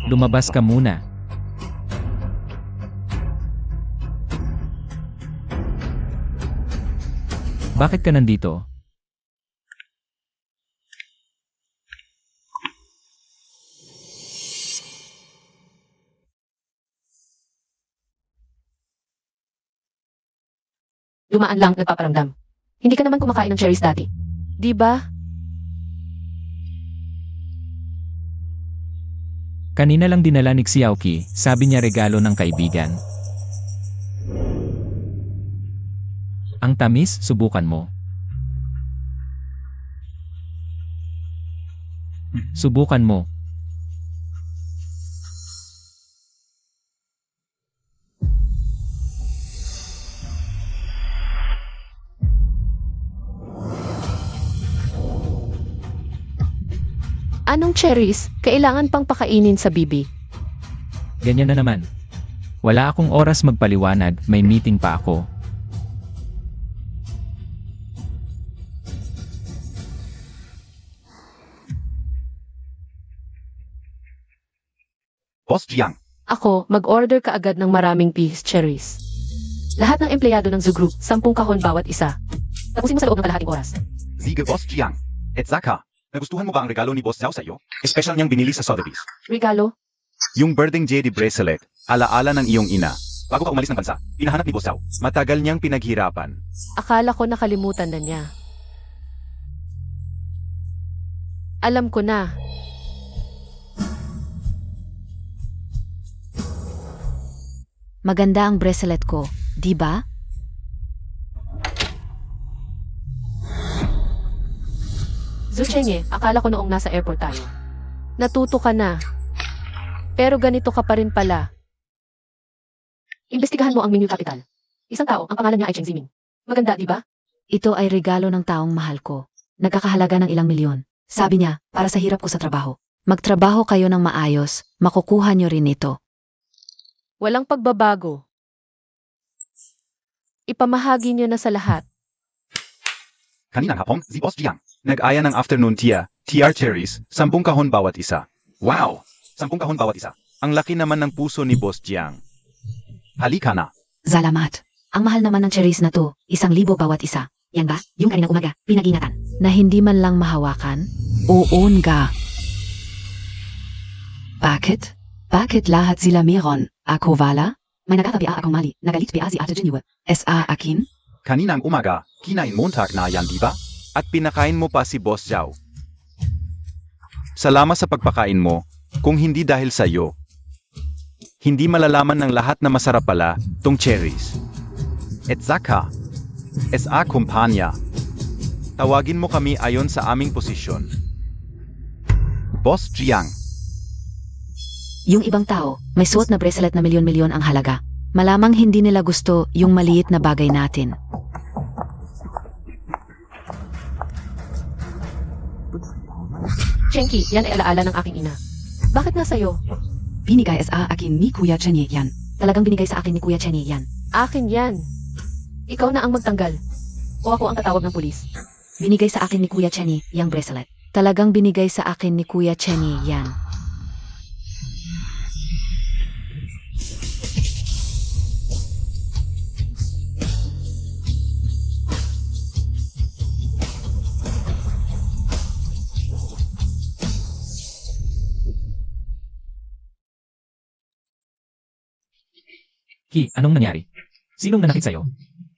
Lumabas ka muna. Bakit ka nandito? Dumaan lang, nagpaparamdam. Hindi ka naman kumakain ng cherries dati. Di ba? Kanina lang dinala ni Xiaoqi, sabi niya regalo ng kaibigan. Ang tamis, subukan mo. Subukan mo. Anong cherries? Kailangan pang pakainin sa bibi. Ganyan na naman. Wala akong oras magpaliwanag, may meeting pa ako. Boss Jiang, Ako, mag-order ka agad ng maraming piece cherries. Lahat ng empleyado ng Zoo Group, 10 kahon bawat isa. Tapusin mo sa loob ng kalahating oras. Sige Boss Jiang. Et Zaka, nagustuhan mo ba ang regalo ni Boss Zhao sa'yo? Special niyang binili sa Sotheby's. Regalo? Yung birthing jade bracelet, alaala ng iyong ina. Bago ka umalis ng bansa, pinahanap ni Boss Zhao. Matagal niyang pinaghirapan. Akala ko nakalimutan na niya. Alam ko na. Maganda ang bracelet ko, di ba? Zuchenye, akala ko noong nasa airport tayo. Natuto ka na. Pero ganito ka pa rin pala. Imbestigahan mo ang Mingyu Capital. Isang tao, ang pangalan niya ay Cheng Ziming. Maganda, di ba? Ito ay regalo ng taong mahal ko. Nagkakahalaga ng ilang milyon. Sabi niya, para sa hirap ko sa trabaho. Magtrabaho kayo ng maayos, makukuha niyo rin ito. Walang pagbabago. Ipamahagi niyo na sa lahat. Kaninang hapon, si Boss Jiang, nag-aya ng afternoon tea, TR cherries, 10 kahon bawat isa. Wow! 10 kahon bawat isa. Ang laki naman ng puso ni Boss Jiang. Halika na. Salamat. Ang mahal naman ng cherries na to, 1,000 bawat isa. Yan ba? Yung kaninang umaga, pinag-ingatan. Na hindi man lang mahawakan? Oo nga. Bakit? Bakit lahat sila meron? Ako wala? May nagkatabi akong mali. Nagalit ba si Ate Jinyu? S.A. akin? Kaninang umaga, kinain Montag na yan, di ba? At pinakain mo pa si Boss Zhao. Salamat sa pagpakain mo, kung hindi dahil sa iyo. Hindi malalaman ng lahat na masarap pala tong cherries. Et Zaka, S.A. kumpanya. Tawagin mo kami ayon sa aming posisyon. Boss Jiang. Yung ibang tao, may suot na bracelet na milyon-milyon ang halaga. Malamang hindi nila gusto yung maliit na bagay natin. Chenki, yan ay alaala ng aking ina. Bakit nasa iyo? Binigay sa akin ni Kuya Chenye yan. Talagang binigay sa akin ni Kuya Chenye yan. Akin yan. Ikaw na ang magtanggal. O ako ang tatawag ng pulis. Binigay sa akin ni Kuya Chenye yung bracelet. Talagang binigay sa akin ni Kuya Chenye yan. Ki, anong nangyari? Sinong nanakit sa'yo?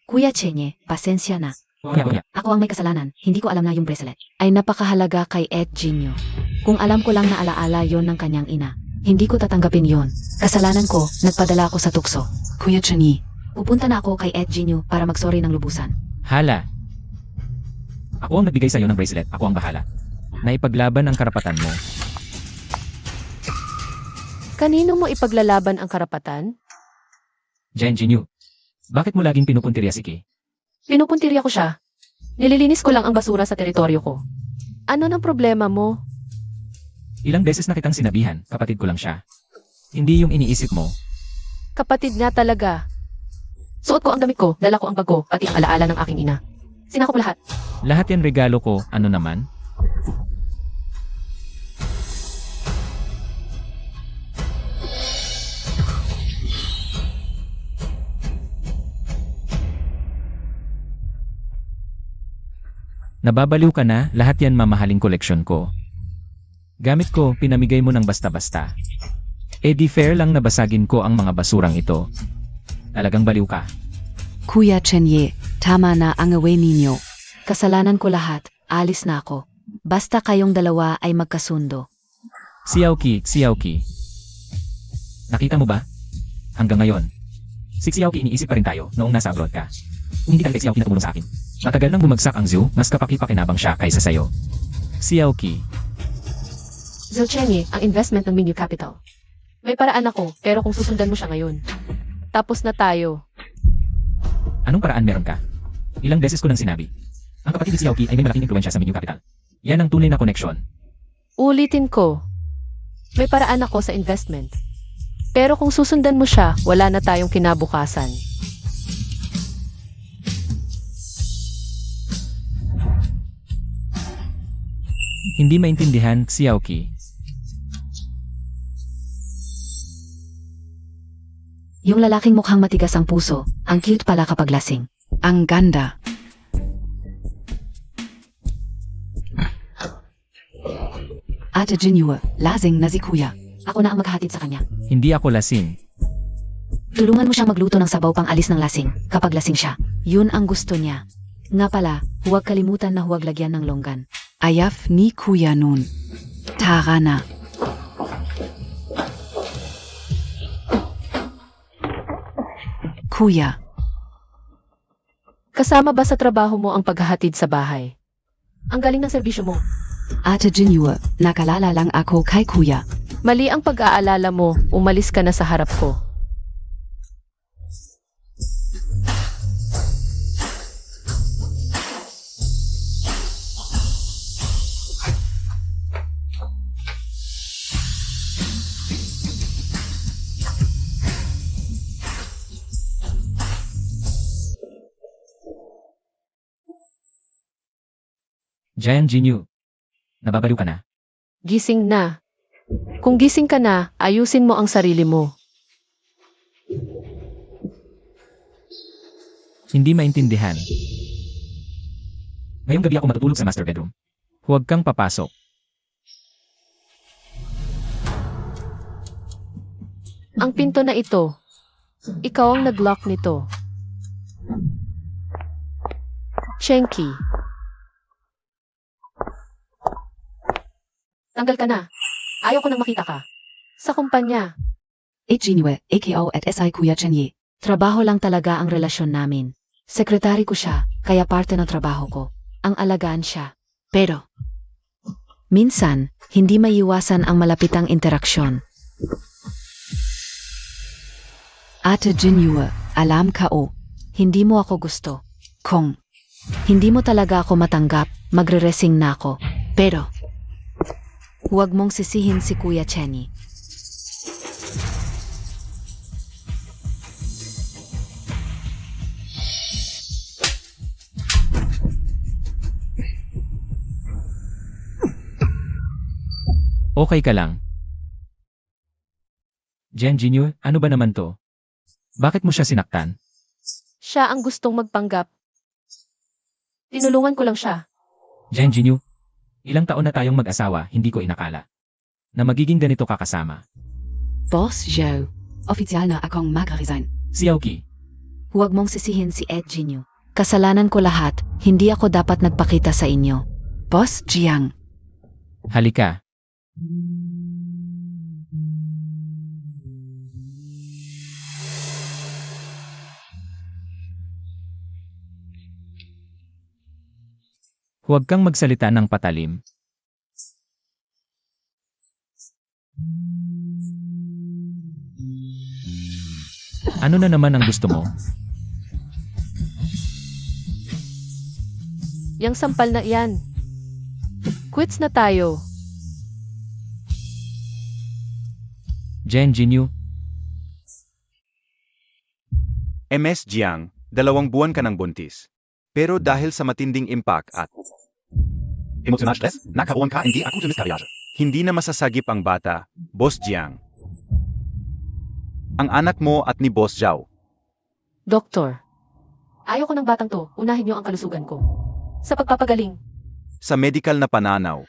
Kuya Chenye, pasensya na. Kuya. Ako ang may kasalanan, hindi ko alam na yung bracelet ay napakahalaga kay Ed Jinyo. Kung alam ko lang na alaala yon ng kanyang ina, hindi ko tatanggapin yon. Kasalanan ko, nagpadala ako sa tukso. Kuya Chenye, pupunta na ako kay Ed Jinyo para magsorry ng lubusan. Hala. Ako ang nagbigay sa'yo ng bracelet, ako ang bahala. Naipaglaban ang karapatan mo. Kanino mo ipaglalaban ang karapatan? Jen Jinyu. Bakit mo laging pinupuntirya si Ki? Pinupuntirya ko siya. Nililinis ko lang ang basura sa teritoryo ko. Ano nang problema mo? Ilang beses na kitang sinabihan, kapatid ko lang siya. Hindi yung iniisip mo. Kapatid nga talaga. Suot ko ang damit ko, dala ko ang bag ko, pati ang alaala ng aking ina. Sinako ko lahat. Lahat yan regalo ko, ano naman? Nababaliw ka na, lahat yan mamahaling koleksyon ko. Gamit ko, pinamigay mo ng basta-basta. Eh di fair lang na basagin ko ang mga basurang ito. Talagang baliw ka. Kuya Chenye, tama na ang away ninyo. Kasalanan ko lahat, alis na ako. Basta kayong dalawa ay magkasundo. Xiaoqi. Nakita mo ba? Hanggang ngayon. Si Xiaoqi iniisip pa rin tayo noong nasa abroad ka. Kung hindi ka kay Xiaoqi na tumulong sa akin. Matagal nang bumagsak ang Zhu, mas kapaki-pakinabang siya kaysa sayo. Xiaoqi. Zilchenye, ang investment ng Mingyu Capital. May paraan ako, pero kung susundan mo siya ngayon. Tapos na tayo. Anong paraan meron ka? Ilang beses ko nang sinabi. Ang kapatid ni Xiaoqi ay may malaking impluwensya sa Mingyu Capital. Yan ang tunay na koneksyon. Ulitin ko. May paraan ako sa investment. Pero kung susundan mo siya, wala na tayong kinabukasan. Hindi maintindihan, Xiaoqi. Yung lalaking mukhang matigas ang puso, ang cute pala kapag lasing. Ang ganda. Ate Jinyu, lasing na si Kuya. Ako na ang maghahatid sa kanya. Hindi ako lasing. Tulungan mo siyang magluto ng sabaw pang alis ng lasing, kapag lasing siya. Yun ang gusto niya. Nga pala, huwag kalimutan na huwag lagyan ng longgan. Ayaf ni Kuya nun. Tara na. Kuya, Kasama ba sa trabaho mo ang paghahatid sa bahay? Ang galing ng serbisyo mo. Ate Jinyu, nakalala lang ako kay Kuya. Mali ang pag-aalala mo, umalis ka na sa harap ko. Jian Jinyu. Nababaliw ka na. Gising na. Kung gising ka na, ayusin mo ang sarili mo. Hindi maintindihan. Ngayong gabi ako matutulog sa master bedroom. Huwag kang papasok. Ang pinto na ito. Ikaw ang nag-lock nito. Chenki. Tanggal ka na. Ayaw ko nang makita ka. Sa kumpanya. Jinyu, AKO at SI Kuya Chenye. Trabaho lang talaga ang relasyon namin. Sekretary ko siya, kaya parte ng trabaho ko. Ang alagaan siya. Pero, minsan, hindi maiiwasan ang malapitang interaksyon. Ate Jinyu, alam ka hindi mo ako gusto. Kung hindi mo talaga ako matanggap, magre-resing na ako. Pero, huwag mong sisihin si Kuya Chenny. Okay ka lang. Jian Jinyu, ano ba naman to? Bakit mo siya sinaktan? Siya ang gustong magpanggap. Tinulungan ko lang siya. Jian Jinyu, ilang taon na tayong mag-asawa, hindi ko inakala na magiging ganito ka kasama. Boss Joe, opisyal na akong mag-resign. Xiaoqi, Huwag mong sisihin si Jinyu. Kasalanan ko lahat, hindi ako dapat nagpakita sa inyo. Boss Jiang, halika. Huwag kang magsalita ng patalim. Ano na naman ang gusto mo? Yang sampal na iyan. Quits na tayo. Jian Jinyu, MS Jiang, 2 buwan ka ng buntis. Pero dahil sa matinding impact at Emotional stress, nagkaroon ka hindi akute miscarriage. hindi na masasagip ang bata, Boss Jiang. Ang anak mo at ni Boss Zhao. Doktor. Ayaw ko ng batang to. Unahin niyo ang kalusugan ko. Sa pagpapagaling. Sa medical na pananaw,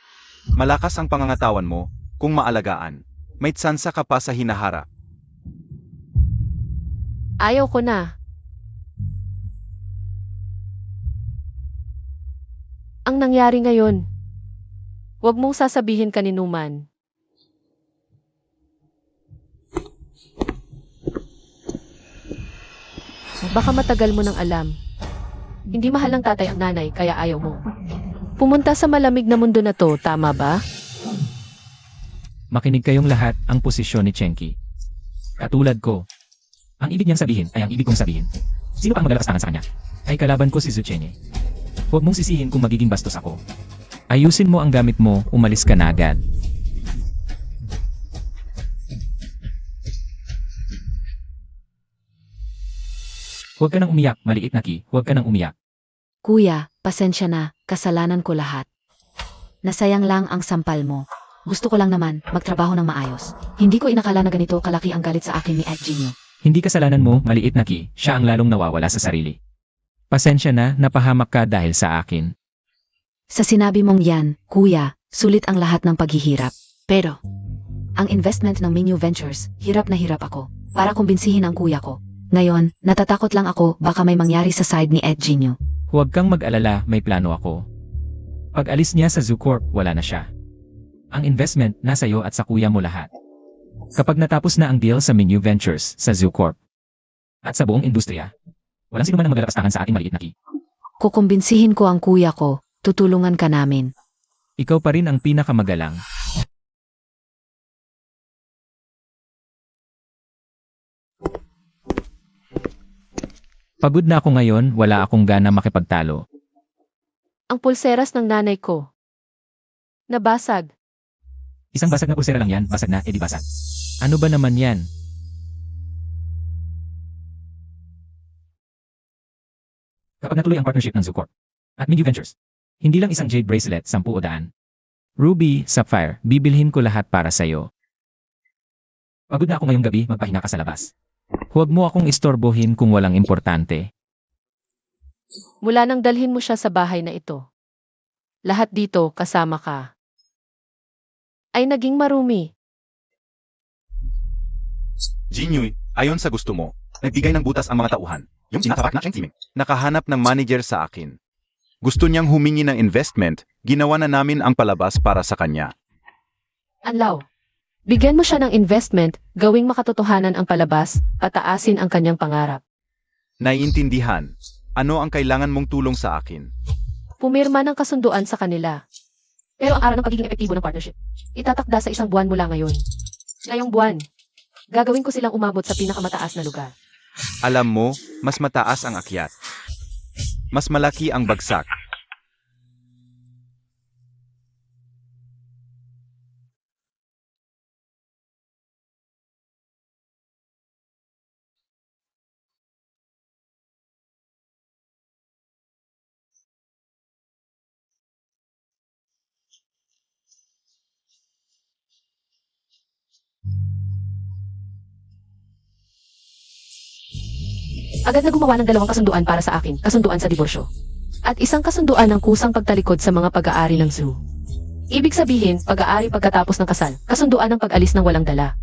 malakas ang pangangatawan mo kung maalagaan. May tsansa ka pa sa hinaharap. Ayaw ko na. Ang nangyari ngayon. Huwag mong sasabihin kaninuman. Baka matagal mo nang alam. Hindi mahal ng tatay ang nanay, kaya ayaw mo. Pumunta sa malamig na mundo na to, tama ba? Makinig kayong lahat ang posisyon ni Chenki. Katulad ko. Ang ibig niyang sabihin ay ang ibig kong sabihin. Sino pang maglalakas tangan sa kanya? Ay kalaban ko si Zuchenye. Huwag mong sisihin kung magiging bastos ako. Ayusin mo ang gamit mo, umalis ka na agad. Huwag ka nang umiyak, maliit na ki. Huwag ka nang umiyak. Kuya, pasensya na, kasalanan ko lahat. Nasayang lang ang sampal mo. Gusto ko lang naman, magtrabaho ng maayos. Hindi ko inakala na ganito kalaki ang galit sa akin ni Edginio. Hindi kasalanan mo, maliit na ki. Siya ang lalong nawawala sa sarili. Pasensya na, napahamak ka dahil sa akin. Sa sinabi mong yan, kuya, sulit ang lahat ng paghihirap. Pero, ang investment ng Minyu Ventures, hirap na hirap ako, para kumbinsihin ang kuya ko. Ngayon, natatakot lang ako baka may mangyari sa side ni Edginio. Huwag kang mag-alala, may plano ako. Pag alis niya sa ZooCorp, wala na siya. Ang investment, nasa iyo at sa kuya mo lahat. Kapag natapos na ang deal sa Minyu Ventures sa ZooCorp at sa buong industriya, walang sino man ang maglalakas tangan sa ating maliit na ki. Kukumbinsihin ko ang kuya ko, tutulungan ka namin. Ikaw pa rin ang pinakamagalang. Pagod na ako ngayon, wala akong gana makipagtalo. Ang pulseras ng nanay ko. Nabasag. Isang basag na pulsera lang yan, basag na, edi basag. Ano ba naman yan? Kapag natuloy ang partnership ng ZooCorp at Minyu Ventures, hindi lang isang jade bracelet, 10 o daan. Ruby, Sapphire, bibilhin ko lahat para sa'yo. Pagod na ako ngayong gabi, magpahinga ka sa labas. Huwag mo akong istorbohin kung walang importante. Mula nang dalhin mo siya sa bahay na ito. Lahat dito kasama ka. Ay naging marumi. Jinyoy, ayon sa gusto mo, nagbigay ng butas ang mga tauhan. Yung sinasabak na Cheng Siming. Nakahanap ng manager sa akin. Gusto niyang humingi ng investment, ginawa na namin ang palabas para sa kanya. Anlaw. Bigyan mo siya ng investment, gawing makatotohanan ang palabas, pataasin ang kanyang pangarap. Naiintindihan. Ano ang kailangan mong tulong sa akin? Pumirma ng kasunduan sa kanila. Pero ang araw ng pagiging epektibo ng partnership, itatakda sa 1 buwan mula ngayon. Ngayong buwan, gagawin ko silang umabot sa pinakamataas na lugar. Alam mo, mas mataas ang akyat. Mas malaki ang bagsak. Agad na gumawa ng 2 kasunduan para sa akin, kasunduan sa diborsyo. At isang kasunduan ng kusang pagtalikod sa mga pag-aari ng zoo. Ibig sabihin, pag-aari pagkatapos ng kasal, kasunduan ng pag-alis ng walang dala.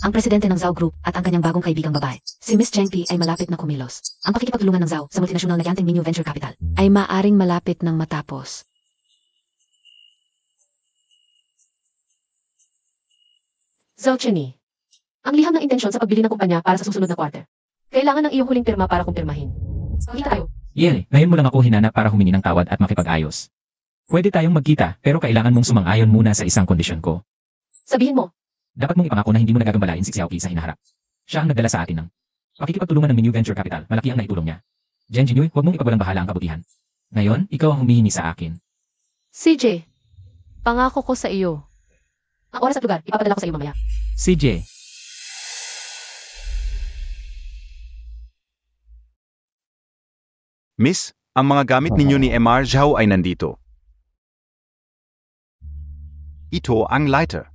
Ang presidente ng Zhao Group at ang kanyang bagong kaibigang babae, si Miss Cheng Pi ay malapit na kumilos. Ang pakikipagtulungan ng Zhao sa multinational na Yanting Minyu Venture Capital ay maaring malapit ng matapos. Zhao Cheni. Ang liham ng intensyon sa pagbili ng kumpanya para sa susunod na quarter. Kailangan ng iyong huling pirma para kumpirmahin. Magkita tayo. Yele, ngayon mo lang ako hinanap para humingi ng tawad at makipag-ayos. Pwede tayong magkita, pero kailangan mong sumang-ayon muna sa isang kondisyon ko. Sabihin mo, Dapat mong ipangako na hindi mo nagagambalain si Xiaoqi sa hinaharap. Siya ang nagdala sa atin ng pakikipagtulungan ng Minyu Venture Capital. Malaki ang naitulong niya. Jen Jinyoy, huwag mong ipagwalang bahala ang kabutihan. Ngayon, ikaw ang humihingi sa akin. CJ, pangako ko sa iyo. Ang oras at lugar, ipapadala ko sa iyo mamaya. CJ, Miss, ang mga gamit ninyo ni MR Zhao ay nandito. Ito ang lighter.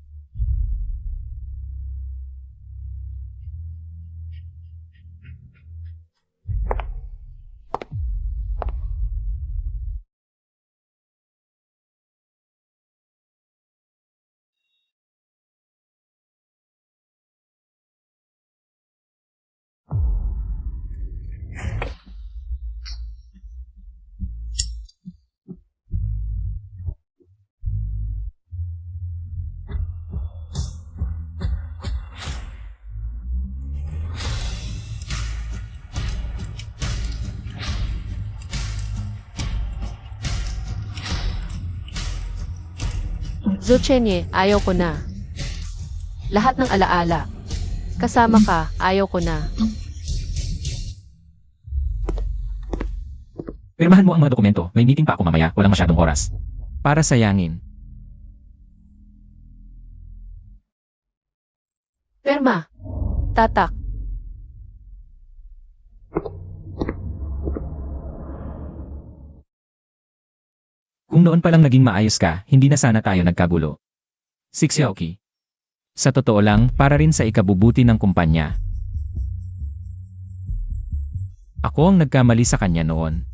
Zuchenye, ayaw ko na. Lahat ng alaala. Kasama ka, ayaw ko na. Pirmahan mo ang mga dokumento. May meeting pa ako mamaya. Walang masyadong oras. Para sayangin. Perma. Tatak. Kung noon pa lang naging maayos ka, hindi na sana tayo nagkagulo. Si Xiaoqi. Sa totoo lang, para rin sa ikabubuti ng kumpanya. Ako ang nagkamali sa kanya noon.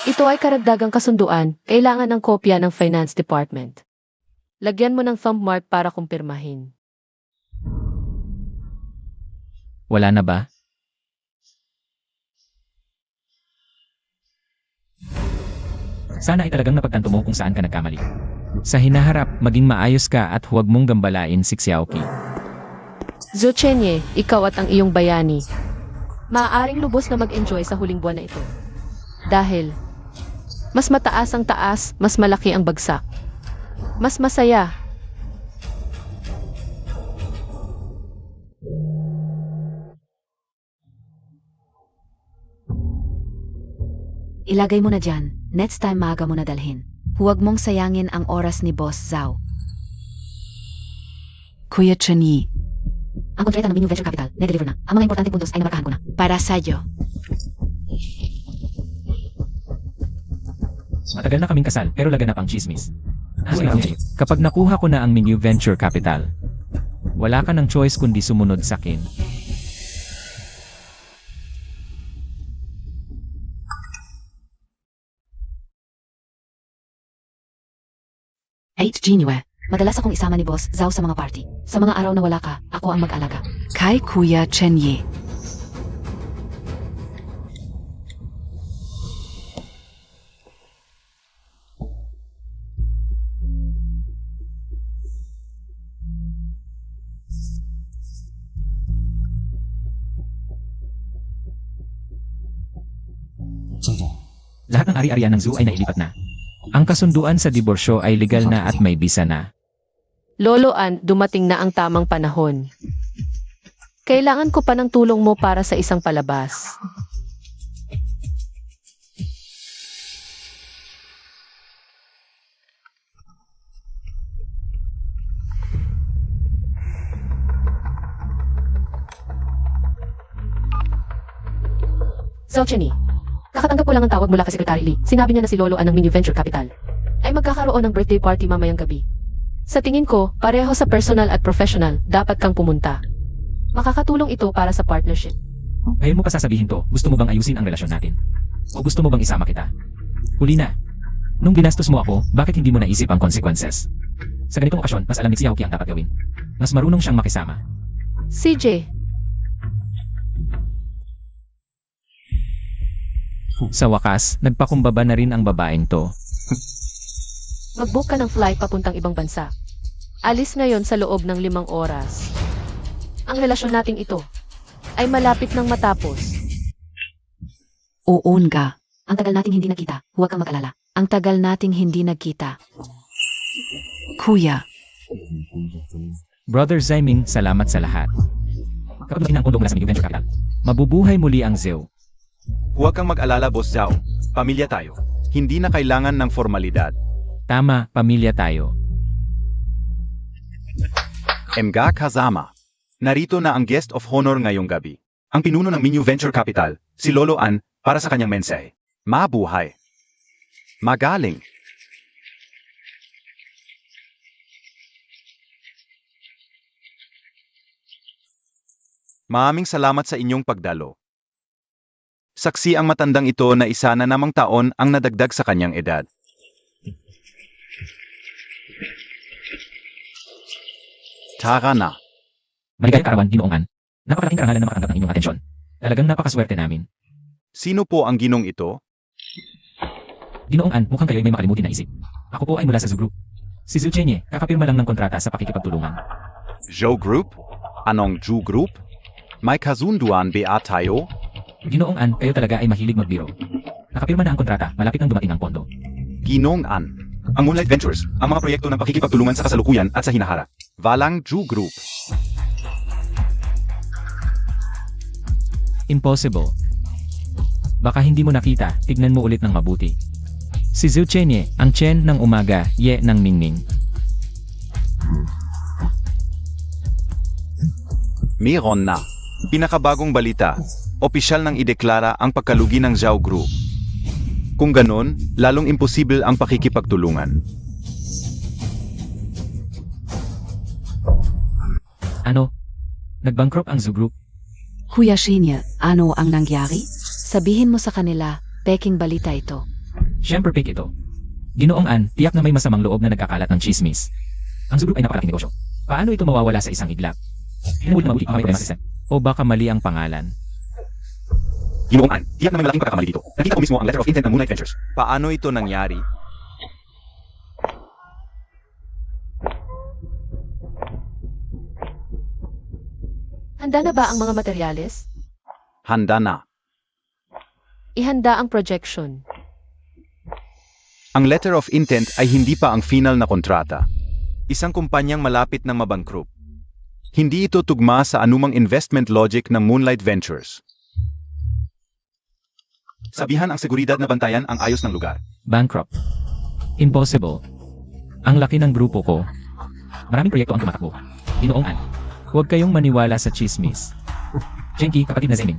Ito ay karagdagang kasunduan, kailangan ng kopya ng Finance Department. Lagyan mo ng thumb mark para kumpirmahin. Wala na ba? Sana ay talagang napagtanto mo kung saan ka nagkamali. Sa hinaharap, maging maayos ka at huwag mong gambalain si Xiaoqi. Zuchenye, ikaw at ang iyong bayani. Maaaring lubos na mag-enjoy sa huling buwan na ito. Dahil, mas mataas ang taas, mas malaki ang bagsak. Mas masaya. Ilagay mo na dyan. Next time maaga mo na dalhin. Huwag mong sayangin ang oras ni Boss Zhao. Kuya Chani, Ang kontrata ng Minyu Venture Capital, na-deliver na. Ang mga importanteng puntos ay namarkahan ko na. Para sa'yo. Matagal na kaming kasal, pero laganap ang chismis. Kapag nakuha ko na ang Minyu Venture Capital, wala ka ng choice kundi sumunod sa akin. Jinue. Madalas akong isama ni Boss Zhao sa mga party. Sa mga araw na wala ka, ako ang mag-alaga. kay Kuya Chenye. Lahat ng ari-arian ng zoo ay nailipat na. Ang kasunduan sa diborsyo ay legal na at may bisa na. Loloan, dumating na ang tamang panahon. Kailangan ko pa ng tulong mo para sa isang palabas. Zhao kakatanggap ko lang ang tawag mula kay Secretary Lee. Sinabi niya na si Lolo An ng Minyu Venture Capital ay magkakaroon ng birthday party mamayang gabi. Sa tingin ko, pareho sa personal at professional, dapat kang pumunta. Makakatulong ito para sa partnership. Ngayon mo pa sasabihin to, gusto mo bang ayusin ang relasyon natin? O gusto mo bang isama kita? Huli na. Nung binastos mo ako, bakit hindi mo naisip ang consequences? Sa ganitong okasyon, mas alam ni Xiaoqi ang dapat gawin. Mas marunong siyang makisama. CJ, Sa wakas, nagpakumbaba na rin ang babaeng to. mag-book ka ng flight papuntang ibang bansa. Alis ngayon sa loob ng 5 oras. Ang relasyon nating ito ay malapit nang matapos. Oon ka. Ang tagal nating hindi nakita, huwag kang mag-alala. Ang tagal nating hindi nagkita. Kuya, Brother Zaiming, salamat sa lahat. Kapag lumaki na ang pondo mula sa Minyu Venture Capital, mabubuhay muli ang Zeo. Huwag kang mag-alala, Boss Zhao. Pamilya tayo. Hindi na kailangan ng formalidad. Tama, pamilya tayo. Mga kasama. Narito na ang guest of honor ngayong gabi. Ang pinuno ng Minyu Venture Capital, si Lolo An, para sa kanyang mensahe. Mabuhay. Magaling. Maraming salamat sa inyong pagdalo. Saksi ang matandang ito na isa na namang taon ang nadagdag sa kanyang edad. Tara na. Maligayang karawan, Ginoong An. Napakalaking karangalan na makatanggap ng inyong atensyon. Talagang napakaswerte namin. Sino po ang ginong ito? Ginoong An, mukhang kayo'y may makalimutin na isip. Ako po ay mula sa Zoo Group. Si Zhu Chenye, kakapirma lang ng kontrata sa pakikipagtulungan. Zhou Group? Anong Zhu Group? May kasunduan ba tayo? Ginoong An, kayo talaga ay mahilig magbiro. Nakapirma na ang kontrata, malapit nang dumating ang pondo. Ginong An. Ang Moonlight Ventures, ang mga proyekto ng pakikipagtulungan sa kasalukuyan at sa hinaharap. Valang Ju Group. Impossible. Baka hindi mo nakita, tignan mo ulit ng mabuti. Si Zhu Chenye, ang Chen ng umaga, Ye ng Ningning. Meron na. Pinakabagong balita. Opisyal nang ideklara ang pagkalugi ng Zhao Group. Kung ganon, lalong imposible ang pakikipagtulungan. Ano? Nag-bankrupt ang Zhu Group? Kuya Chenye, ano ang nangyari? Sabihin mo sa kanila, peking balita ito. Siyempre fake ito. Ginoong An, tiyak na may masamang loob na nagkakalat ng chismis. Ang Zhu Group ay napakalaking negosyo. Paano ito mawawala sa isang iglap? Hinuhuli na mabuti ang may system. O baka mali ang pangalan. Ginoong An, tiyak na may malaking pagkakamali dito. Nakita ko mismo ang letter of intent ng Moonlight Ventures. Paano ito nangyari? Handa na ba ang mga materyales? Handa na. Ihanda ang projection. Ang letter of intent ay hindi pa ang final na kontrata. Isang kumpanyang malapit ng mabangkrupt. Hindi ito tugma sa anumang investment logic ng Moonlight Ventures. Sabihan ang seguridad na bantayan ang ayos ng lugar. Bankrupt. Impossible. Ang laki ng grupo ko. Maraming proyekto ang tumatakbo. Ginoong An, huwag kayong maniwala sa chismis. Chenki, kapatid na Zening.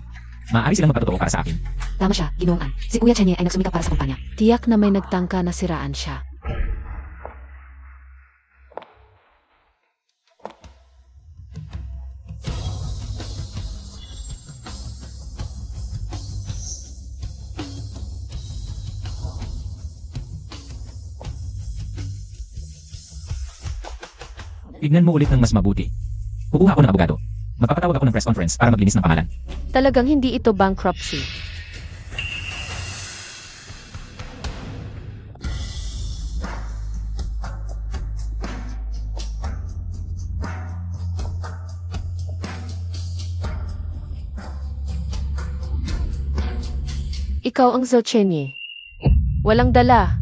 Maaari silang magpatotoo para sa akin. Tama siya, Ginoong An. Si Kuya Chenye ay nagsumikap para sa kumpanya. Tiyak na may nagtangka na siraan siya. Tignan mo ulit ng mas mabuti. Kukuha ako ng abogado. Magpapatawag ako ng press conference para maglinis ng pangalan. Talagang hindi ito bankruptcy. Ikaw ang Zhou Chenye. Walang dala.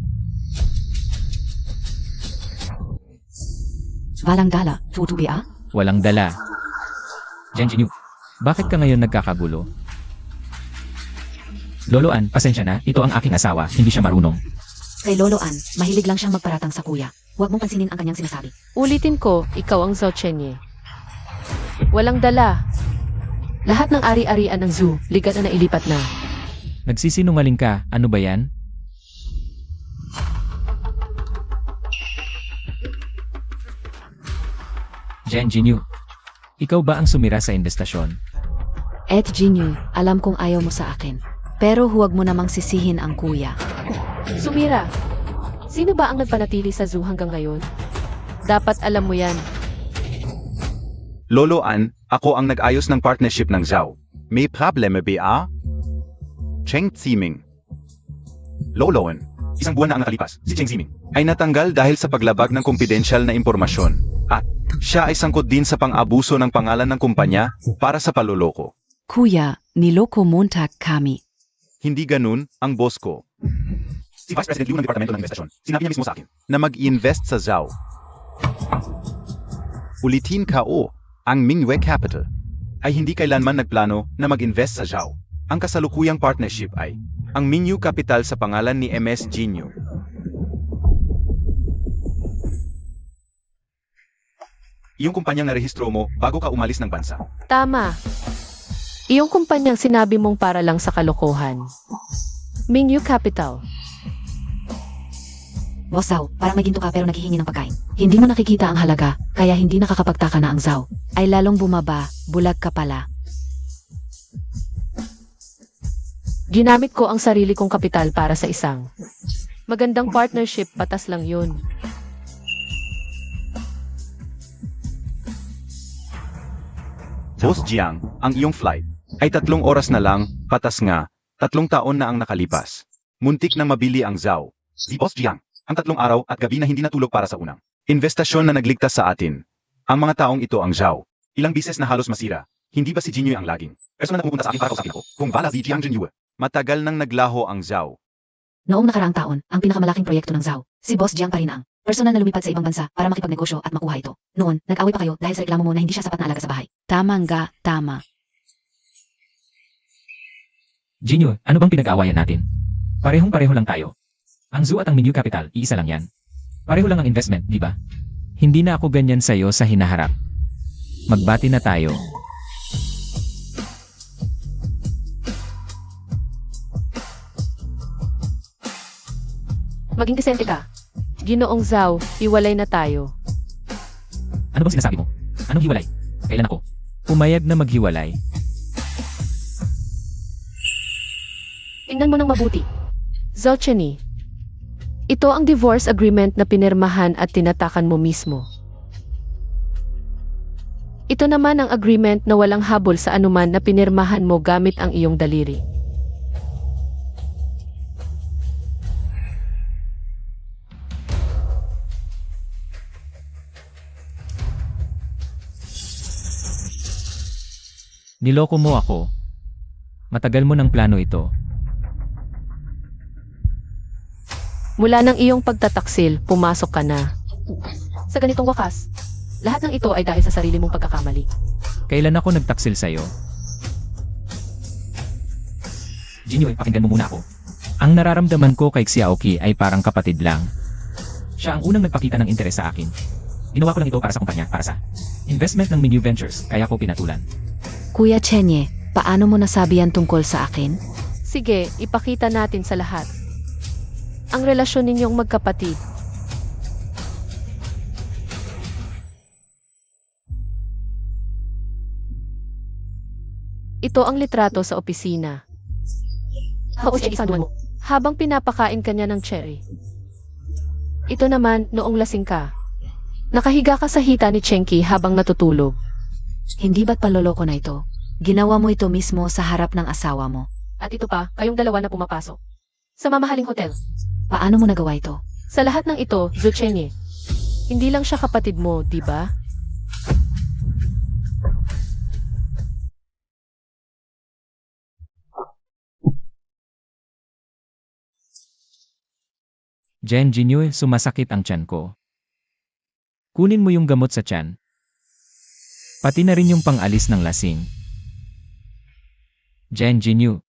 Walang dala, tutubi ah? Walang dala. Jen Jinyu, bakit ka ngayon nagkakagulo? Lolo An, pasensya na, ito ang aking asawa, hindi siya marunong. Kay Lolo An, mahilig lang siyang magparatang sa kuya. Huwag mong pansinin ang kanyang sinasabi. Ulitin ko, ikaw ang Zhou Chenye. Walang dala. Lahat ng ari-arian ng zoo, ligat na nailipat na. Nagsisinungaling ka, ano ba yan? Jen Jinyu, ikaw ba ang sumira sa investasyon? Ed Jinyu, alam kong ayaw mo sa akin. Pero huwag mo namang sisihin ang kuya. Sumira, sino ba ang nagpanatili sa zoo hanggang ngayon? Dapat alam mo yan. Lolo An, ako ang nag-ayos ng partnership ng Zhao. May problema ba? Cheng Ziming. Lolo An, isang buwan na ang nakalipas, si Cheng Ziming. Ay natanggal dahil sa paglabag ng kumpidensyal na impormasyon. At siya ay sangkot din sa pang-abuso ng pangalan ng kumpanya para sa paluloko. Kuya, niloko montag kami. Hindi ganun ang boss ko Si Vice President Liu ng Departamento ng Investasyon, sinabi niya mismo sa akin. na mag-invest sa Zhao. Ulitin ko, ang Mingwei Capital ay hindi kailanman nagplano na mag-invest sa Zhao. Ang kasalukuyang partnership ay ang Mingyu Capital sa pangalan ni MS Jinyu. Iyong kumpanyang narehistro mo bago ka umalis ng bansa. Tama. Iyong kumpanyang sinabi mong para lang sa kalokohan. Mingyu Capital. Boss Zhao, parang may ginto ka pero naghihingi ng pagkain. Hindi mo nakikita ang halaga, kaya hindi nakakapagtaka na ang Zhao ay lalong bumaba, bulag ka pala. Ginamit ko ang sarili kong kapital para sa isang magandang partnership, patas lang yun. Boss Jiang, ang iyong flight ay 3 oras na lang, patas nga, 3 taon na ang nakalipas. Muntik na mabili ang Zhao. Si Boss Jiang, ang 3 araw at gabi na hindi natulog para sa unang. Investasyon na nagligtas sa atin. Ang mga taong ito ang Zhao. Ilang bises na halos masira. Hindi ba si Jinyu ang laging? Personal na pumupunta sa akin para kausapin ako. Kung bala si Jiang Jinyu. Matagal nang naglaho ang Zhao. Noong nakaraang taon, ang pinakamalaking proyekto ng Zhao, si Boss Jiang pa rin ang personal na lumipad sa ibang bansa para makipagnegosyo at makuha ito. Noon, nag-away pa kayo dahil sa reklamo mo na hindi siya sapat na alaga sa bahay. Tama nga, tama. Jinyo, ano bang pinag-aawayan natin? Parehong-pareho lang tayo. Ang zoo at ang Minyu Capital, iisa lang yan. Pareho lang ang investment, di ba? Hindi na ako ganyan sa'yo sa hinaharap. Magbati na tayo. Maging disente ka. Ginoong Zhao, hiwalay na tayo. Ano bang sinasabi mo? Anong hiwalay? Kailan ako? Pumayag na maghiwalay. Tingnan mo ng mabuti. Zhao Chenyi, ito ang divorce agreement na pinirmahan at tinatakan mo mismo. Ito naman ang agreement na walang habol sa anuman na pinirmahan mo gamit ang iyong daliri. Niloko mo ako. Matagal mo ng plano ito. Mula ng iyong pagtataksil, pumasok ka na. Sa ganitong wakas, lahat ng ito ay dahil sa sarili mong pagkakamali. Kailan ako nagtaksil sa'yo? Jinyo, pakinggan mo muna ako. Ang nararamdaman ko kay Xiaoqi ay parang kapatid lang. Siya ang unang nagpakita ng interes sa akin. Ginawa ko lang ito para sa kumpanya, para sa investment ng Minyu Ventures, kaya ko pinatulan. Kuya Chenye, paano mo nasabi yan tungkol sa akin? Sige, ipakita natin sa lahat. Ang relasyon ninyong magkapatid. Ito ang litrato sa opisina. Habang pinapakain kanya ng cherry. Ito naman, noong lasing ka. Nakahiga ka sa hita ni Chenki habang natutulog. Hindi ba't panloloko na ito? Ginawa mo ito mismo sa harap ng asawa mo. At ito pa, kayong dalawa na pumapasok. Sa mamahaling hotel. Paano mo nagawa ito? Sa lahat ng ito, Zhao Chenyi, hindi lang siya kapatid mo, di ba? Jinyo, sumasakit ang tiyan ko. Kunin mo yung gamot sa tiyan. Pati na rin yung pang-alis ng lasing. Jinyo.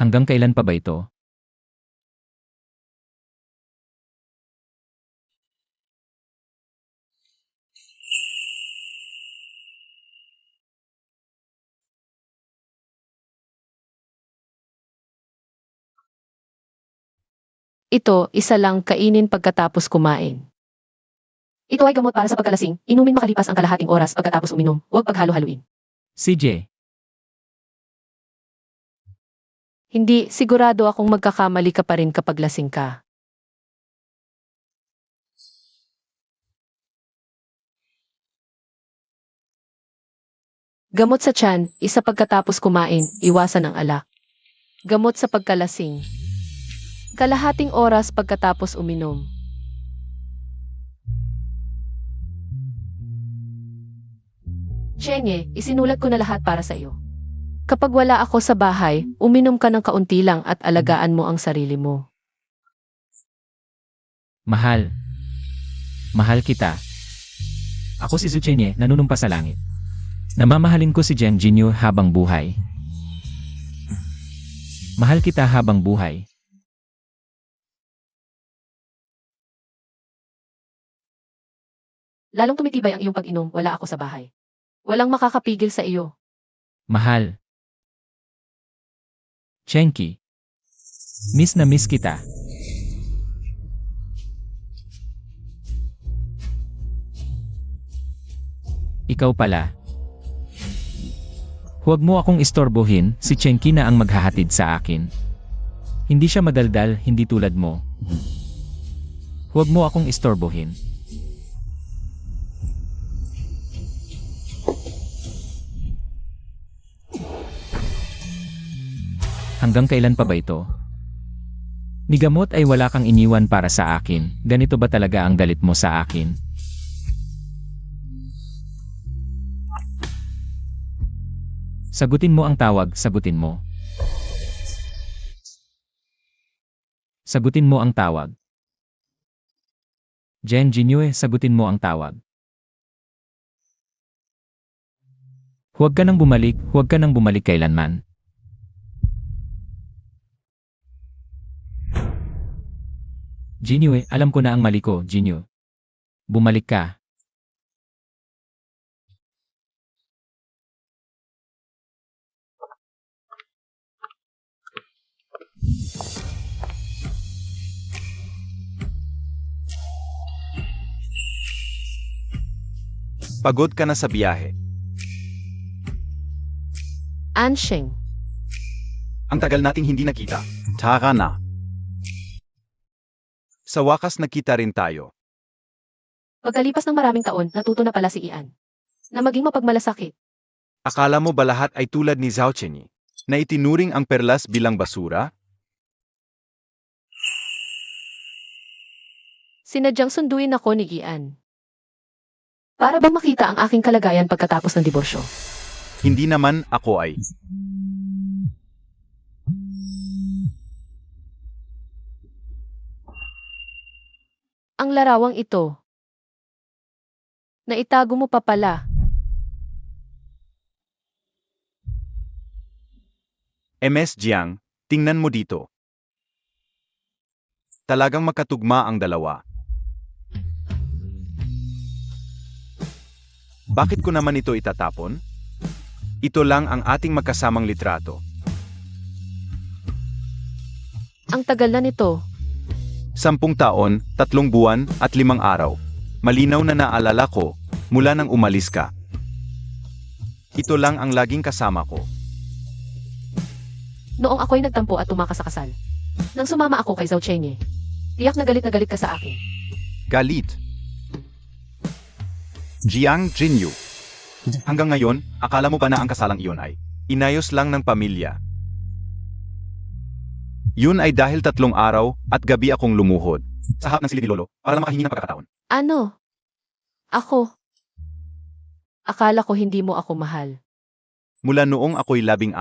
Hanggang kailan pa ba ito? Ito, isa lang kainin pagkatapos kumain. Ito ay gamot para sa pagkalasing. Inumin makalipas ang kalahating oras pagkatapos uminom. Huwag paghalo-haluin. CJ, Hindi, sigurado akong magkakamali ka pa rin kapag lasing ka. Gamot sa tiyan, isa pagkatapos kumain, iwasan ang alak. Gamot sa pagkalasing. Kalahating oras pagkatapos uminom. Chenye, isinulat ko na lahat para sa iyo. Kapag wala ako sa bahay, uminom ka ng kaunti lang at alagaan mo ang sarili mo. mahal. Mahal kita. Ako si Zuchenye, nanunumpa sa langit. Namamahalin ko si Jinyo habang buhay. Mahal kita habang buhay. Lalong tumitibay ang iyong pag-inom, wala ako sa bahay. Walang makakapigil sa iyo. Mahal. Chenki. Miss na miss kita. Ikaw pala. Huwag mo akong istorbohin, si Chenki na ang maghahatid sa akin. Hindi siya madaldal, hindi tulad mo. Huwag mo akong istorbohin. Hanggang kailan pa ba ito? Ni gamot ay wala kang iniwan para sa akin. Ganito ba talaga ang galit mo sa akin? Sagutin mo ang tawag, sagutin mo. Sagutin mo ang tawag. Jen Jinue, sagutin mo ang tawag. Huwag ka nang bumalik kailanman. Jinue, alam ko na ang mali ko, Jinue. Bumalik ka. Pagod ka na sa biyahe. Ansheng, Ang tagal nating hindi nakita. Tara na. Sa wakas nakita rin tayo. pagkalipas ng maraming taon, natuto na pala si Ian na maging mapagmalasakit. Akala mo ba lahat ay tulad ni Zhao Chenyi, na itinuring ang perlas bilang basura? Sinadyang sunduin ako ni Ian. Para bang makita ang aking kalagayan pagkatapos ng diborsyo. Hindi naman ako ay. Ang larawang ito. Naitago mo pa pala. MS Jiang, tingnan mo dito. Talagang makatugma ang dalawa. Bakit ko naman ito itatapon? Ito lang ang ating magkasamang litrato. Ang tagal na nito. 10 taon, 3 buwan, at 5 araw. Malinaw na naalala ko, mula nang umalis ka. Ito lang ang laging kasama ko. Noong ako'y nagtampo at tumakas sa kasal. Nang sumama ako kay Zhao Chenye, tiyak na galit ka sa akin. Galit. Jiang Jinyu. Hanggang ngayon, akala mo ba na ang kasalang iyon ay inayos lang ng pamilya? Yun ay dahil 3 araw at gabi akong lumuhod sa harap ng silid ni Lolo para lang makahingi ng pagkakataon. Ano? Ako? Akala ko hindi mo ako mahal. Mula noong ako'y 16.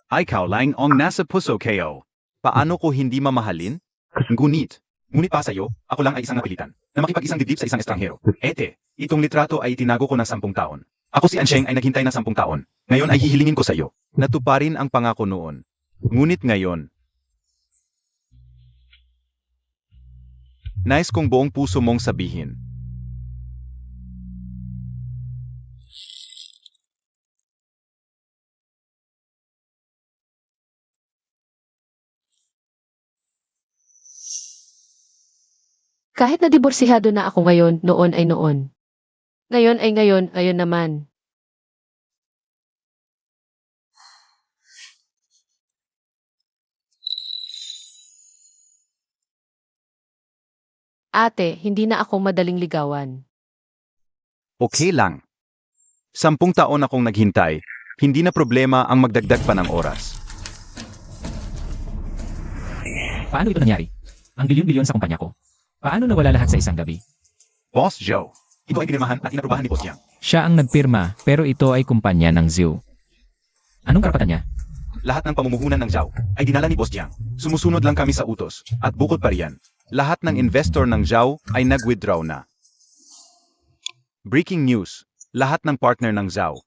Ay lang ang nasa puso kayo. Paano ko hindi mamahalin? Ngunit pa sa'yo, ako lang ay isang napilitan na makipag-isang dibdib sa isang estranghero. Itong litrato ay tinago ko ng 10 taon. Ako si Ansheng ay naghintay ng 10 taon. Ngayon ay hihilingin ko sa'yo. Natuparin ang pangako noon. Ngunit ngayon, nais kong buong puso mong sabihin. Kahit na diborsihado na ako ngayon, noon ay noon. Ngayon ay ngayon naman. Ate, hindi na ako madaling ligawan. Okay lang. 10 taon akong naghintay. Hindi na problema ang magdagdag pa ng oras. Paano ito nangyari? Ang bilyon-bilyon sa kumpanya ko. Paano nawala lahat sa isang gabi? Boss Joe, ito ay pinirmahan at inaprubahan ni Boss Jiang. Siya ang nagpirma, pero ito ay kumpanya ng Zhu. Anong karapatan niya? Lahat ng pamumuhunan ng Zhao ay dinala ni Boss Jiang. Sumusunod lang kami sa utos. At bukod pa riyan, lahat ng investor ng Zhao ay nag-withdraw na. Breaking news, lahat ng partner ng Zhao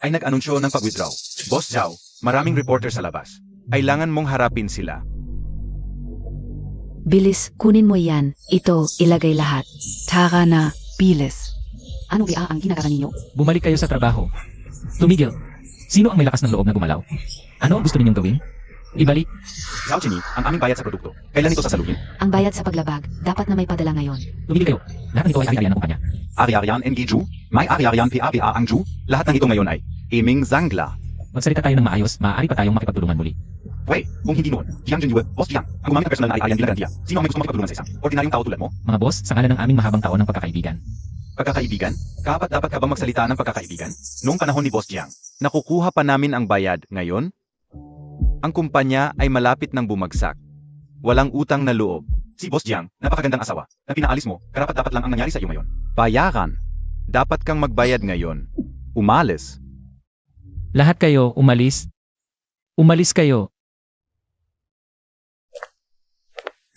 ay nag-anunsyo ng pag-withdraw. Boss Zhao, maraming reporter sa labas. Kailangan mong harapin sila. Bilis, kunin mo yan. Ito, ilagay lahat. Tara na, bilis. Ano kaya ang ginagawa ninyo? Bumalik kayo sa trabaho. Tumigil. Sino ang may lakas ng loob na gumalaw? Ano ang gusto ninyong gawin? Ibalik. Zhao Chenyi, ang aming bayad sa produkto. Kailan ito sasaluhin? Ang bayad sa paglabag, dapat na may padala ngayon. Tumigil kayo. Lahat ng ito ay ari-arian ng kumpanya. Ari-arian NG Ju, may ari-arian PA ang Ju, lahat ng ito ngayon ay Iming Zangla. Magsalita tayo ng maayos, maaari pa tayong makipagtulungan muli. Wait, kung hindi noon, Jiang Jinyu, Boss Jiang, ang gumamit ng personal na ari-arian bilang garantiya, sino ang may gusto makipagtulungan sa isang ordinaryong tao tulad mo? Mga boss, sa ngalan ng aming mahabang taon ng pagkakaibigan. Pagkakaibigan? Dapat ka bang magsalita ng pagkakaibigan? Noong panahon ni Boss Jiang, nakukuha pa namin ang bayad. Ngayon? Ang kumpanya ay malapit ng bumagsak. Walang utang na loob. Si Boss Jiang, napakagandang asawa. Na pinaalis mo, karapat-dapat lang ang nangyari sa iyo ngayon. Bayaran. Dapat kang magbayad ngayon. Umalis. Lahat kayo, umalis. Umalis kayo.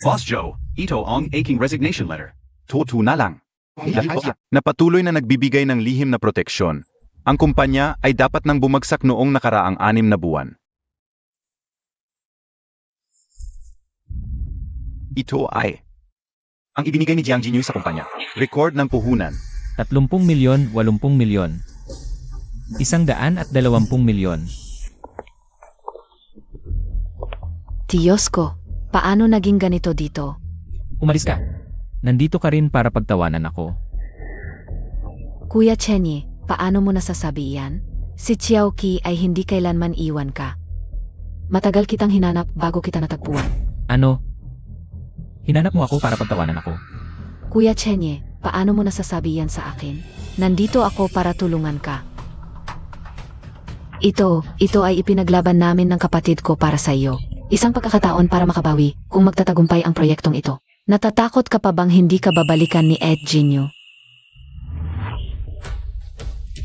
Boss Joe, ito ang aking resignation letter. Toto na lang. Napatuloy na nagbibigay ng lihim na proteksyon. Ang kumpanya ay dapat nang bumagsak noong nakaraang 6 na buwan. Ito ay Ang ibinigay ni Jiang Jinyu sa kumpanya. record ng puhunan. 30 milyon, 80 milyon. 120 milyon. Diyos ko, paano naging ganito dito? Umalis ka. Nandito ka rin para pagtawanan ako. Kuya Chenye, paano mo nasasabi iyan? Si Xiaoqi ay hindi kailanman iwan ka. Matagal kitang hinanap bago kita natagpuan. Ano? Hinanap mo ako para pagtawanan ako. Kuya Chenye, paano mo nasasabi yan sa akin? Nandito ako para tulungan ka. Ito ay ipinaglaban namin ng kapatid ko para sa iyo. Isang pagkakataon para makabawi kung magtatagumpay ang proyektong ito. Natatakot ka pa bang hindi ka babalikan ni Ed Jinyu?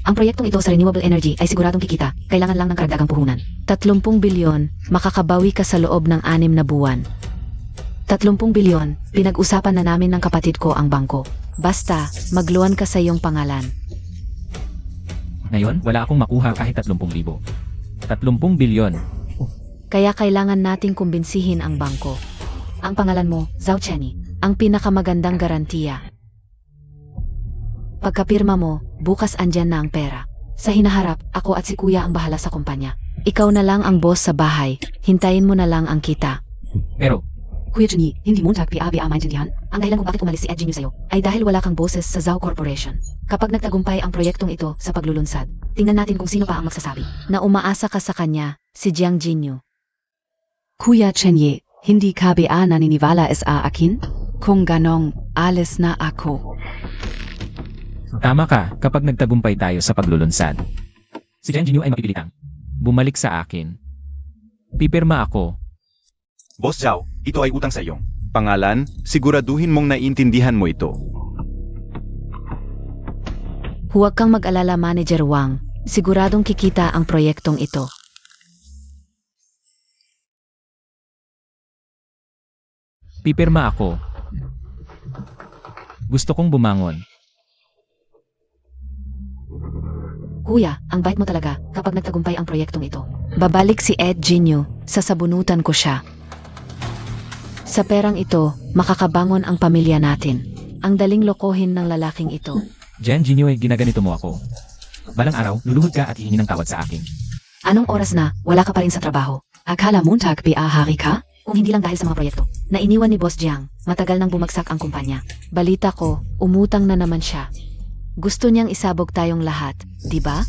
Ang proyektong ito sa renewable energy ay siguradong kikita. Kailangan lang ng karagdagang puhunan. 30 bilyon, makakabawi ka sa loob ng 6 na buwan. 30 bilyon, pinag-usapan na namin ng kapatid ko ang bangko. Basta, magluwan ka sa iyong pangalan. Ngayon, wala akong makuha kahit 30,000. 30 bilyon. Kaya kailangan nating kumbinsihin ang bangko. Ang pangalan mo, Zhao Chenny, ang pinakamagandang garantiya. Pagkapirma mo, bukas andyan na ang pera. Sa hinaharap, ako at si Kuya ang bahala sa kumpanya. Ikaw na lang ang boss sa bahay, hintayin mo na lang ang kita. Pero, Kuya Chenny, hindi mo maintindihan? Ang dahilan kung bakit umalis si Ed Jinyu sa'yo ay dahil wala kang boses sa Zhao Corporation. Kapag nagtagumpay ang proyektong ito sa paglulunsad, tingnan natin kung sino pa ang magsasabi na umaasa ka sa kanya, si Jiang Jinyu. Kuya Chenye, hindi ka ba naniniwala sa akin? Kung ganong, alis na ako. tama ka kapag nagtagumpay tayo sa paglulunsad. Si Jiang Jinyu ay mapipilitang bumalik sa akin. Pipirma ako. Boss Zhao, ito ay utang sa iyo. Pangalan, siguraduhin mong naiintindihan mo ito. Huwag kang mag-alala, Manager Wang. Siguradong kikita ang proyektong ito. Pipirma ako. Gusto kong bumangon. Kuya, ang bait mo talaga kapag nagtagumpay ang proyektong ito. Babalik si Ed Jinyu, sasabunutan ko siya. Sa perang ito, makakabangon ang pamilya natin. Ang daling lokohin ng lalaking ito. Jiang Jinyu, ginaganito mo ako. Balang araw, luluhod ka at hihingi ng tawad sa akin. Anong oras na, wala ka pa rin sa trabaho? Akala mo hari ka? Kung hindi lang dahil sa mga proyekto na iniwan ni Boss Jiang, matagal nang bumagsak ang kumpanya. Balita ko, umutang na naman siya. Gusto niyang isabog tayong lahat, di ba?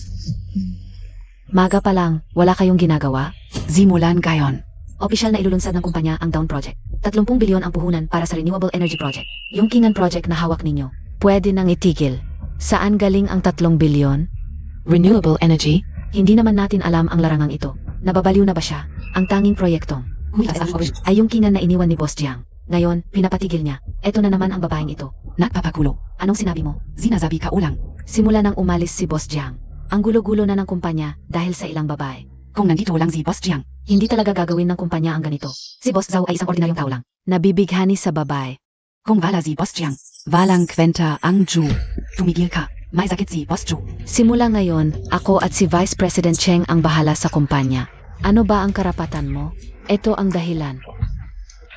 Maga pa lang, wala kayong ginagawa? Simulan gayon. Opisyal na ilulunsad ng kumpanya ang Dawn Project. 30 bilyon ang puhunan para sa Renewable Energy Project. Yung Kingan Project na hawak ninyo, pwede nang itigil. Saan galing ang 3 bilyon? Renewable energy? Hindi naman natin alam ang larangang ito. Nababaliw na ba siya? Ang tanging proyektong ay yung Kingan na iniwan ni Boss Jiang. Ngayon, pinapatigil niya. Eto na naman ang babaeng ito. Nagpapakulo. Anong sinabi mo? Sinasabi ka ulang. Simula nang umalis si Boss Jiang. Ang gulo-gulo na ng kumpanya dahil sa ilang babae. Kung nandito lang si Boss Jiang, Hindi talaga gagawin ng kumpanya ang ganito. Si Boss Zhao ay isang ordinaryong tao lang. Nabibighani sa babae. kung wala si Boss Jiang, walang kwenta ang Ju. Tumigil ka. May sakit si Boss Ju. Simula ngayon, ako at si Vice President Cheng ang bahala sa kumpanya. Ano ba ang karapatan mo? Ito ang dahilan.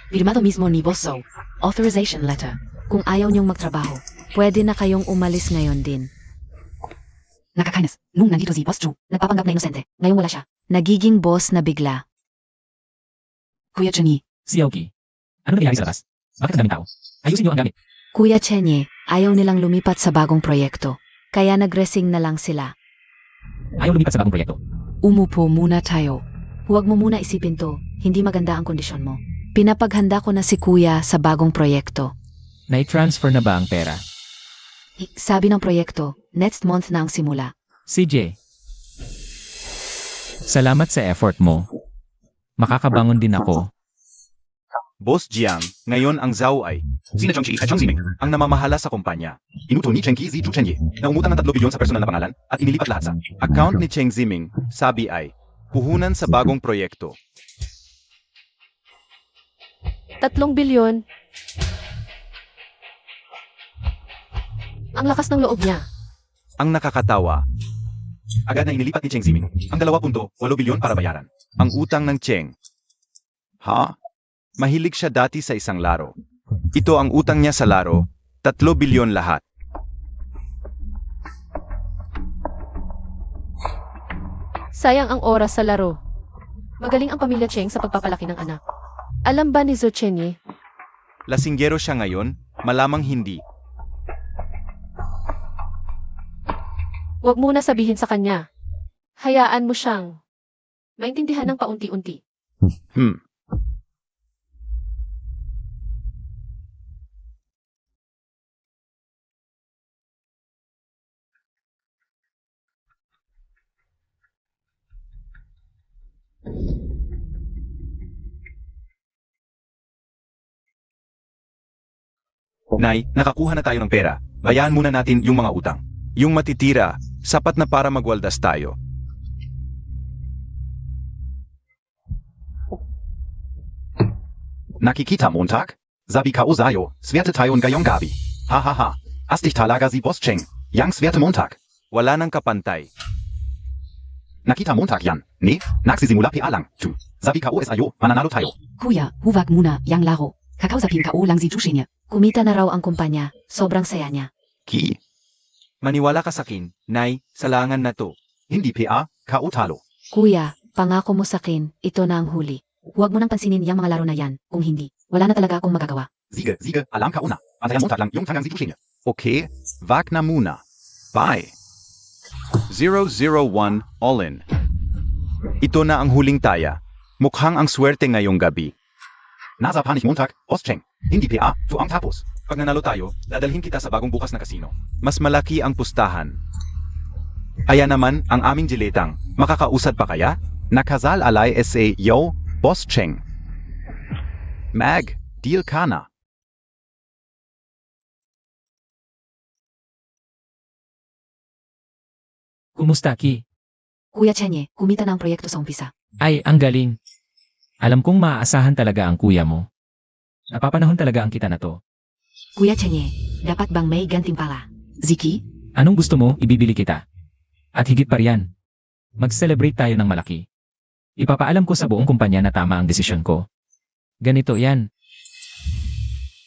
Pirmado mismo ni Boss Zhou. Authorization letter. Kung ayaw niyong magtrabaho, pwede na kayong umalis ngayon din. Nakakainis. Nung nandito si Boss Ju, Nagpapanggap na inosente. Ngayong wala siya. Nagiging boss na bigla. Kuya Chenny, Xiaoqi, ano nangyayari sa labas? Bakit ang daming tao? Ayusin niyo ang gamit. Kuya Chenye, ayaw nilang lumipat sa bagong proyekto. Kaya nag-resing na lang sila. Ayaw lumipat sa bagong proyekto. umupo muna tayo. Huwag mo muna isipin to. Hindi maganda ang kondisyon mo. Pinapaghanda ko na si Kuya sa bagong proyekto. Nai-transfer na ba ang pera? Sabi ng proyekto, next month na ang simula. CJ, salamat sa effort mo. makakabangon din ako. Boss Jiang, ngayon ang Zhao ay Sina Zhang Qi at Zhang Ziming. ang namamahala sa kumpanya. Inuto ni Cheng Qi Zi Zhu Chenye na umutang ng 3 bilyon sa personal na pangalan at inilipat lahat sa Account ni Cheng Ziming, sabi ay, puhunan sa bagong proyekto. 3 bilyon. Ang lakas ng loob niya. Ang nakakatawa, agad na inilipat ni Cheng Ziming ang 2.8 bilyon para bayaran. ang utang ng Cheng. Ha? Mahilig siya dati sa isang laro. Ito ang utang niya sa laro, 3 bilyon lahat. Sayang ang oras sa laro. Magaling ang pamilya Cheng sa pagpapalaki ng anak. Alam ba ni Zhou Chenye? Lasinggero siya ngayon, malamang hindi. Huwag muna sabihin sa kanya. Hayaan mo siyang maintindihan ng paunti-unti. Nay, nakakuha na tayo ng pera. Bayaan muna natin yung mga utang. Yung matitira, sapat na para magwaldas tayo. Nakikita Montag? Sabi ka Osayo, swerte tayo ngayong gabi. Ha ha ha. Astig talaga si Boss Cheng. Yang swerte Montag. Wala nang kapantay. Nakita Montag yan. Ne? Nagsisimula pa lang. Tu. Sabi ka Osayo, mananalo tayo. Kuya, huwag muna, yang laro. Kakausapin ka lang si Jushin niya. Kumita na raw ang kumpanya, sobrang saya niya. Ki. Maniwala ka sa akin, Nay, salangan na to. Hindi pa, kautalo. Kuya, pangako mo sa akin, ito na ang huli. Huwag mo nang pansinin yung mga laro na yan, kung hindi, wala na talaga akong magagawa. Sige, alam ka una. Antayan Montag lang yung tangang si Jushin niya. Okay, vac na muna. Bye. 001 all in. Ito na ang huling taya. Mukhang ang swerte ngayong gabi. Nasa panik Montag, Boss Cheng. Hindi pa, tu ang tapos. Pag nanalo tayo, dadalhin kita sa bagong bukas na kasino. Mas malaki ang pustahan. Ayan naman ang aming jiletang. Makakausad pa kaya? Nakazal alay SA yo, Boss Cheng. Mag, deal ka na. Kumusta, Ki? Kuya Chenye, kumita na ang proyekto sa umpisa. Ay, ang galing. Alam kong maaasahan talaga ang kuya mo. Napapanahon talaga ang kita na to. Kuya Chenye, dapat bang may gantimpala? Ziki? Anong gusto mo, ibibili kita. At higit pa riyan, mag-celebrate tayo ng malaki. Ipapaalam ko sa buong kumpanya na tama ang desisyon ko. Ganito yan.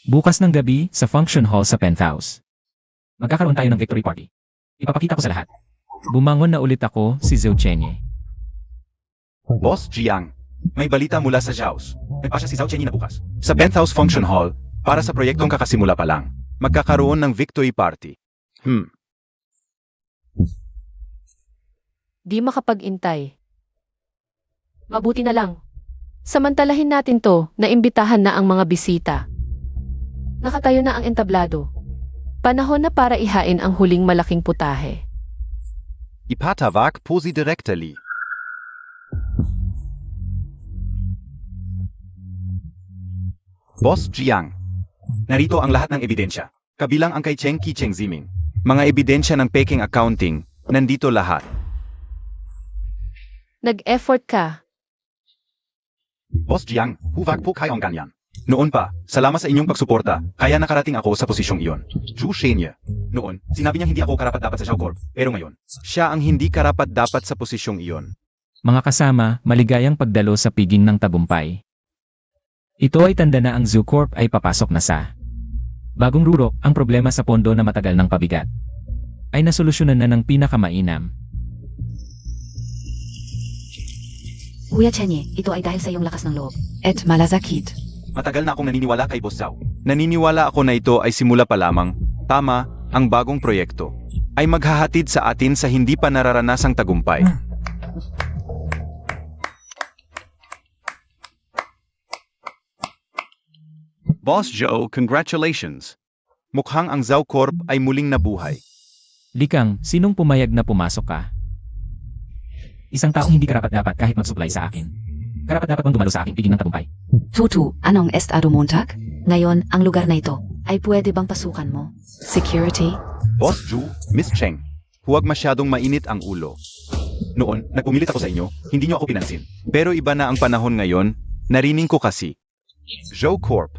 Bukas ng gabi sa function hall sa penthouse. Magkakaroon tayo ng victory party. Ipapakita ko sa lahat. Bumangon na ulit ako, si Zhou Chenye. Boss Jiang. May balita mula sa Zhaos. May pasya si Zhao Chenyi na bukas. Sa Penthouse Function Hall, para sa proyektong kakasimula pa lang. Magkakaroon ng victory party. Di makapag-intay. Mabuti na lang. Samantalahin natin to na imbitahan na ang mga bisita. Nakatayo na ang entablado. Panahon na para ihain ang huling malaking putahe. Ipatawag po si Directly. Boss Jiang. Narito ang lahat ng ebidensya. Kabilang ang kay Cheng Qi Cheng Ziming. Mga ebidensya ng peking accounting, nandito lahat. Nag-effort ka. Boss Jiang, huwag po kayong ganyan. Noon pa, salamat sa inyong pagsuporta, kaya nakarating ako sa posisyong iyon. Zhu Shenye. Noon, sinabi niya hindi ako karapat-dapat sa Zhao Corp, pero ngayon, Siya ang hindi karapat-dapat sa posisyong iyon. Mga kasama, maligayang pagdalo sa piging ng tagumpay. Ito ay tanda na ang Zhou Corp ay papasok na sa bagong rurok. Ang problema sa pondo na matagal ng pabigat ay nasolusyonan na ng pinakamainam. Kuya Chenye, ito ay dahil sa iyong lakas ng loob. Et malazakit. matagal na akong naniniwala kay Boss Zhao. Naniniwala ako na ito ay simula pa lamang. Tama, ang bagong proyekto ay maghahatid sa atin sa hindi pa nararanasang tagumpay. Boss Joe, congratulations! Mukhang ang Zhao Corp ay muling nabuhay. Likang, sinong pumayag na pumasok ka? Isang taong hindi karapat-dapat kahit mag-supply sa akin. Karapat-dapat bang dumalo sa aking piging ng tagumpay? Tutu, anong estado Montag? Ngayon, ang lugar na ito, ay pwede bang pasukan mo? Security? Boss Ju, Miss Cheng, huwag masyadong mainit ang ulo. Noon, nagpumilit ako sa inyo, hindi niyo ako pinansin. Pero iba na ang panahon ngayon, narinig ko kasi. Joe Corp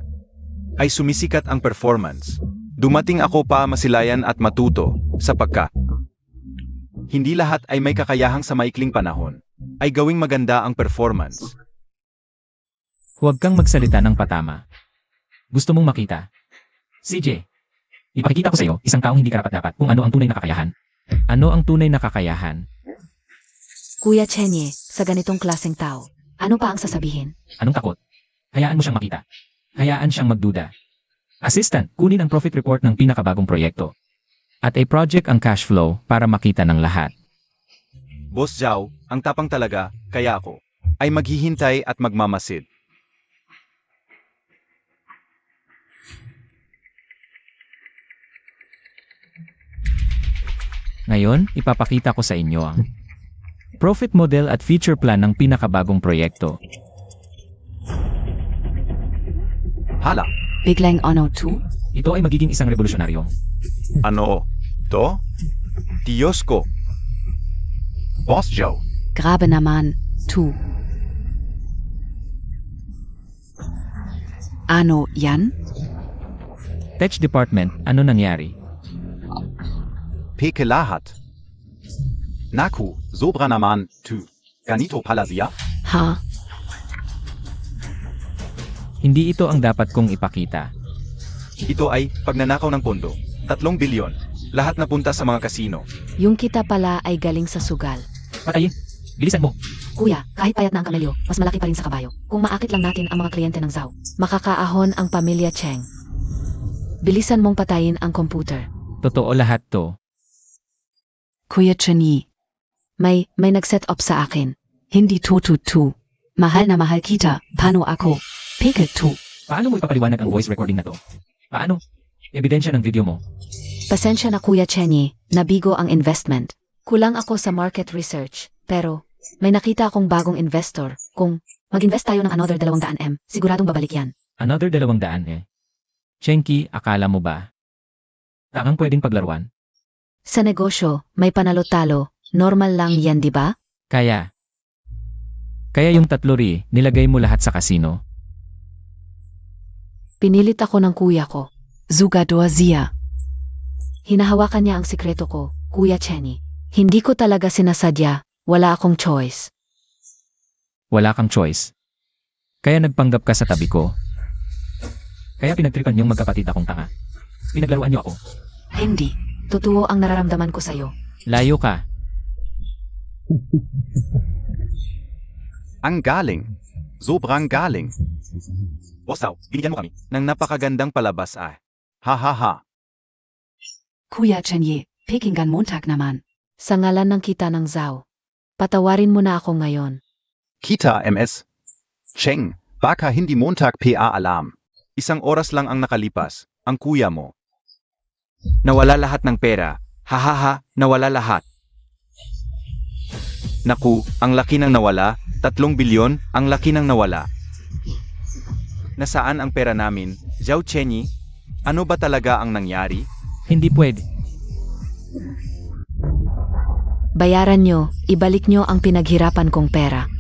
ay sumisikat ang performance. Dumating ako pa masilayan at matuto, sapagkat hindi lahat ay may kakayahang sa maikling panahon, ay gawing maganda ang performance. Huwag kang magsalita ng patama. Gusto mong makita? CJ, ipakikita ko sa iyo isang taong hindi karapat-dapat kung ano ang tunay na kakayahan. Ano ang tunay na kakayahan? Kuya Chenye, sa ganitong klaseng tao, ano pa ang sasabihin? Anong takot? Hayaan mo siyang makita. Hayaan siyang magduda. Assistant, kunin ang profit report ng pinakabagong proyekto. At i-project ang cash flow para makita ng lahat. Boss Zhao, ang tapang talaga, kaya ako, ay maghihintay at magmamasid. Ngayon, ipapakita ko sa inyo ang profit model at feature plan ng pinakabagong proyekto. Hala, Biglang Ono 2? Ito ay magiging isang revolusyonaryo. ano? To? Diyos ko. Boss Zhao, Grabe naman, 2. Ano yan? Tech Department, ano nangyari? peke lahat. Naku, sobra naman, tu. Ganito pala siya? Ha? Hindi ito ang dapat kong ipakita. Ito ay pagnanakaw ng pondo. 3 bilyon. Lahat napunta sa mga kasino. Yung kita pala ay galing sa sugal. Patayin! Bilisan mo! Kuya, kahit payat na ang kamelyo, mas malaki pa rin sa kabayo. Kung maakit lang natin ang mga kliyente ng Zhao, makakaahon ang pamilya Cheng. Bilisan mong patayin ang computer. Totoo lahat to. Kuya Chenyi, may nag-set up sa akin. Hindi 222. Mahal na mahal kita. Paano ako? Peke 2. Paano mo ipapaliwanag ang voice recording na to? Paano? Ebidensya ng video mo. Pasensya na Kuya Chenyi, nabigo ang investment. Kulang ako sa market research, pero may nakita akong bagong investor. Kung mag-invest tayo ng another 200M, siguradong babalik yan. Another 200 eh. Chenki, akala mo ba? Tangang pwedeng paglaruan? Sa negosyo, may panalo-talo. Normal lang yan, di ba? Kaya yung 3 ri, nilagay mo lahat sa kasino. Pinilit ako ng kuya ko. Zugador Zia. Hinahawakan niya ang sikreto ko, Kuya Chenyi. Hindi ko talaga sinasadya. Wala akong choice. Wala kang choice. Kaya nagpanggap ka sa tabi ko. Kaya pinagtripan niyong magkapatid akong tanga. Pinaglaruan niyo ako. Hindi. Totoo ang nararamdaman ko sa'yo. Layo ka. Ang galing. Sobrang galing. Boss Zhao, binigyan mo kami ng napakagandang palabas ah. Ha ha ha. Kuya Chenyi, Pekingan Montag naman. Sa ngalan ng kita ng Zhao, patawarin mo na ako ngayon. Kita MS. Cheng, baka hindi Montag PA alam. 1 oras lang ang nakalipas, ang kuya mo. Nawala lahat ng pera. Ha ha ha, nawala lahat. Naku, ang laki ng nawala, 3 bilyon, ang laki ng nawala. Nasaan ang pera namin? Zhao Chenyi, ano ba talaga ang nangyari? Hindi pwede. Bayaran nyo, ibalik nyo ang pinaghirapan kong pera.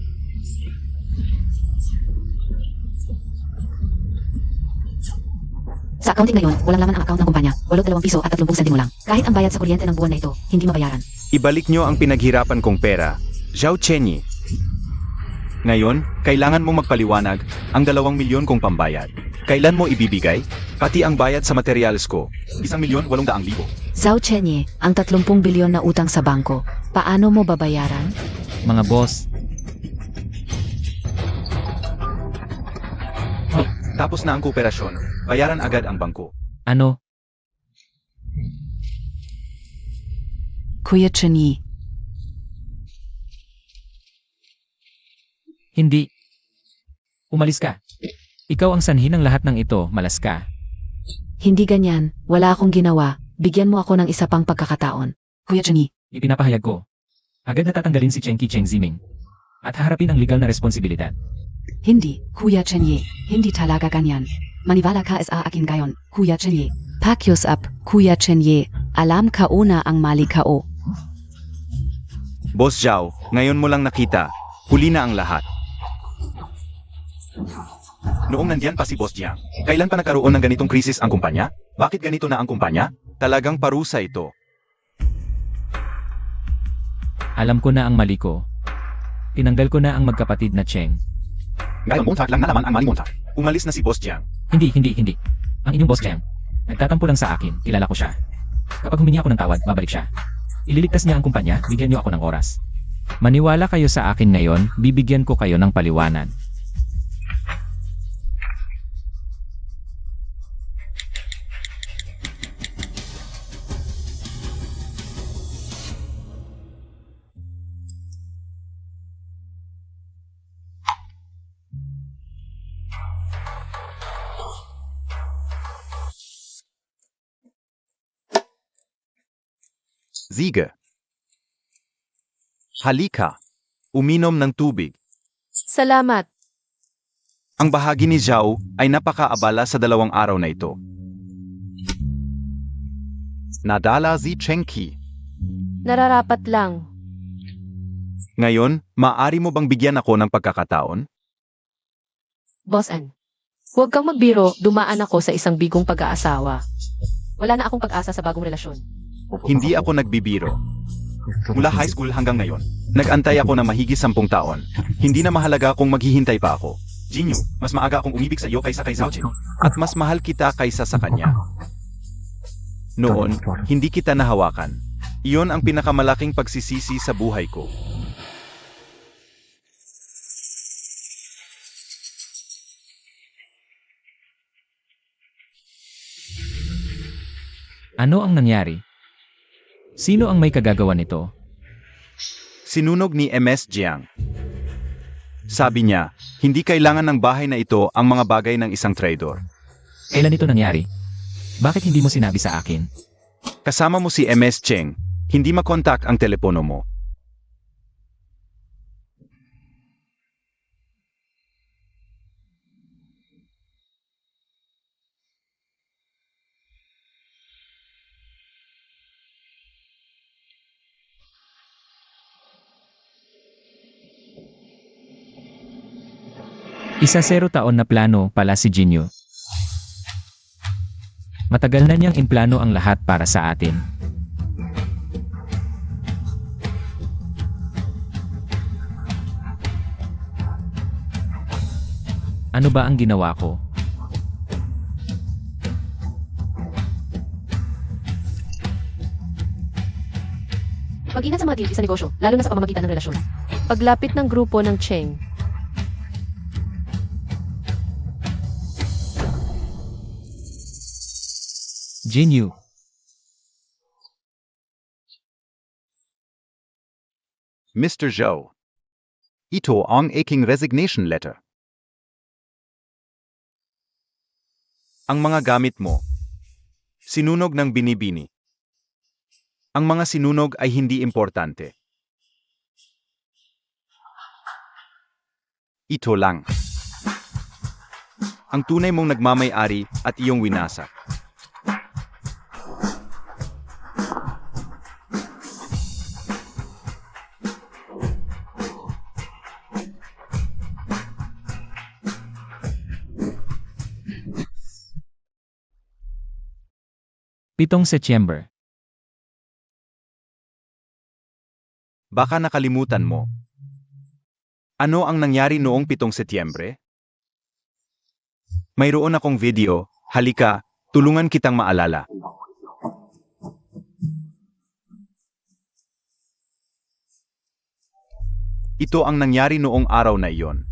Sa accounting ngayon, walang laman ang account ng kumpanya. Walot 2 piso at 30 sentimo lang. Kahit ang bayad sa kuryente ng buwan na ito, hindi mabayaran. Ibalik nyo ang pinaghirapan kong pera. Zhao Chenyi. Ngayon, kailangan mong magpaliwanag ang 2 milyon kong pambayad. Kailan mo ibibigay? Pati ang bayad sa materials ko. 1,800,000. Zhao Chenye, ang 30 bilyon na utang sa bangko. Paano mo babayaran? Mga boss, Tapos na ang kooperasyon. Bayaran agad ang bangko. ano? Kuya Chenye, Hindi. Umalis ka. Ikaw ang sanhi ng lahat ng ito, malas ka. hindi ganyan. Wala akong ginawa. Bigyan mo ako ng isa pang pagkakataon. Kuya Chenye, Ipinapahayag ko. Agad na tatanggalin si Chengki Cheng Ziming. at haharapin ang legal na responsibilidad. Hindi, Kuya Chenye. Hindi talaga ganyan. Maniwala ka sa akin ngayon, Kuya Chenye. Pakyos up, Kuya Chenye. Alam ka una ang mali ka o. Boss Zhao, ngayon mo lang nakita. Huli na ang lahat. Noong nandiyan pa si Boss Jiang, kailan pa nagkaroon ng ganitong krisis ang kumpanya? Bakit ganito na ang kumpanya? Talagang parusa ito. Alam ko na ang mali ko. Tinanggal ko na ang magkapatid na Cheng. Ngayon Montag lang na naman ang mali Montag. Umalis na si Boss Jiang. Hindi. Ang inyong boss Cheng, nagtatampo lang sa akin, kilala ko siya. Kapag humingi ako ng tawad, babalik siya. Ililigtas niya ang kumpanya, bigyan niyo ako ng oras. Maniwala kayo sa akin ngayon, bibigyan ko kayo ng paliwanag. Ziege. Halika. Uminom ng tubig. Salamat. Ang bahagi ni Zhao ay napakaabala sa 2 araw na ito. Nadala si Chengqi. Nararapat lang. Ngayon, maaari mo bang bigyan ako ng pagkakataon? Boss An. Huwag kang magbiro, dumaan ako sa isang bigong pag-aasawa. Wala na akong pag-asa sa bagong relasyon. Hindi ako nagbibiro. Mula high school hanggang ngayon, nag-antay ako ng mahigit 10 taon. Hindi na mahalaga kung maghihintay pa ako. Jinyu, mas maaga akong umibig sa iyo kaysa kay Zhao Jing. At mas mahal kita kaysa sa kanya. Noon, hindi kita nahawakan. Iyon ang pinakamalaking pagsisisi sa buhay ko. Ano ang nangyari? Sino ang may kagagawa nito? Sinunog ni MS Jiang. Sabi niya, hindi kailangan ng bahay na ito ang mga bagay ng isang traidor. Kailan ito nangyari? Bakit hindi mo sinabi sa akin? Kasama mo si MS Cheng, hindi makontak ang telepono mo. Isa 0 taon na plano pala si Jinyu. Matagal na niyang inplano ang lahat para sa atin. Ano ba ang ginawa ko? Mag-ingat sa mga deal sa negosyo, lalo na sa pamamagitan ng relasyon. Paglapit ng grupo ng Cheng, Jinyu, Mr. Zhao. Ito ang aking resignation letter. Ang mga gamit mo. Sinunog ng binibini. Ang mga sinunog ay hindi importante. Ito lang. Ang tunay mong nagmamay-ari at iyong winasak. Pitong Setyembre. Baka nakalimutan mo. Ano ang nangyari noong 7 Setyembre? Mayroon akong video, halika, tulungan kitang maalala. Ito ang nangyari noong araw na iyon.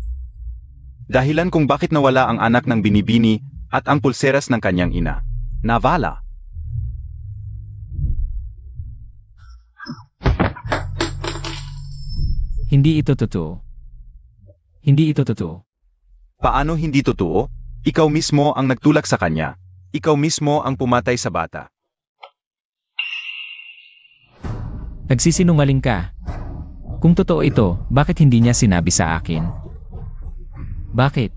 Dahilan kung bakit nawala ang anak ng binibini at ang pulseras ng kanyang ina. Navala. Hindi ito totoo. Hindi ito totoo. Paano hindi totoo? Ikaw mismo ang nagtulak sa kanya. Ikaw mismo ang pumatay sa bata. Nagsisinungaling ka. Kung totoo ito, bakit hindi niya sinabi sa akin? Bakit?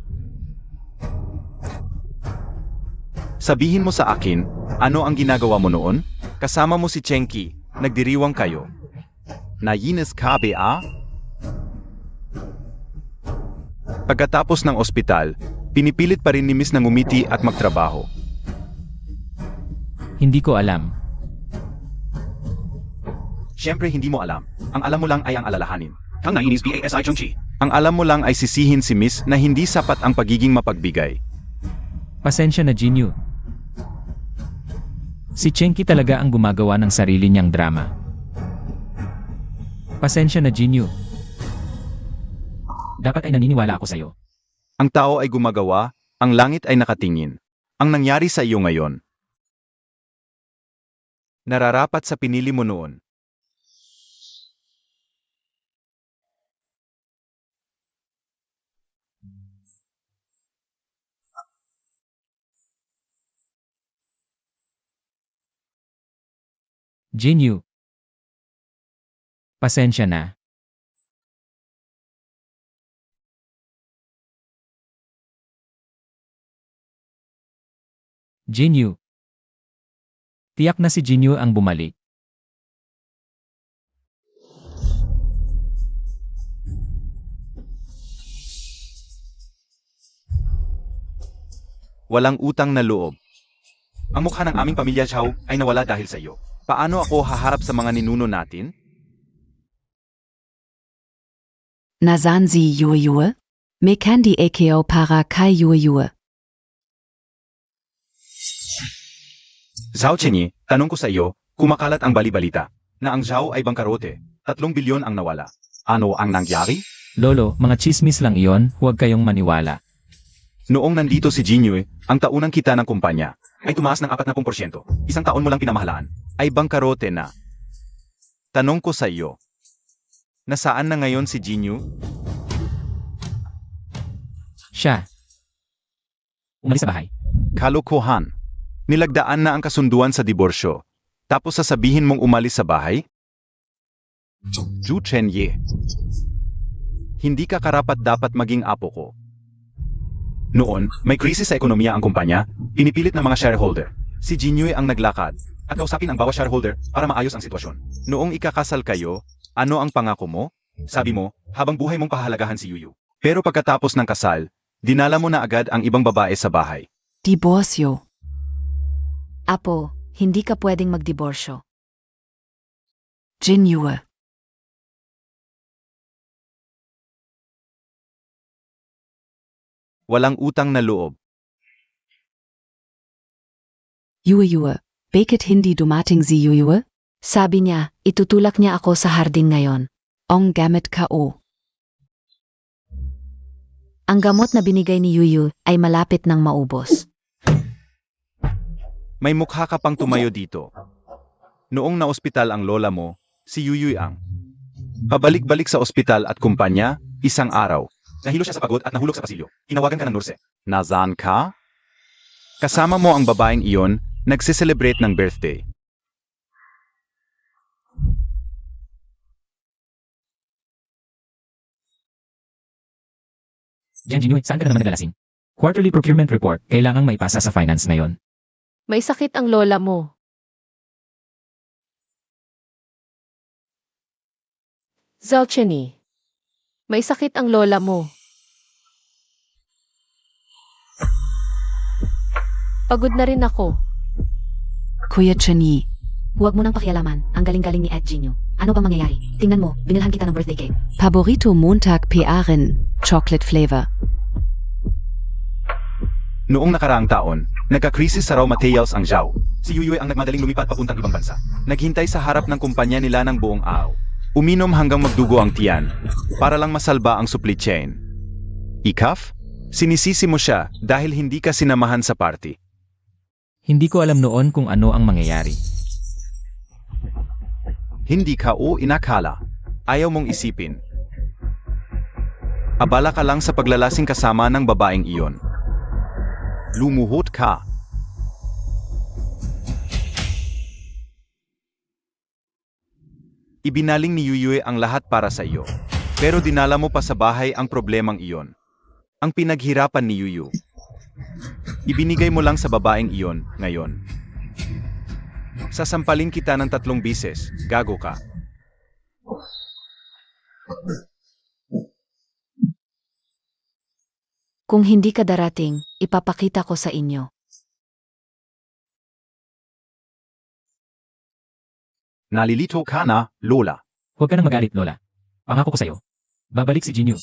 Sabihin mo sa akin, ano ang ginagawa mo noon? Kasama mo si Chenki, nagdiriwang kayo. Nayinis ka ba? Pagkatapos ng ospital, pinipilit pa rin ni Miss na ngumiti at magtrabaho. Hindi ko alam. Siyempre hindi mo alam. Ang alam mo lang ay ang alalahanin. Kang nainis BASI Chungchi. Ang alam mo lang ay sisihin si Miss na hindi sapat ang pagiging mapagbigay. Pasensya na, Jinyu. Si Chenki talaga ang gumagawa ng sarili niyang drama. Pasensya na, Jinyu. Dapat ay naniniwala ako sa'yo. Ang tao ay gumagawa, ang langit ay nakatingin. Ang nangyari sa iyo ngayon. Nararapat sa pinili mo noon. Jinyu. Pasensya na. Jinyu. Tiyak na si Jinyu ang bumalik. Walang utang na loob. Ang mukha ng aming pamilya Zhao ay nawala dahil sa iyo. Paano ako haharap sa mga ninuno natin? Nasan Sie Yue? Me kandi AKO para kai Yue. Zhao Chenyi, tanong ko sa iyo, kumakalat ang bali-balita na ang Zhao ay bangkarote, 3 bilyon ang nawala. Ano ang nangyari? Lolo, mga chismis lang iyon, huwag kayong maniwala. Noong nandito si Jinyu, ang taunang kita ng kumpanya ay tumaas ng 40%. Isang taon mo lang pinamahalaan. Ay bangkarote na. Tanong ko sa iyo. Nasaan na ngayon si Jinyu? Siya. Umalis sa bahay. Kalokohan. Nilagdaan na ang kasunduan sa diborsyo. Tapos sasabihin mong umalis sa bahay? Zhu Chenye. Hindi ka karapat-dapat maging apo ko. Noon, may krisis sa ekonomiya ang kumpanya, pinipilit ng mga shareholder. Si Jinyu ang naglakad. At kausapin ang bawat shareholder para maayos ang sitwasyon. Noong ikakasal kayo, ano ang pangako mo? Sabi mo, habang buhay mong pahalagahan si Yuyu. Pero pagkatapos ng kasal, dinala mo na agad ang ibang babae sa bahay. Diborsyo. Apo, hindi ka pwedeng magdiborsyo. Jinyu. Walang utang na loob. Yue. Bakit hindi dumating si Yue? Sabi niya, itutulak niya ako sa hardin ngayon. Ong gamit ka o. Ang gamot na binigay ni Yuyu ay malapit nang maubos. May mukha ka pang tumayo dito. Noong na-ospital ang lola mo, si Yuyu ang pabalik-balik sa ospital at kumpanya, isang araw. Nahilo siya sa pagod at nahulog sa pasilyo. Tinawagan ka ng nurse. Nasaan ka? Kasama mo ang babaeng iyon, nagse-celebrate ng birthday. Jinyu, saan ka na naman naglalasing? Quarterly procurement report, kailangang maipasa sa finance ngayon. May sakit ang lola mo. Zalcheny. May sakit ang lola mo. Pagod na rin ako. Kuya Chani. Huwag mo nang pakialaman. Ang galing-galing ni Ed Jinyu. Ano bang mangyayari? Tingnan mo, binilhan kita ng birthday cake. Paborito Montag PRin. Chocolate flavor. Noong nakaraang taon, nagka-krisis sa raw materials ang Zhao. Si Yuyu ang nagmadaling lumipat papuntang ibang bansa. Naghintay sa harap ng kumpanya nila ng buong araw. Uminom hanggang magdugo ang tiyan, para lang masalba ang supply chain. Ikaf? Sinisisi mo siya dahil hindi ka sinamahan sa party. Hindi ko alam noon kung ano ang mangyayari. Hindi ka o inakala. Ayaw mong isipin. Abala ka lang sa paglalasing kasama ng babaeng iyon. Lumuhot ka. Ibinaling ni Yuyue ang lahat para sa iyo. Pero dinala mo pa sa bahay ang problemang iyon. Ang pinaghirapan ni Yuyu. Ibinigay mo lang sa babaeng iyon, ngayon. Sasampalin kita ng 3 bises, gago ka. Kung hindi ka darating, ipapakita ko sa inyo. Nalilito ka na, Lola. Huwag ka nang magalit, Lola. Pangako ko sa'yo. Babalik si Jinyu.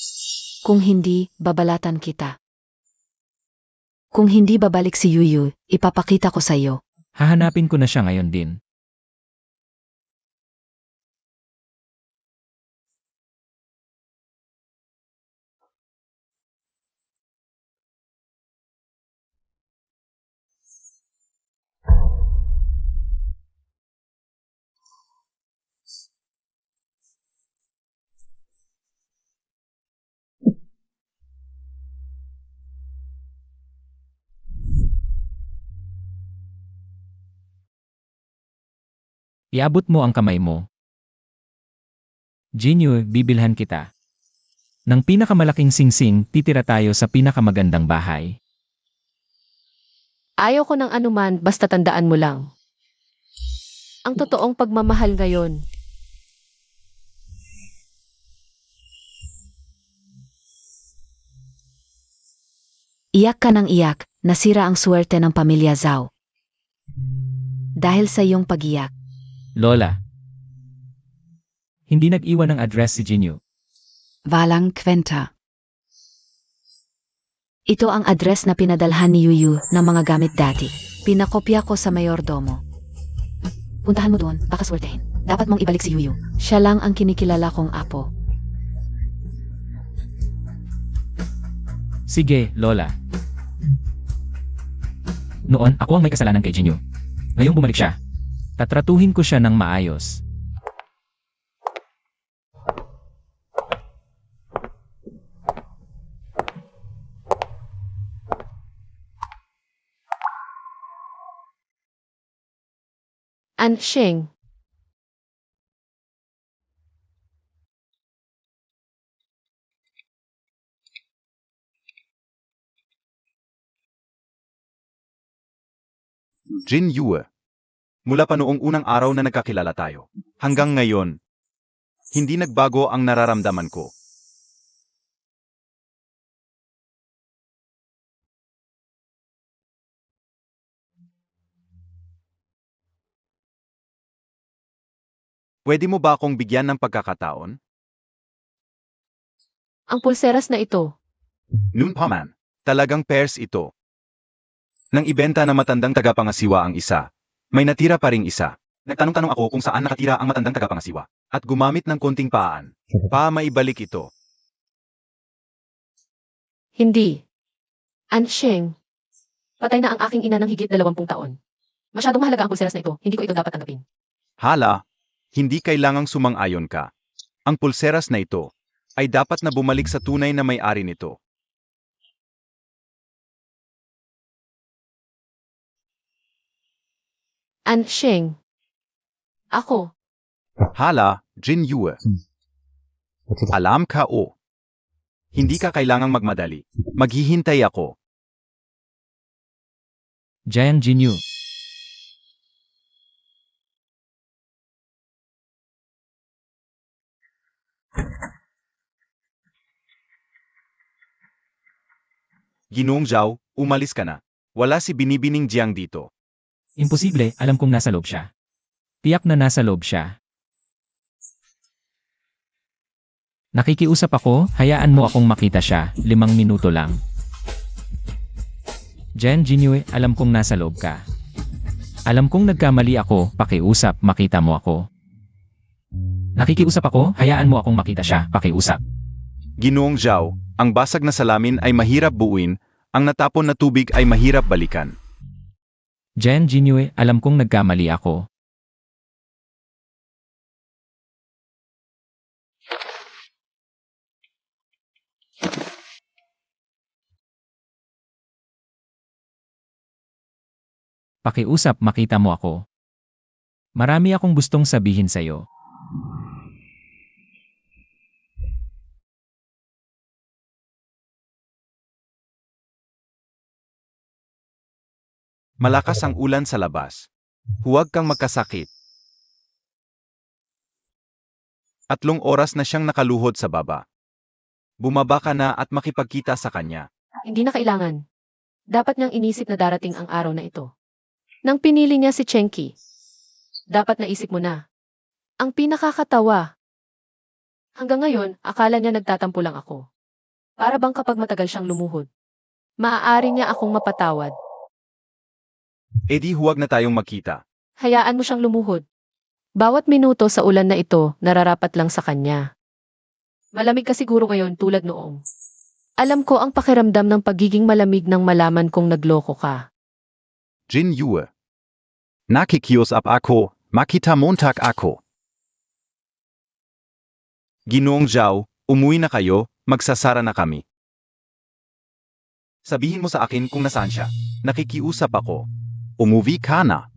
Kung hindi, babalatan kita. Kung hindi babalik si Yuyu, ipapakita ko sa iyo. Hahanapin ko na siya ngayon din. Iabot mo ang kamay mo. Jinyu, bibilhan kita. Ng pinakamalaking singsing, titira tayo sa pinakamagandang bahay. Ayaw ko ng anuman, basta tandaan mo lang. Ang totoong pagmamahal ngayon. Iyak ka ng iyak, nasira ang swerte ng pamilya Zhao. Dahil sa iyong pagiyak. Lola. Hindi nag-iwan ng address si Jinyu. Walang kwenta. Ito ang address na pinadalhan ni Yuyu ng mga gamit dati. Pinakopya ko sa mayordomo. Puntahan mo doon, baka swertehin. Dapat mong ibalik si Yuyu. Siya lang ang kinikilala kong apo. Sige, Lola. Noon, ako ang may kasalanan kay Jinyu. Ngayong bumalik siya, tatratuhin ko siya ng maayos. Ansheng. Jin Yue. Mula pa noong unang araw na nagkakilala tayo, hanggang ngayon, hindi nagbago ang nararamdaman ko. Pwede mo ba akong bigyan ng pagkakataon? Ang pulseras na ito. Noon pa man, talagang pairs ito. Nang ibenta na matandang tagapangasiwa ang isa, may natira pa ring isa. Nagtanong-tanong ako kung saan nakatira ang matandang tagapangasiwa, at gumamit ng konting paan. Maibalik ito. Hindi. Ansheng. Patay na ang aking ina ng higit 20 taon. Masyadong mahalaga ang pulseras na ito. Hindi ko ito dapat tanggapin. Hala, hindi kailangang sumang-ayon ka. Ang pulseras na ito ay dapat na bumalik sa tunay na may-ari nito. Ansheng. Ako. Hala, Jin Yue. Alam ka o. Hindi ka kailangang magmadali. Maghihintay ako. Jiang Jinyu. Ginoong Zhao, umalis ka na. Wala si Binibining Jiang dito. Imposible, alam kong nasa loob siya. Tiyak na nasa loob siya. Nakikiusap ako, hayaan mo akong makita siya, 5 minuto lang. Jiang Jinyu, alam kong nasa loob ka. Alam kong nagkamali ako, pakiusap, makita mo ako. Nakikiusap ako, hayaan mo akong makita siya, pakiusap. Ginoong Zhao, ang basag na salamin ay mahirap buuin, ang natapon na tubig ay mahirap balikan. Jiang Jinyu, alam kong nagkamali ako. Pakiusap, makita mo ako. Marami akong gustong sabihin sa'yo. Malakas ang ulan sa labas. Huwag kang magkasakit. 3 oras na siyang nakaluhod sa baba. Bumaba ka na at makipagkita sa kanya. Hindi na kailangan. Dapat niyang inisip na darating ang araw na ito. Nang pinili niya si Chenki, dapat naisip mo na. Ang pinakakatawa. Hanggang ngayon, akala niya nagtatampo lang ako. Para bang kapag matagal siyang lumuhod, maaari niya akong mapatawad. E di huwag na tayong magkita. Hayaan mo siyang lumuhod. Bawat minuto sa ulan na ito, nararapat lang sa kanya. Malamig ka siguro ngayon tulad noong. Alam ko ang pakiramdam ng pagiging malamig nang malaman kong nagloko ka. Jin Yue. Nakikiusap ako, makita Montag ako. Ginoong Zhao, umuwi na kayo, magsasara na kami. Sabihin mo sa akin kung nasaan siya. Nakikiusap ako. Umuwi ka na.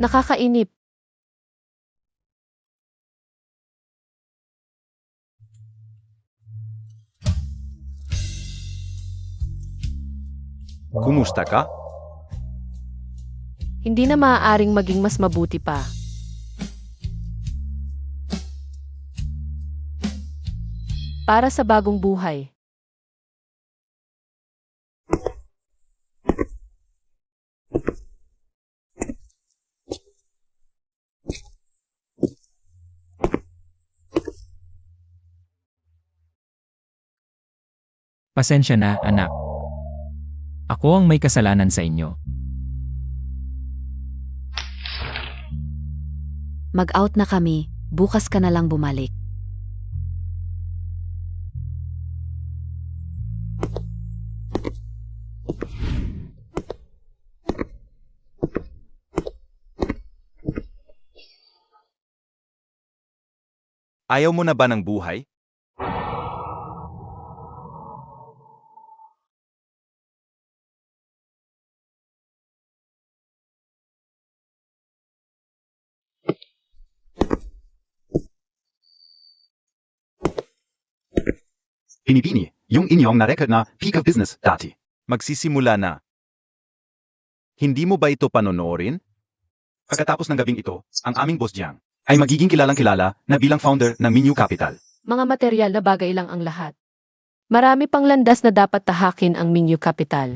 Nakakainip. Kumusta ka? Hindi na maaaring maging mas mabuti pa. Para sa bagong buhay. Pasensya na, anak. Ako ang may kasalanan sa inyo. Mag-out na kami, bukas ka na lang bumalik. Ayaw mo na ba ng buhay? Pinipini, yung inyong na-record na peak of business dati. Magsisimula na. Hindi mo ba ito panonoorin? Pagkatapos ng gabing ito, ang aming boss Jiang ay magiging kilalang-kilala na bilang founder ng Minyu Capital. Mga material na bagay lang ang lahat. Marami pang landas na dapat tahakin ang Minyu Capital.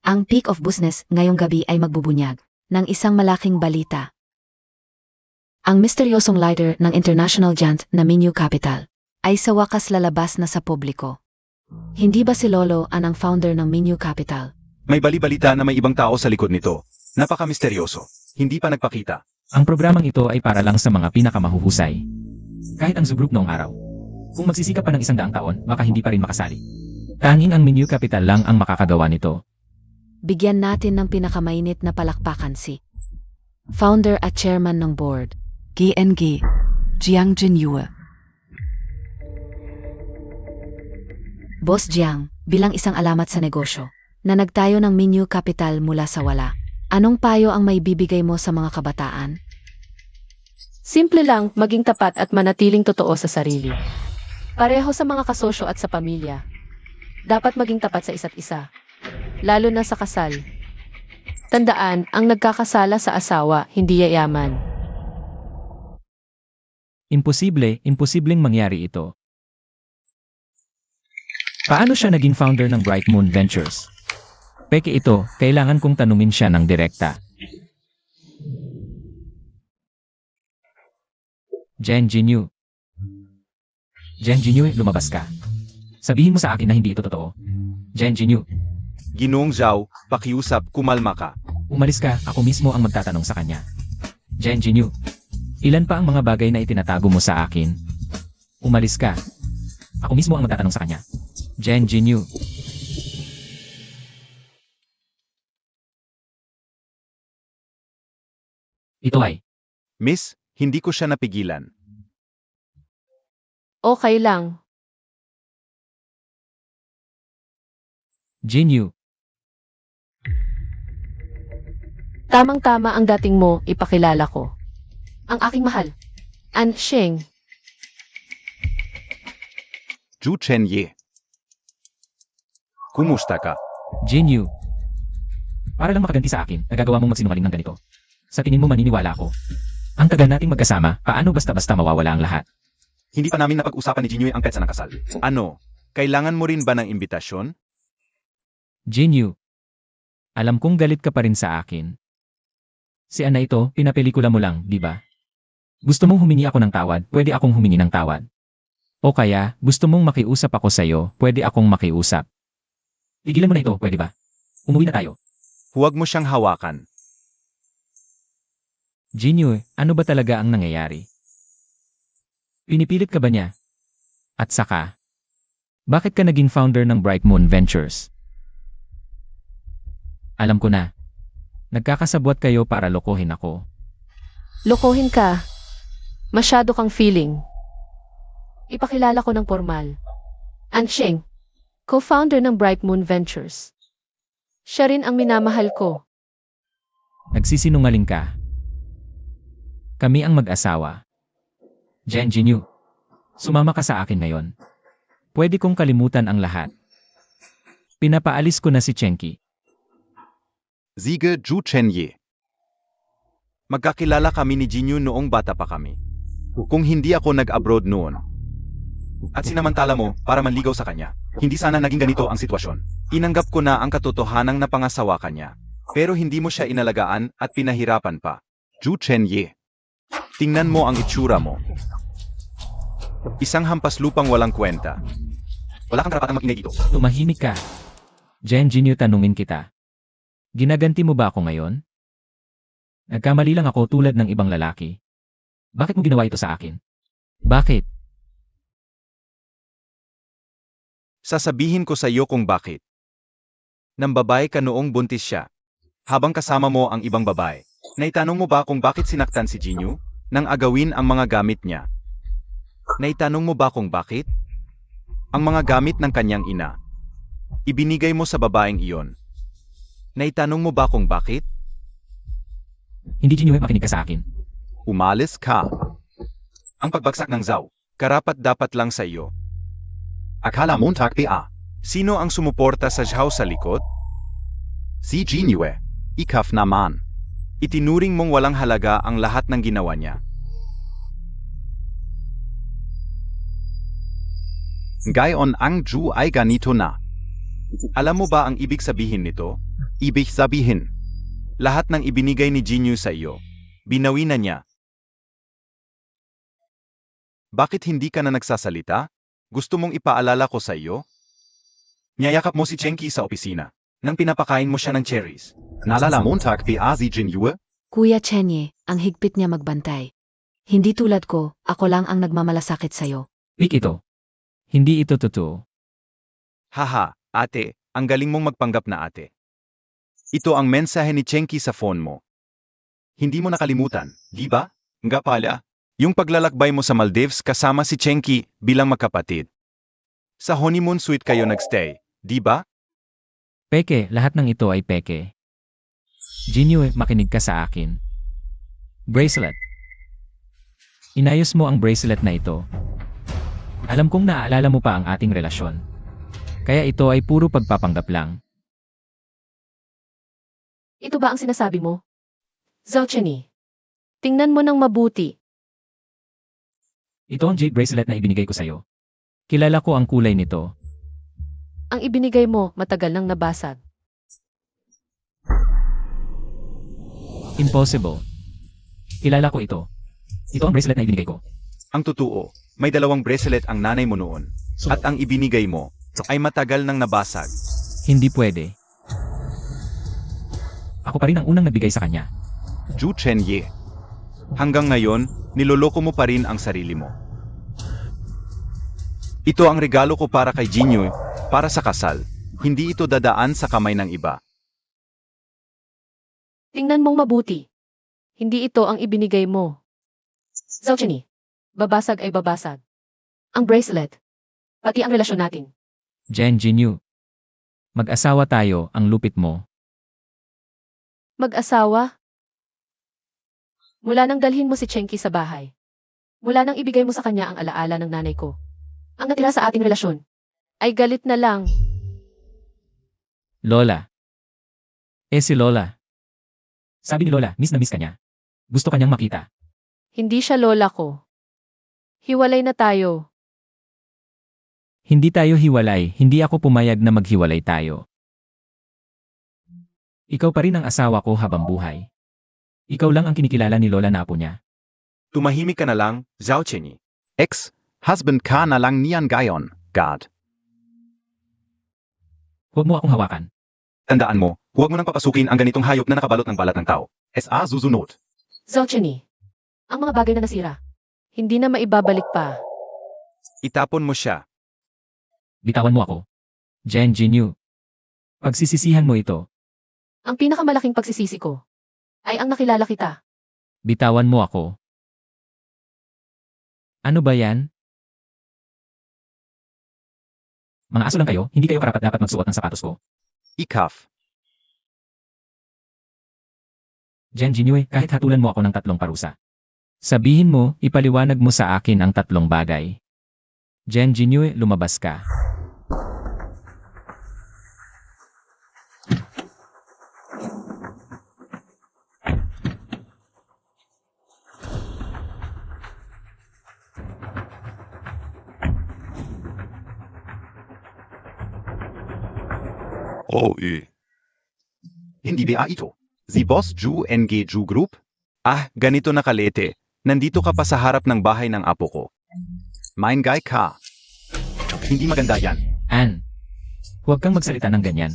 Ang peak of business ngayong gabi ay magbubunyag ng isang malaking balita. Ang misteryosong leader ng international giant na Minyu Capital ay sa wakas lalabas na sa publiko. Hindi ba si Lolo ang founder ng Minyu Capital? May bali-balita na may ibang tao sa likod nito. Napaka-misteryoso. Hindi pa nagpakita. Ang programang ito ay para lang sa mga pinakamahuhusay. Kahit ang Zugroup noong araw. Kung magsisikap pa ng 100 taon, baka hindi pa rin makasali. Tanging ang Minyu Capital lang ang makakagawa nito. Bigyan natin ng pinakamainit na palakpakan si founder at chairman ng board, GNG, Jiang Jinyue. Boss Jiang, bilang isang alamat sa negosyo, na nagtayo ng Minyu Capital mula sa wala, anong payo ang may bibigay mo sa mga kabataan? Simple lang, maging tapat at manatiling totoo sa sarili. Pareho sa mga kasosyo at sa pamilya. Dapat maging tapat sa isa't isa. Lalo na sa kasal. Tandaan, ang nagkakasala sa asawa, hindi yayaman. Imposibleng mangyari ito. Paano siya naging founder ng Bright Moon Ventures? Peke ito, kailangan kong tanungin siya ng direkta. Jen Jinyu. Jen Jinyu, lumabas ka. Sabihin mo sa akin na hindi ito totoo. Jen Jinyu, Ginoong Zhao, pakiusap, kumalma ka. umalis ka, ako mismo ang magtatanong sa kanya. Jen Jinyu, ilan pa ang mga bagay na itinatago mo sa akin? Umalis ka. Ako mismo ang magtatanong sa kanya. Jen Jinyu. Ito ay, Miss, Hindi ko siya napigilan. Okay lang. Jinyu, Tamang-tama ang dating mo, ipakilala ko. Ang aking mahal. An Sheng. Zhu Chenye. Kumusta ka? Jinyu. Para lang makaganti sa akin, nagagawa mong magsinungaling ng ganito. Sa tingin mo maniniwala ako. Ang tagal nating magkasama, paano basta-basta mawawala ang lahat? Hindi pa namin napag-usapan ni Jinyoy ang petsa ng kasal. Ano? Kailangan mo rin ba ng imbitasyon? Jinyu, alam kong galit ka pa rin sa akin. Si Ana ito, pinapelikula mo lang, di ba? Gusto mong humingi ako ng tawad, pwede akong humingi ng tawad. O kaya, gusto mong makiusap ako sa'yo, pwede akong makiusap. Tigilan mo na ito, pwede ba? Umuwi na tayo. Huwag mo siyang hawakan. Jinyu, ano ba talaga ang nangyayari? Pinipilit ka ba niya? At saka, bakit ka naging founder ng Bright Moon Ventures? Alam ko na. Nagkakasabwat kayo para lokohin ako. Lokohin ka. Masyado kang feeling. Ipakilala ko ng formal. An Sheng, co-founder ng Bright Moon Ventures. Siya rin ang minamahal ko. Nagsisinungaling ka. Kami ang mag-asawa. Jinyu, sumama ka sa akin ngayon. Pwede kong kalimutan ang lahat. Pinapaalis ko na si Chenki. Zige Zhu Chenye. Magkakilala kami ni Jinyu noong bata pa kami. Kung hindi ako nag-abroad noon. At sinamantala mo para manligaw sa kanya. Hindi sana naging ganito ang sitwasyon. Inanggap ko na ang katotohanang napangasawa kanya. Pero hindi mo siya inalagaan at pinahirapan pa. Zhu Chenye. Tingnan mo ang itsura mo. Isang hampas lupang walang kwenta. Wala kang karapatang mag-ingay dito. Tumahimik ka. Jinyu, tanungin kita. Ginaganti mo ba ako ngayon? Nagkamali lang ako tulad ng ibang lalaki. Bakit mo ginawa ito sa akin? Bakit? Sasabihin ko sa iyo kung bakit. Nang babae ka noong buntis siya. Habang kasama mo ang ibang babae. Naitanong mo ba kung bakit sinaktan si Jinyu? Nang agawin ang mga gamit niya. Naitanong mo ba kung bakit? Ang mga gamit ng kanyang ina. Ibinigay mo sa babaeng iyon. Naitanong mo ba kung bakit? Hindi Jinyu, makinig ka sa akin. Umalis ka. Ang pagbagsak ng Zhao. Karapat dapat lang sa iyo. Akala mo PA. Sino ang sumuporta sa Zhao sa likod? Si Jinyoy. Ikaf naman. Itinuring mong walang halaga ang lahat ng ginawa niya. Gayon ang Zhu ay ganito na. Alam mo ba ang ibig sabihin nito? Ibig sabihin. Lahat ng ibinigay ni Jinyu sa iyo. Binawi na niya. Bakit hindi ka na nagsasalita? Gusto mong ipaalala ko sa iyo? Niyayakap mo si Chenki sa opisina. Nang pinapakain mo siya ng cherries. Naalala mo PA si Jinyoy? Kuya Chenye, ang higpit niya magbantay. Hindi tulad ko, ako lang ang nagmamalasakit sa'yo. Pik ito. Hindi ito totoo. Haha, ate, ang galing mong magpanggap na ate. Ito ang mensahe ni Chenki sa phone mo. Hindi mo nakalimutan, di ba? Nga pala. Yung paglalakbay mo sa Maldives kasama si Chenki bilang magkapatid. Sa honeymoon suite kayo nagstay, di ba? Peke, lahat ng ito ay peke. Jinyu, makinig ka sa akin. Bracelet. Inayos mo ang bracelet na ito. Alam kong naaalala mo pa ang ating relasyon. Kaya ito ay puro pagpapanggap lang. Ito ba ang sinasabi mo? Zhao Chenyi, tingnan mo ng mabuti. Ito ang jade bracelet na ibinigay ko sa'yo. Kilala ko ang kulay nito. Ang ibinigay mo, matagal nang nabasag. Impossible. Kilala ko ito. Ito ang bracelet na ibinigay ko. Ang totoo, may 2 bracelet ang nanay mo noon. At ang ibinigay mo ay matagal nang nabasag. Hindi pwede. Ako pa rin ang unang nagbigay sa kanya. Zhu Chenye. Hanggang ngayon, niloloko mo pa rin ang sarili mo. Ito ang regalo ko para kay Jinyoy, para sa kasal. Hindi ito dadaan sa kamay ng iba. Tingnan mong mabuti. Hindi ito ang ibinigay mo. Zhao Chenyi, babasag ay babasag. Ang bracelet. Pati ang relasyon natin. Jen Jinyu. Mag-asawa tayo, ang lupit mo. Mag-asawa? Mula nang dalhin mo si Chenki sa bahay. Mula nang ibigay mo sa kanya ang alaala ng nanay ko. Ang natira sa ating relasyon. Ay galit na lang. Lola. Si Lola. Sabi ni Lola, miss na miss ka niya. Gusto kanyang makita. Hindi siya lola ko. Hiwalay na tayo. Hindi tayo hiwalay, hindi ako pumayag na maghiwalay tayo. Ikaw pa rin ang asawa ko habang buhay. Ikaw lang ang kinikilala ni Lola na apo niya. Tumahimik ka na lang, Zhao Chenyi. Ex-husband ka na lang niyan gayon, God. Huwag mo akong hawakan. Tandaan mo, huwag mo nang papasukin ang ganitong hayop na nakabalot ng balat ng tao. S.A. Zuzunod. Zhao Chenyi, ang mga bagay na nasira. Hindi na maibabalik pa. Itapon mo siya. Bitawan mo ako. Jen Jinyu. Pagsisisihan mo ito. Ang pinakamalaking pagsisisi ko ay ang nakilala kita. Bitawan mo ako. Ano ba yan? Mga aso lang kayo, hindi kayo karapat-dapat magsuot ng sapatos ko. Ikaf. Jen Jinyu, kahit hatulan mo ako ng 3 parusa. Sabihin mo, ipaliwanag mo sa akin ang 3 bagay. Jen Jinyu, lumabas ka. Hindi ba ito? Si Boss Ju NG Ju Group? Ah, ganito na kalete. Nandito ka pa sa harap ng bahay ng apo ko. Main guy ka. Hindi maganda yan. Ann, huwag kang magsalita ng ganyan.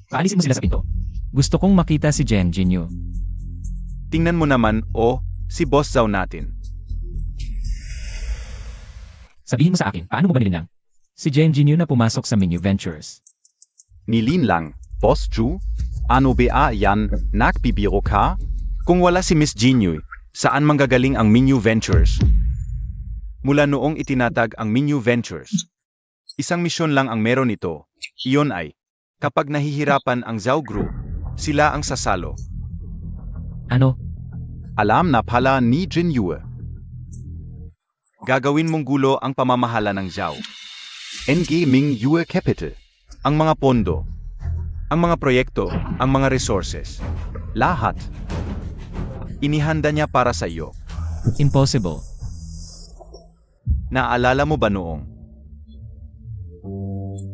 Paalisin mo sila sa pinto. Gusto kong makita si Jen Jinyu. Tingnan mo naman, si Boss Zhao natin. Sabihin mo sa akin, paano mo ba nilinang? Si Jen Jinyu na pumasok sa Menu Ventures. Nilin lang, Boss Ju? Ano ba yan, nakbibiro ka? Kung wala si Miss Jinyu, saan manggagaling ang Menu Ventures? Mula noong itinatag ang Menu Ventures, isang misyon lang ang meron ito. Iyon ay, kapag nahihirapan ang Zhao Group, sila ang sasalo. Ano? Alam na pala ni Jinyu. Gagawin mong gulo ang pamamahala ng Zhao. NG Ming Yue Capital. Ang mga pondo, ang mga proyekto, ang mga resources. Lahat. Inihanda niya para sa iyo. Impossible. Naalala mo ba noong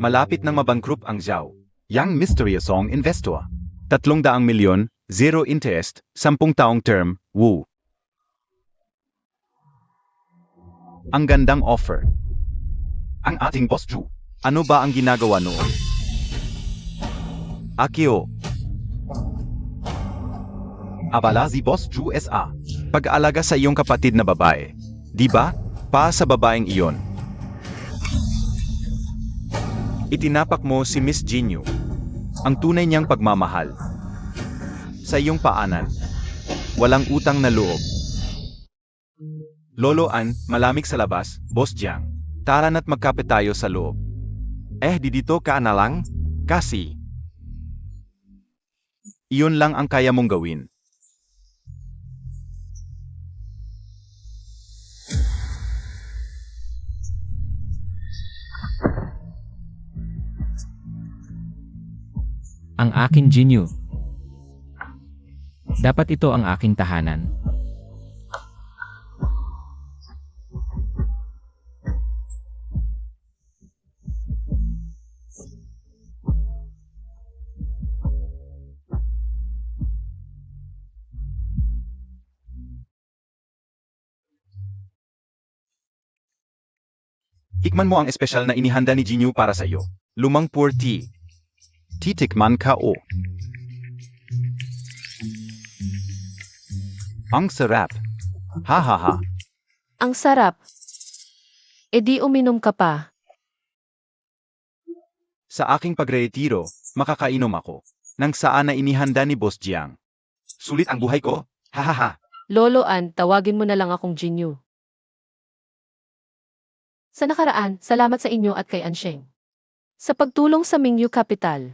malapit nang mabangkrupt ang Zhao? Yang misteryosong investor. 300 milyon, 0 interest, 10 taong term, woo. Ang gandang offer. Ang ating Boss Ju. Ano ba ang ginagawa noon? Akio, Abala si Boss Ju S.A. pag-aalaga sa iyong kapatid na babae. Di ba? Pa sa babaeng iyon. Itinapak mo si Miss Jinyu. Ang tunay niyang pagmamahal. Sa iyong paanan. Walang utang na loob. Lolo An, malamig sa labas, Boss Jiang. Tara na't magkape tayo sa loob. Di dito ka na lang? Kasi. Iyon lang ang kaya mong gawin. Ang aking Jinyu. Dapat ito ang aking tahanan. Tikman mo ang espesyal na inihanda ni Jinyu para sa iyo. Lumang pour tea. Titikman ka o. Ang sarap. Ha ha ha. Ang sarap. E di uminom ka pa. Sa aking pagretiro, makakainom ako. Nang saan na inihanda ni Boss Jiang. Sulit ang buhay ko. Ha ha ha. Lolo An, tawagin mo na lang akong Jinyu. Sa nakaraan, salamat sa inyo at kay Ansheng. Sa pagtulong sa Mingyu Capital.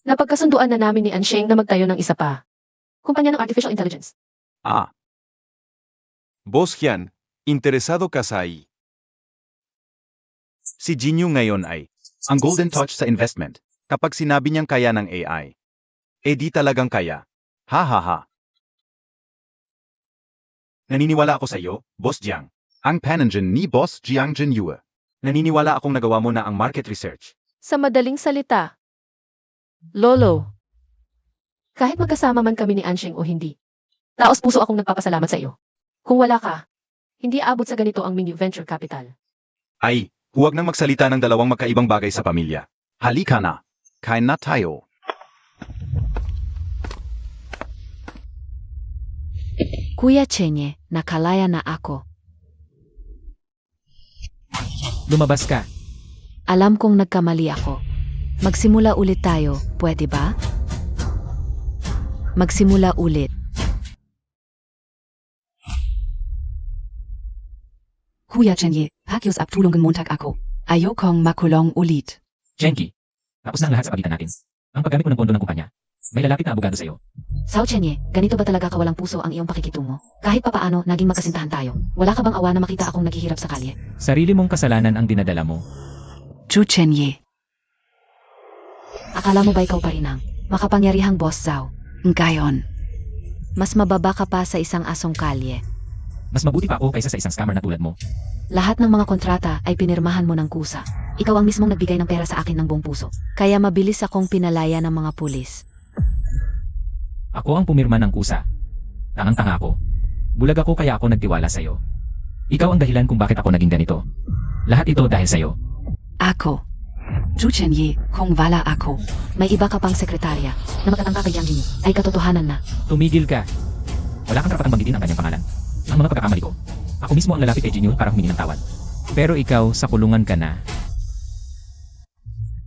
Napagkasunduan na namin ni Ansheng na magtayo ng isa pa. Kumpanya ng Artificial Intelligence. Ah. Boss Hyun, interesado ka sa AI. Si Jinyu ngayon ay ang golden touch sa investment. Kapag sinabi niyang kaya ng AI, di talagang kaya. Ha ha ha. Naniniwala ako sa iyo, Boss Jiang. Ang panenjin ni Boss Jiang Jinyue. Naniniwala akong nagawa mo na ang market research. Sa madaling salita. Lolo. Kahit magkasama man kami ni Ansheng o hindi, taos puso akong nagpapasalamat sa iyo. Kung wala ka, hindi aabot sa ganito ang Mingyu Venture Capital. Ay, huwag nang magsalita ng dalawang magkaibang bagay sa pamilya. Halika na. Kain na tayo. Kuya Chenye, nakalaya na ako. Lumabas ka. Alam kong nagkamali ako. Magsimula ulit tayo, pwede ba? Magsimula ulit. Kuya Chenye, pakiusap tulungan Montag ako. Ayokong makulong ulit. Genki, tapos na ang lahat sa pagitan natin. Ang paggamit mo ng pondo ng kumpanya. May lalapit na abogado sa iyo. Sao Chenye, ganito ba talaga kawalang puso ang iyong pakikitungo? Kahit papaano, naging magkasintahan tayo. Wala ka bang awa na makita akong naghihirap sa kalye? Sarili mong kasalanan ang dinadala mo. Chu Chenye. Akala mo ba ikaw pa rin ang makapangyarihang boss Zhao? Ngayon. Mas mababa ka pa sa isang asong kalye. Mas mabuti pa ako kaysa sa isang scammer na tulad mo. Lahat ng mga kontrata ay pinirmahan mo ng kusa. Ikaw ang mismong nagbigay ng pera sa akin ng buong puso. Kaya mabilis akong pinalaya ng mga pulis. Ako ang pumirma ng kusa. Tangang-tanga ako. Bulag ako kaya ako nagtiwala sa iyo. Ikaw ang dahilan kung bakit ako naging ganito. Lahat ito dahil sa iyo. Ako. Chu Chenye, kung wala ako. May iba ka pang sekretarya na magkatangka kay Yang Jinyu ay katotohanan na. Tumigil ka. Wala kang karapatang banggitin ang kanyang pangalan. Ang mga pagkakamali ko. Ako mismo ang lalapit kay Jinyu para humingi ng tawad. Pero ikaw, sa kulungan ka na.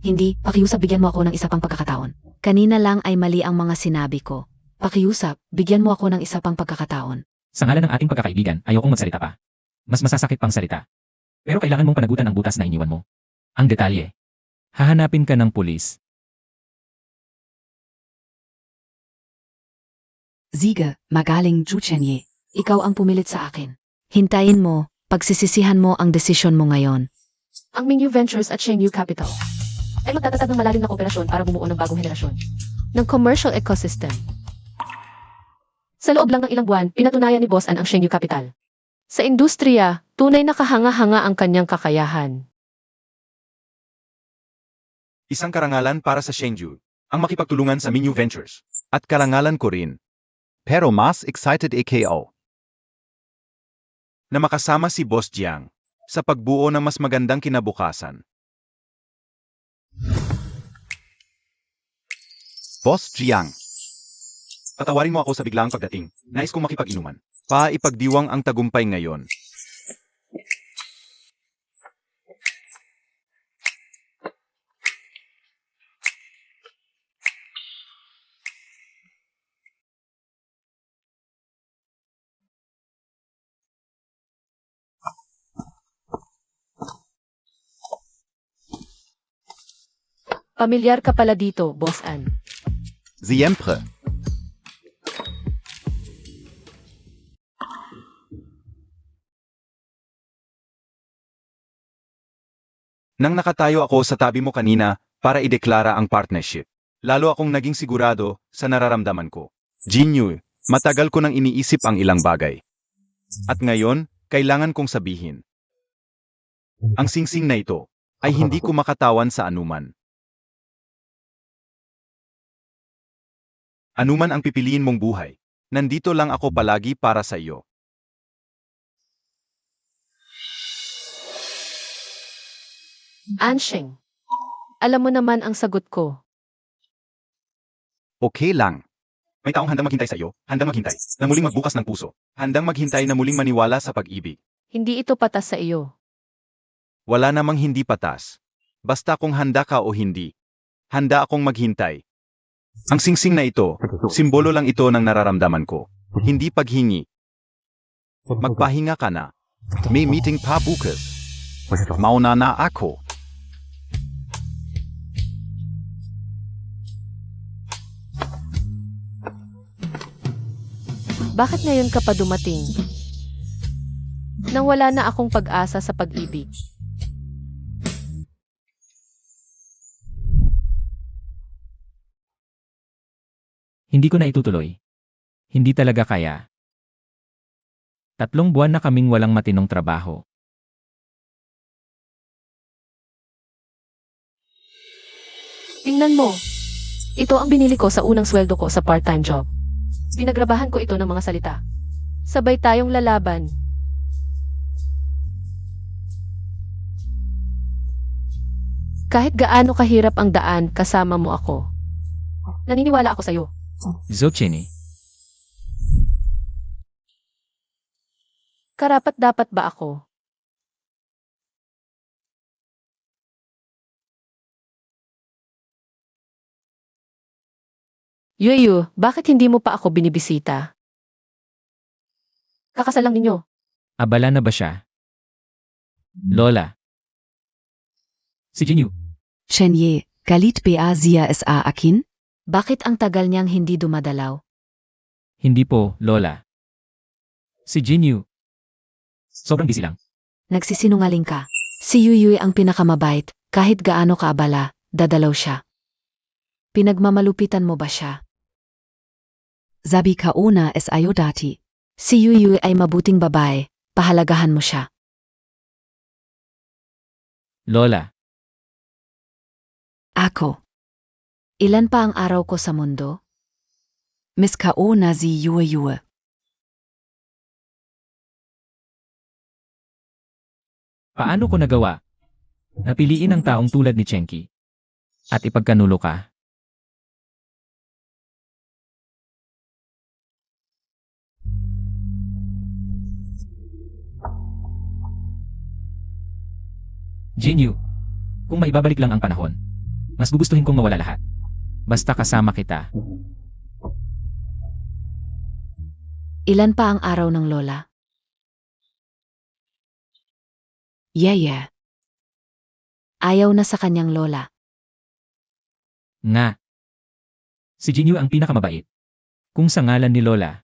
Hindi, pakiusap bigyan mo ako ng isa pang pagkakataon. Kanina lang ay mali ang mga sinabi ko. Pakiusap, bigyan mo ako ng isa pang pagkakataon. Sa ngalan ng ating pagkakaibigan, ayokong magsalita pa. Mas masasakit pang salita. Pero kailangan mong panagutan ang butas na iniwan mo. Ang detalye. Hahanapin ka ng pulis. Sige, magaling Chu Chenye. Ikaw ang pumilit sa akin. Hintayin mo, pagsisisihan mo ang desisyon mo ngayon. Ang Mingyu Ventures at Shengyu Capital ay magtatatag ng malalim na kooperasyon para bumuo ng bagong henerasyon ng commercial ecosystem. Sa loob lang ng ilang buwan, pinatunayan ni Boss An ang Shengyu Capital. Sa industriya, tunay na kahanga-hanga ang kanyang kakayahan. Isang karangalan para sa Shengju, ang makipagtulungan sa Mingyu Ventures. At karangalan ko rin. Pero mas excited ako na makasama si Boss Jiang sa pagbuo ng mas magandang kinabukasan. Boss Jiang, patawarin mo ako sa biglaang pagdating. Nais kong makipag-inuman. Ipagdiwang ang tagumpay ngayon. Pamilyar ka pala dito, Boss An. Siempre. Nang nakatayo ako sa tabi mo kanina para ideklara ang partnership, lalo akong naging sigurado sa nararamdaman ko. Jinyu, matagal ko nang iniisip ang ilang bagay. At ngayon, kailangan kong sabihin. Ang singsing na ito ay hindi ko makatawan sa anuman. Anuman ang pipiliin mong buhay, nandito lang ako palagi para sa iyo. Ansheng, alam mo naman ang sagot ko. Okay lang. May taong handang maghintay sa iyo, handang maghintay, na muling magbukas ng puso, handang maghintay na muling maniwala sa pag-ibig. Hindi ito patas sa iyo. Wala namang hindi patas. Basta kung handa ka o hindi, handa akong maghintay. Ang singsing na ito, simbolo lang ito ng nararamdaman ko. Hindi paghingi. Magpahinga ka na. May meeting pa bukas. Mauna na ako. Bakit ngayon ka pa dumating? Nang wala na akong pag-asa sa pag-ibig. Hindi ko na itutuloy. Hindi talaga kaya. 3 buwan na kaming walang matinong trabaho. Tingnan mo. Ito ang binili ko sa unang sweldo ko sa part-time job. Pinagrabahan ko ito ng mga salita. Sabay tayong lalaban. Kahit gaano kahirap ang daan, kasama mo ako. Naniniwala ako sa'yo. Zochene, Karapat dapat ba ako? Yuyu, bakit hindi mo pa ako binibisita? Kakasal lang ninyo. abala na ba siya? Lola. Si Jinyu, Chenye, galit ba siya sa akin? Bakit ang tagal niyang hindi dumadalaw? hindi po, Lola. Si Jinyu. Sobrang busy lang. Nagsisinungaling ka. Si Yuyuy ang pinakamabait, kahit gaano kaabala, dadalaw siya. Pinagmamalupitan mo ba siya? Sabi ka una es ayo dati. Si Yuyuy ay mabuting babae, pahalagahan mo siya. Lola, Ako. Ilan pa ang araw ko sa mundo? Miss kauna si Yuyuy. paano ko nagawa? Napiliin ang taong tulad ni Chenki. At ipagkanulo ka. Jinyu, kung maibabalik lang ang panahon, mas gugustuhin kong mawala lahat. Basta kasama kita. Ilan pa ang araw ng lola? Yeah. Ayaw na sa kanyang lola. Nga. Si Jinyu ang pinakamabait. Kung sa ngalan ni Lola.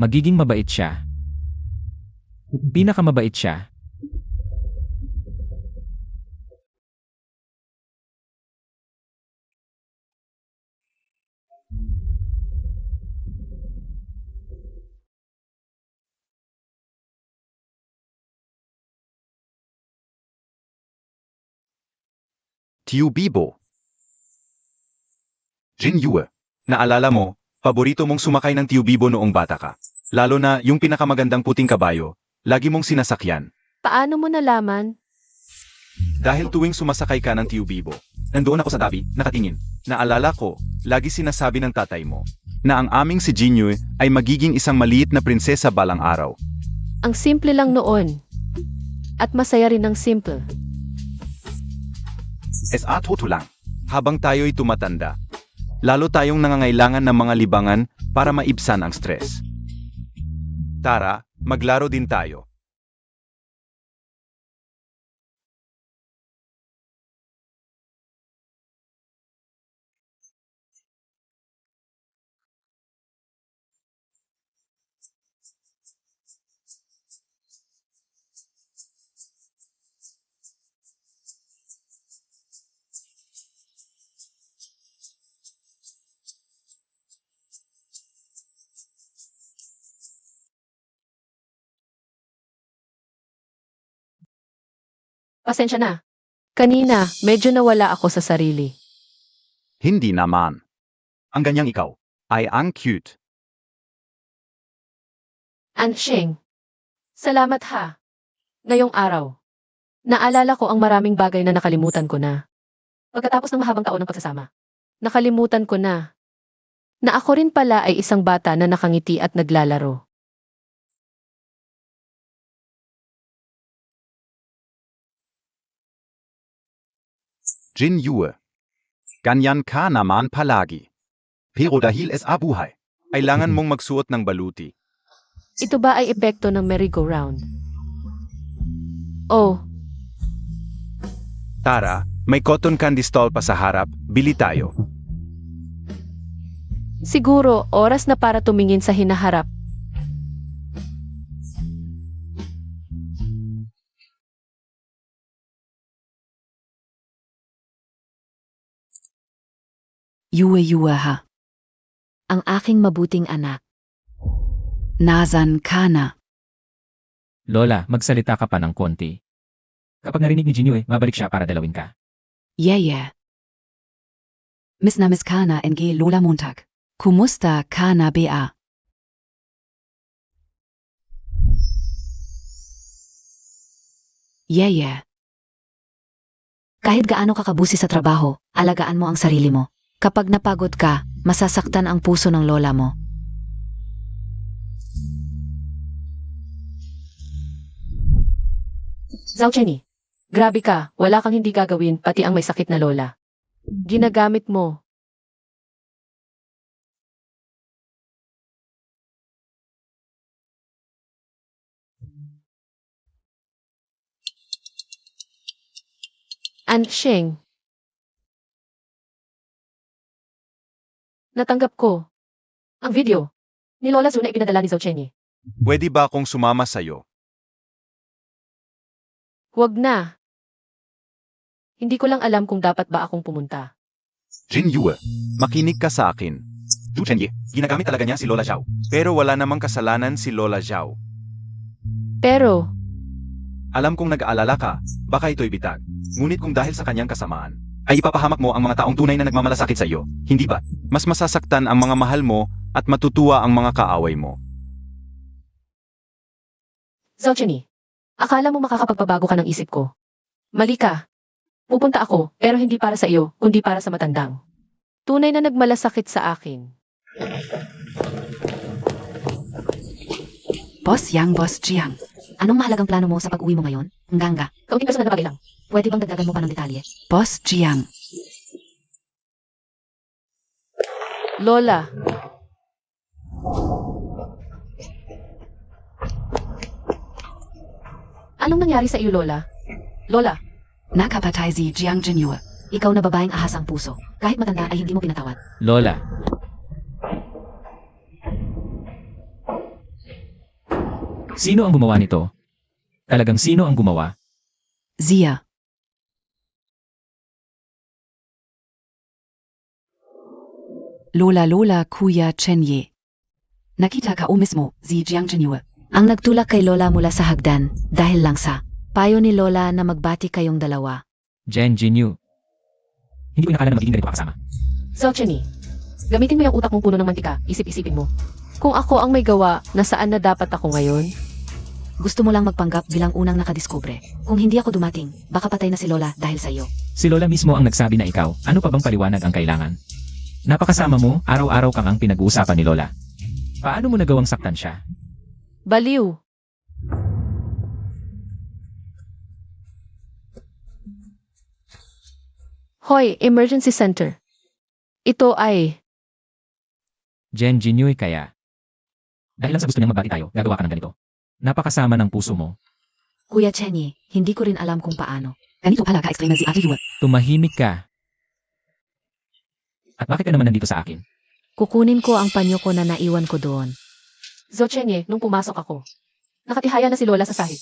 Magiging mabait siya. Pinakamabait siya. Tiu Bibo. Jinyu. Naalala mo, paborito mong sumakay ng Tiu Bibo noong bata ka. Lalo na yung pinakamagandang puting kabayo, lagi mong sinasakyan. Paano mo nalaman? Dahil tuwing sumasakay ka ng Tiu Bibo, nandoon ako sa tabi, nakatingin. Naalala ko, lagi sinasabi ng tatay mo, na ang aming si Jinyu ay magiging isang maliit na prinsesa balang araw. Ang simple lang noon. At masaya rin ang simple. Totoo lang. Habang tayo'y tumatanda, lalo tayong nangangailangan ng mga libangan para maibsan ang stress. Tara, maglaro din tayo. Pasensya na. Kanina, medyo nawala ako sa sarili. Hindi naman. Ang ganyang ikaw, ay ang cute. Ansheng. Salamat ha. Ngayong araw. Naalala ko ang maraming bagay na nakalimutan ko na. Pagkatapos ng mahabang taon ng pagsasama. Nakalimutan ko na. Na ako rin pala ay isang bata na nakangiti at naglalaro. Jinyu. Ganyan ka naman palagi. Pero dahil sa buhay, kailangan mong magsuot ng baluti. Ito ba ay epekto ng merry-go-round? Oh, Tara, may cotton candy stall pa sa harap, bili tayo. siguro oras na para tumingin sa hinaharap. Yue ha. Ang aking mabuting anak. Nasan ka na? Lola, magsalita ka pa ng konti. Kapag narinig ni Jinyo mabalik siya para dalawin ka. Yeah. Miss na Miss Kana NG Lola Montag. Kumusta ka na Bea? Yeah. Kahit gaano ka kabusi sa trabaho, alagaan mo ang sarili mo. Kapag napagod ka, masasaktan ang puso ng lola mo. Zhao Chenny, grabe ka, wala kang hindi gagawin pati ang may sakit na lola. Ginagamit mo. Sheng. Natanggap ko. Ang video. Ni Lola Zhu na ipinadala ni Zhao Chenny. Pwede ba akong sumama sa'yo? Huwag na. Hindi ko lang alam kung dapat ba akong pumunta. Jinyo, makinig ka sa akin. Zhu Chenye, ginagamit talaga niya si Lola Zhao. Pero wala namang kasalanan si Lola Zhao. Pero, Alam kong nag-aalala ka, baka ito'y bitag. Ngunit kung dahil sa kanyang kasamaan, ay ipapahamak mo ang mga taong tunay na nagmamalasakit sa iyo, hindi ba? Mas masasaktan ang mga mahal mo at matutuwa ang mga kaaway mo. Zhao Chenny, akala mo makakapagpabago ka ng isip ko. Mali ka. Pupunta ako, pero hindi para sa iyo, kundi para sa matandang. Tunay na nagmalasakit sa akin. Boss Jiang. Anong mahalagang plano mo sa pag-uwi mo ngayon? Nganga. Kaunting personal na bagay lang. Pwede bang dagdagan mo pa ng detalye? Boss Jiang. Lola. Anong nangyari sa iyo, Lola? Lola, Nakapatay si Jiang Jinyu. Ikaw na babaeng ahas ang puso. Kahit matanda ay hindi mo pinatawad. Lola, sino ang gumawa nito? Talagang sino ang gumawa? Zia. Lola Kuya Chenye. Nakita ka o mismo, si Jiang Jinyu. Ang nagtulak kay Lola mula sa hagdan dahil lang sa payo ni Lola na magbati kayong dalawa. Jen Jinyu. Hindi ko inakala na magiging ganito kasama. Zhao Chenny, gamitin mo yung utak mong puno ng mantika. Isip-isipin mo. Kung ako ang may gawa, nasaan na dapat ako ngayon? Gusto mo lang magpanggap bilang unang nakadiskubre. Kung hindi ako dumating, baka patay na si Lola dahil sa iyo. Si Lola mismo ang nagsabi na ikaw, ano pa bang paliwanag ang kailangan? Napakasama mo, araw-araw kang ang pinag-uusapan ni Lola. Paano mo nagawang saktan siya? Baliw. Hoy, emergency center. Ito ay... Jen Jinyu kaya. Dahil lang sa gusto niyang magbati tayo, gagawa ka ng ganito. Napakasama ng puso mo. Kuya Chenye, hindi ko rin alam kung paano. Ganito pala ka-extreme si Ate Yua. Tumahimik ka. At bakit ka naman nandito sa akin? Kukunin ko ang panyo ko na naiwan ko doon. Zhao Chenye, nung pumasok ako, nakatihaya na si Lola sa sahig.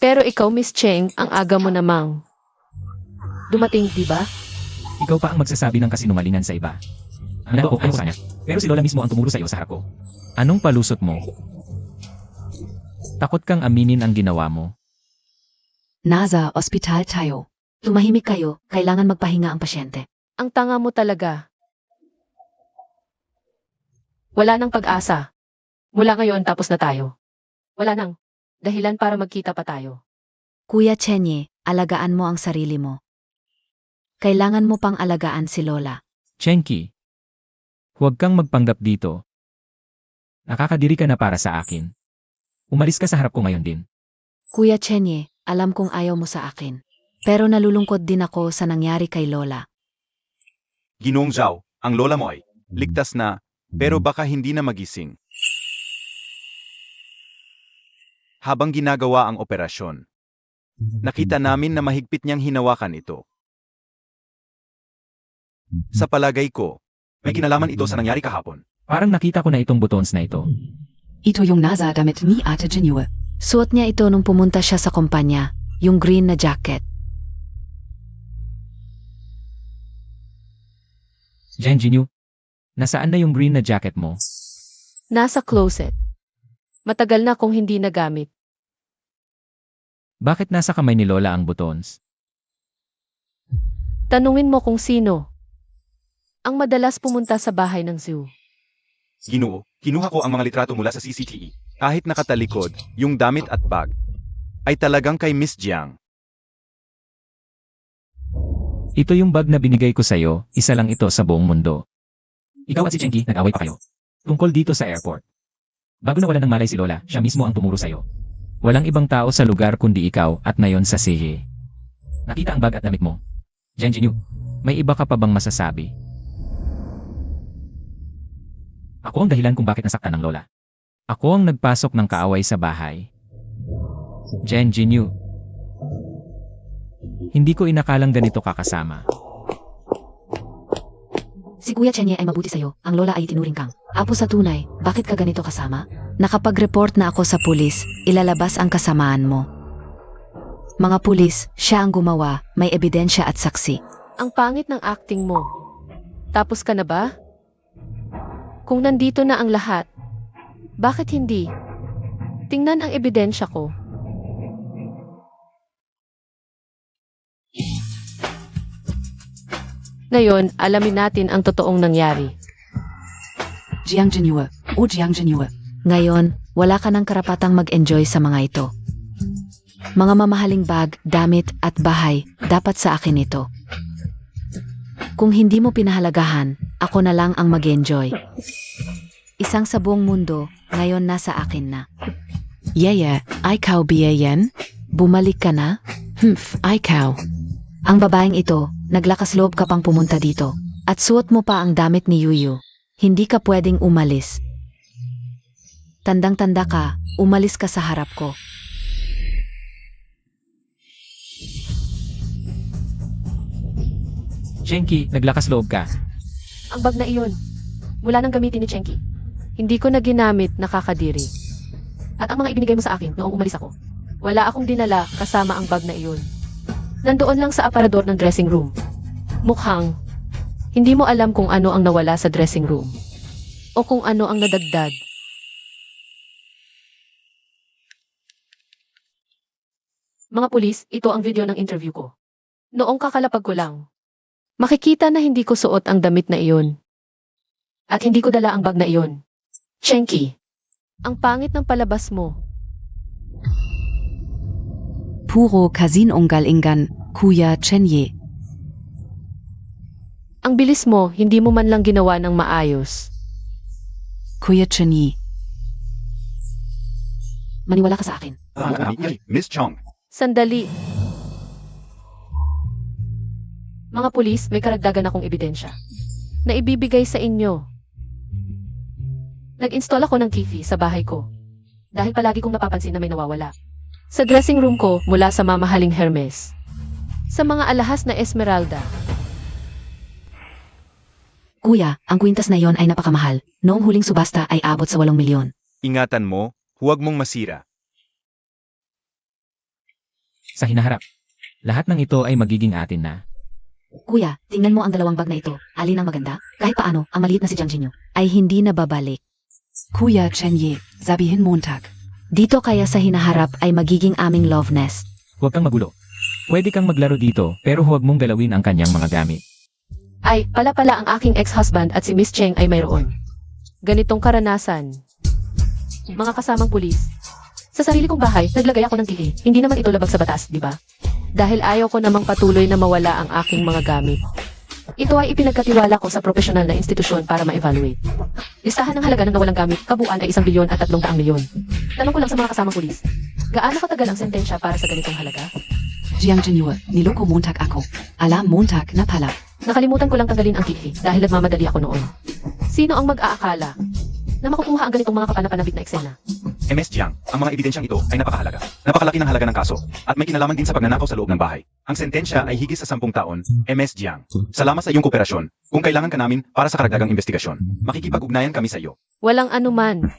Pero ikaw, Miss Cheng, ang aga mo namang. Dumating, di ba? Ikaw pa ang magsasabi ng kasinungalingan sa iba. Ang nako ay sa niya. Pero si Lola mismo ang tumuro sa iyo sa harap ko. Anong palusot mo? Takot kang aminin ang ginawa mo. Nasa ospital tayo. Tumahimik kayo, kailangan magpahinga ang pasyente. Ang tanga mo talaga. Wala nang pag-asa. Mula ngayon, tapos na tayo. Wala nang dahilan para magkita pa tayo. Kuya Chenye, alagaan mo ang sarili mo. Kailangan mo pang alagaan si Lola. Chenki, huwag kang magpanggap dito. Nakakadiri ka na para sa akin. Umalis ka sa harap ko ngayon din. Kuya Chenye, alam kong ayaw mo sa akin. Pero nalulungkot din ako sa nangyari kay Lola. Ginoong Zhao, ang lola mo ay ligtas na, pero baka hindi na magising. Habang ginagawa ang operasyon, nakita namin na mahigpit niyang hinawakan ito. Sa palagay ko, may kinalaman ito sa nangyari kahapon. Parang nakita ko na itong buttons na ito. Ito yung nasa damit ni Ate Jinyu. Suot niya ito nung pumunta siya sa kumpanya, yung green na jacket. Jen Jinyu, nasaan na yung green na jacket mo? Nasa closet. Matagal na kung hindi nagamit. Bakit nasa kamay ni Lola ang buttons? Tanungin mo kung sino ang madalas pumunta sa bahay ng zoo. Ginoo, kinuha ko ang mga litrato mula sa CCTV. Kahit nakatalikod, yung damit at bag ay talagang kay Miss Jiang. Ito yung bag na binigay ko sa'yo, isa lang ito sa buong mundo. Ikaw at si Chenki, nag-away pa kayo. Tungkol dito sa airport. Bago nawala ng malay si Lola, siya mismo ang tumuro sa'yo. Walang ibang tao sa lugar kundi ikaw at nayon sa Sihe. Nakita ang bag at damit mo. Jen Jinyu, may iba ka pa bang masasabi? Ako ang dahilan kung bakit nasaktan ng Lola. Ako ang nagpasok ng kaaway sa bahay. Jen Jinyu, hindi ko inakalang ganito kakasama. Si Kuya Chenye ay mabuti sa'yo. Ang lola ay tinuring kang apo sa tunay. Bakit ka ganito kasama? Nakapag-report na ako sa pulis, ilalabas ang kasamaan mo. Mga pulis, siya ang gumawa, may ebidensya at saksi. Ang pangit ng acting mo. Tapos ka na ba? Kung nandito na ang lahat, bakit hindi? Tingnan ang ebidensya ko. Ngayon, alamin natin ang totoong nangyari. Jiang Jinyu. O Jiang Jinyu. Ngayon, wala ka ng karapatang mag-enjoy sa mga ito. Mga mamahaling bag, damit at bahay, dapat sa akin ito. Kung hindi mo pinahalagahan, ako na lang ang mag-enjoy. Isang sa buong mundo, ngayon nasa akin na. Yeye, ikaw biyayan? Bumalik ka na? Ikaw. Ang babaeng ito, naglakas loob ka pang pumunta dito. At suot mo pa ang damit ni Yuyu. Hindi ka pwedeng umalis. Tandang-tanda ka, umalis ka sa harap ko. Chenki, naglakas loob ka. Ang bag na iyon, wala nang gamitin ni Chenki. Hindi ko na ginamit, nakakadiri. At ang mga ibinigay mo sa akin noong umalis ako, wala akong dinala kasama ang bag na iyon. Nandoon lang sa aparador ng dressing room. Mukhang, hindi mo alam kung ano ang nawala sa dressing room. O kung ano ang nadagdag. Mga pulis, ito ang video ng interview ko. Noong kakalapag ko lang, makikita na hindi ko suot ang damit na iyon. At hindi ko dala ang bag na iyon. Chenki, ang pangit ng palabas mo. Puro kasinungal ingan, Kuya Chenye. Ang bilis mo, hindi mo man lang ginawa ng maayos. Kuya Chenye. Maniwala ka sa akin. Miss Chong, Sandali. Mga pulis, may karagdagan akong ebidensya na ibibigay sa inyo. Nag-install ako ng TV sa bahay ko dahil palagi kong napapansin na may nawawala. Sa dressing room ko mula sa mamahaling Hermes. Sa mga alahas na Esmeralda. Kuya, ang kwintas na yon ay napakamahal. Noong huling subasta ay abot sa 8 milyon. ingatan mo, huwag mong masira. Sa hinaharap, lahat ng ito ay magiging atin na. Kuya, tingnan mo ang dalawang bag na ito. Alin ang maganda? Kahit paano, ang maliit na si Jiang Jinyu. Ay hindi na babalik. Kuya Chenye, sabihin Montag. Dito kaya sa hinaharap ay magiging aming love nest. Huwag kang magulo. Pwede kang maglaro dito, pero huwag mong galawin ang kanyang mga gamit. Ay, pala ang aking ex-husband at si Miss Cheng ay mayroon. Ganitong karanasan. Mga kasamang pulis. Sa sarili kong bahay, naglagay ako ng TV. Hindi naman ito labag sa batas, di ba? Dahil ayaw ko namang patuloy na mawala ang aking mga gamit. Ito ay ipinagkatiwala ko sa profesional na institusyon para ma-evaluate. Listahan ng halaga ng nawalang gamit, kabuuan ay 1,300,000,000. Tanong ko lang sa mga kasamang pulis, gaano katagal ang sentensya para sa ganitong halaga? Jiang Jinyu, niloko Montag ako. Alam Montag na pala. Nakalimutan ko lang tanggalin ang kifi dahil nagmamadali ako noon. Sino ang mag-aakala na makukuha ang ganitong mga kapanapanabik na eksena? MS Jiang, ang mga ebidensyang ito ay napakahalaga. Napakalaki ng halaga ng kaso, at may kinalaman din sa pagnanakaw sa loob ng bahay. Ang sentensya ay higit sa 10 taon, MS Jiang. Salamat sa iyong kooperasyon. Kung kailangan ka namin para sa karagdagang investigasyon, makikipag-ugnayan kami sa iyo. Walang anuman.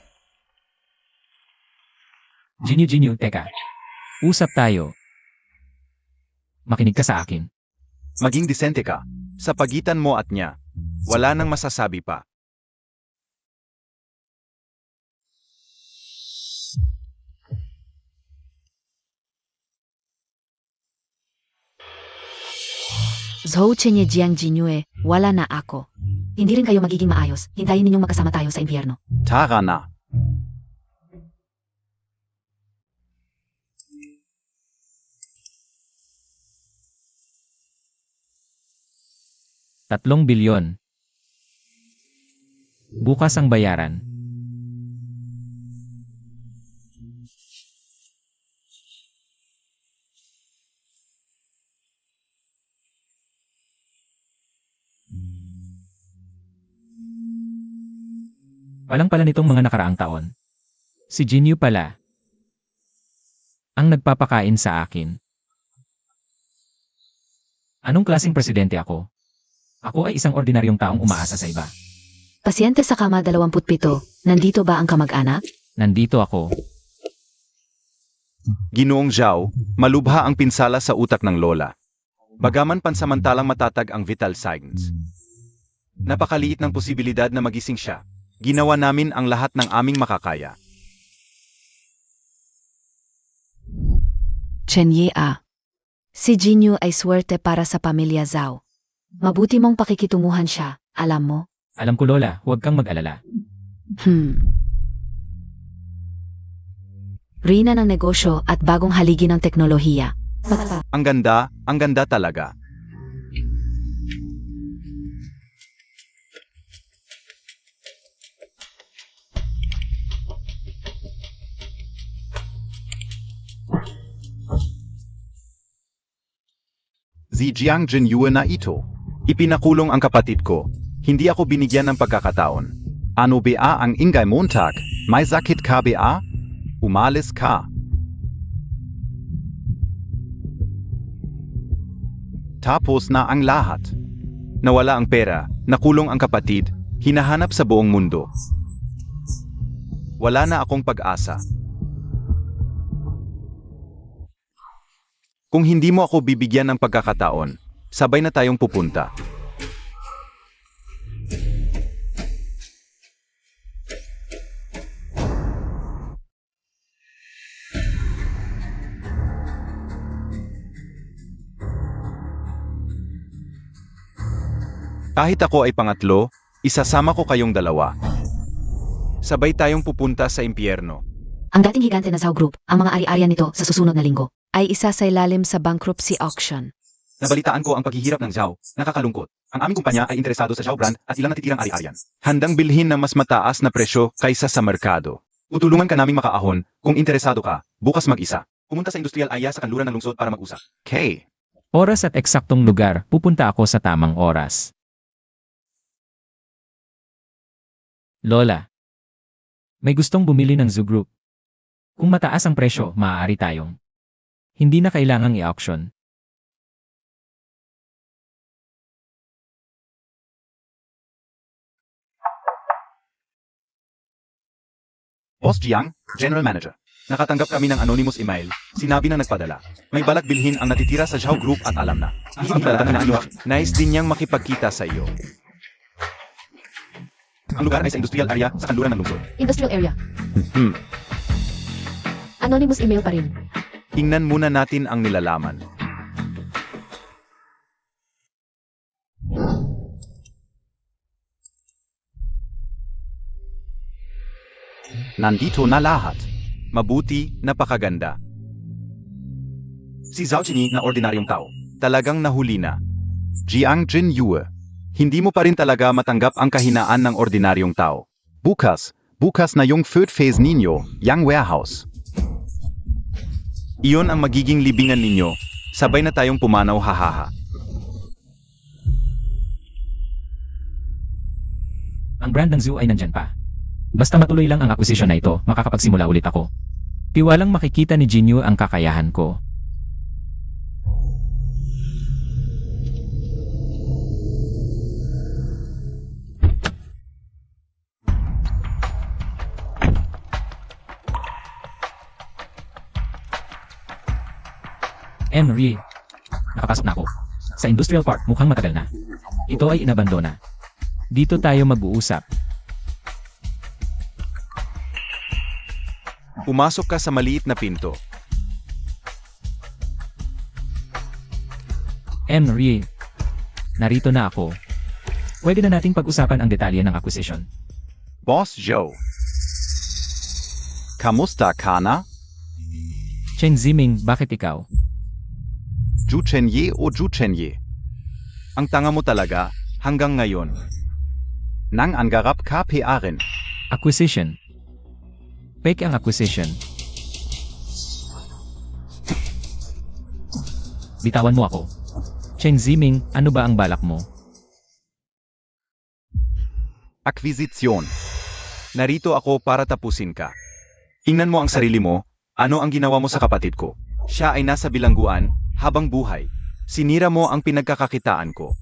Jinyu, teka. Usap tayo. Makinig ka sa akin. Maging disente ka. Sa pagitan mo at niya, wala nang masasabi pa. Zhou Chenye Jiang Jinyue, wala na ako. Hindi rin kayo magiging maayos. Hintayin ninyong magkasama tayo sa impyerno. Tara na. $3 bilyon. Bukas ang bayaran. Walang pala nitong mga nakaraang taon. Si Jinyu pala ang nagpapakain sa akin. Anong klaseng presidente ako? Ako ay isang ordinaryong taong umaasa sa iba. Pasyente sa kama 27. Nandito ba ang kamag-anak? Nandito ako. Ginoong Zhao, malubha ang pinsala sa utak ng lola. Bagaman pansamantalang matatag ang vital signs. Napakaliit ng posibilidad na magising siya. Ginawa namin ang lahat ng aming makakaya. Chenye A. Si Jinyu ay swerte para sa pamilya Zhao. Mabuti mong pakikitunguhan siya, alam mo? Alam ko Lola, huwag kang mag-alala. Rina ng negosyo at bagong haligi ng teknolohiya. Ang ganda talaga. Si Jiang Jinyue na ito. Ipinakulong ang kapatid ko. Hindi ako binigyan ng pagkakataon. Ano ba ang ingay Montag? May sakit ka ba? Umalis ka. Tapos na ang lahat. Nawala ang pera, nakulong ang kapatid, hinahanap sa buong mundo. Wala na akong pag-asa. Kung hindi mo ako bibigyan ng pagkakataon, sabay na tayong pupunta. Kahit ako ay pangatlo, isasama ko kayong dalawa. Sabay tayong pupunta sa impyerno. Ang dating higante na Zhao Group, ang mga ari-arian nito sa susunod na linggo, ay isa sa ilalim sa bankruptcy auction. Nabalitaan ko ang paghihirap ng Zhao. Nakakalungkot. Ang aming kumpanya ay interesado sa Zhao brand at ilang natitirang ari-arian. Handang bilhin ng mas mataas na presyo kaysa sa merkado. Tutulungan ka naming makaahon kung interesado ka. Bukas mag-isa. Pumunta sa Industrial Aya sa kanluran ng lungsod para mag-usap. Okay. Oras at eksaktong lugar, pupunta ako sa tamang oras. Lola, may gustong bumili ng Zoo Group. Kung mataas ang presyo, maaari tayong. Hindi na kailangang i-auction. Boss Jiang, General Manager. Nakatanggap kami ng anonymous email. Sinabi na nagpadala. May balak bilhin ang natitira sa Zhao Group at alam na. Nais din niyang makipagkita sa iyo. Ang lugar ay sa Industrial Area sa kanluran ng lungsod. Industrial area. Anonymous email pa rin. Tingnan muna natin ang nilalaman. Nandito na lahat. Mabuti, napakaganda. Si Zhao Qinyi na ordinaryong tao. Talagang nahuli na. Jiang Jinyue. Hindi mo pa rin talaga matanggap ang kahinaan ng ordinaryong tao. Bukas na yung food phase ninyo, yung warehouse. Iyon ang magiging libingan ninyo. Sabay na tayong pumanaw hahaha. Ang brand ng zoo ay nandyan pa. Basta matuloy lang ang acquisition na ito, makakapagsimula ulit ako. Tiwalang makikita ni Jinyu ang kakayahan ko. Henry, nakapasok na ako. Sa industrial park, mukhang matagal na. Ito ay inabandona. Dito tayo mag-uusap. Pumasok ka sa maliit na pinto. Henry, narito na ako. Pwede na nating pag-usapan ang detalye ng acquisition. Boss Joe. Kamusta ka na? Chen Ziming, bakit ikaw? Ju Chenye o Ju Chenye? Ang tanga mo talaga, hanggang ngayon. Nang anggarap ka PRin. Acquisition. Fake ang acquisition. Bitawan mo ako. Chen Ziming, ano ba ang balak mo? Akwisisyon. Narito ako para tapusin ka. Tingnan mo ang sarili mo, ano ang ginawa mo sa kapatid ko. Siya ay nasa bilangguan, habang buhay. Sinira mo ang pinagkakakitaan ko.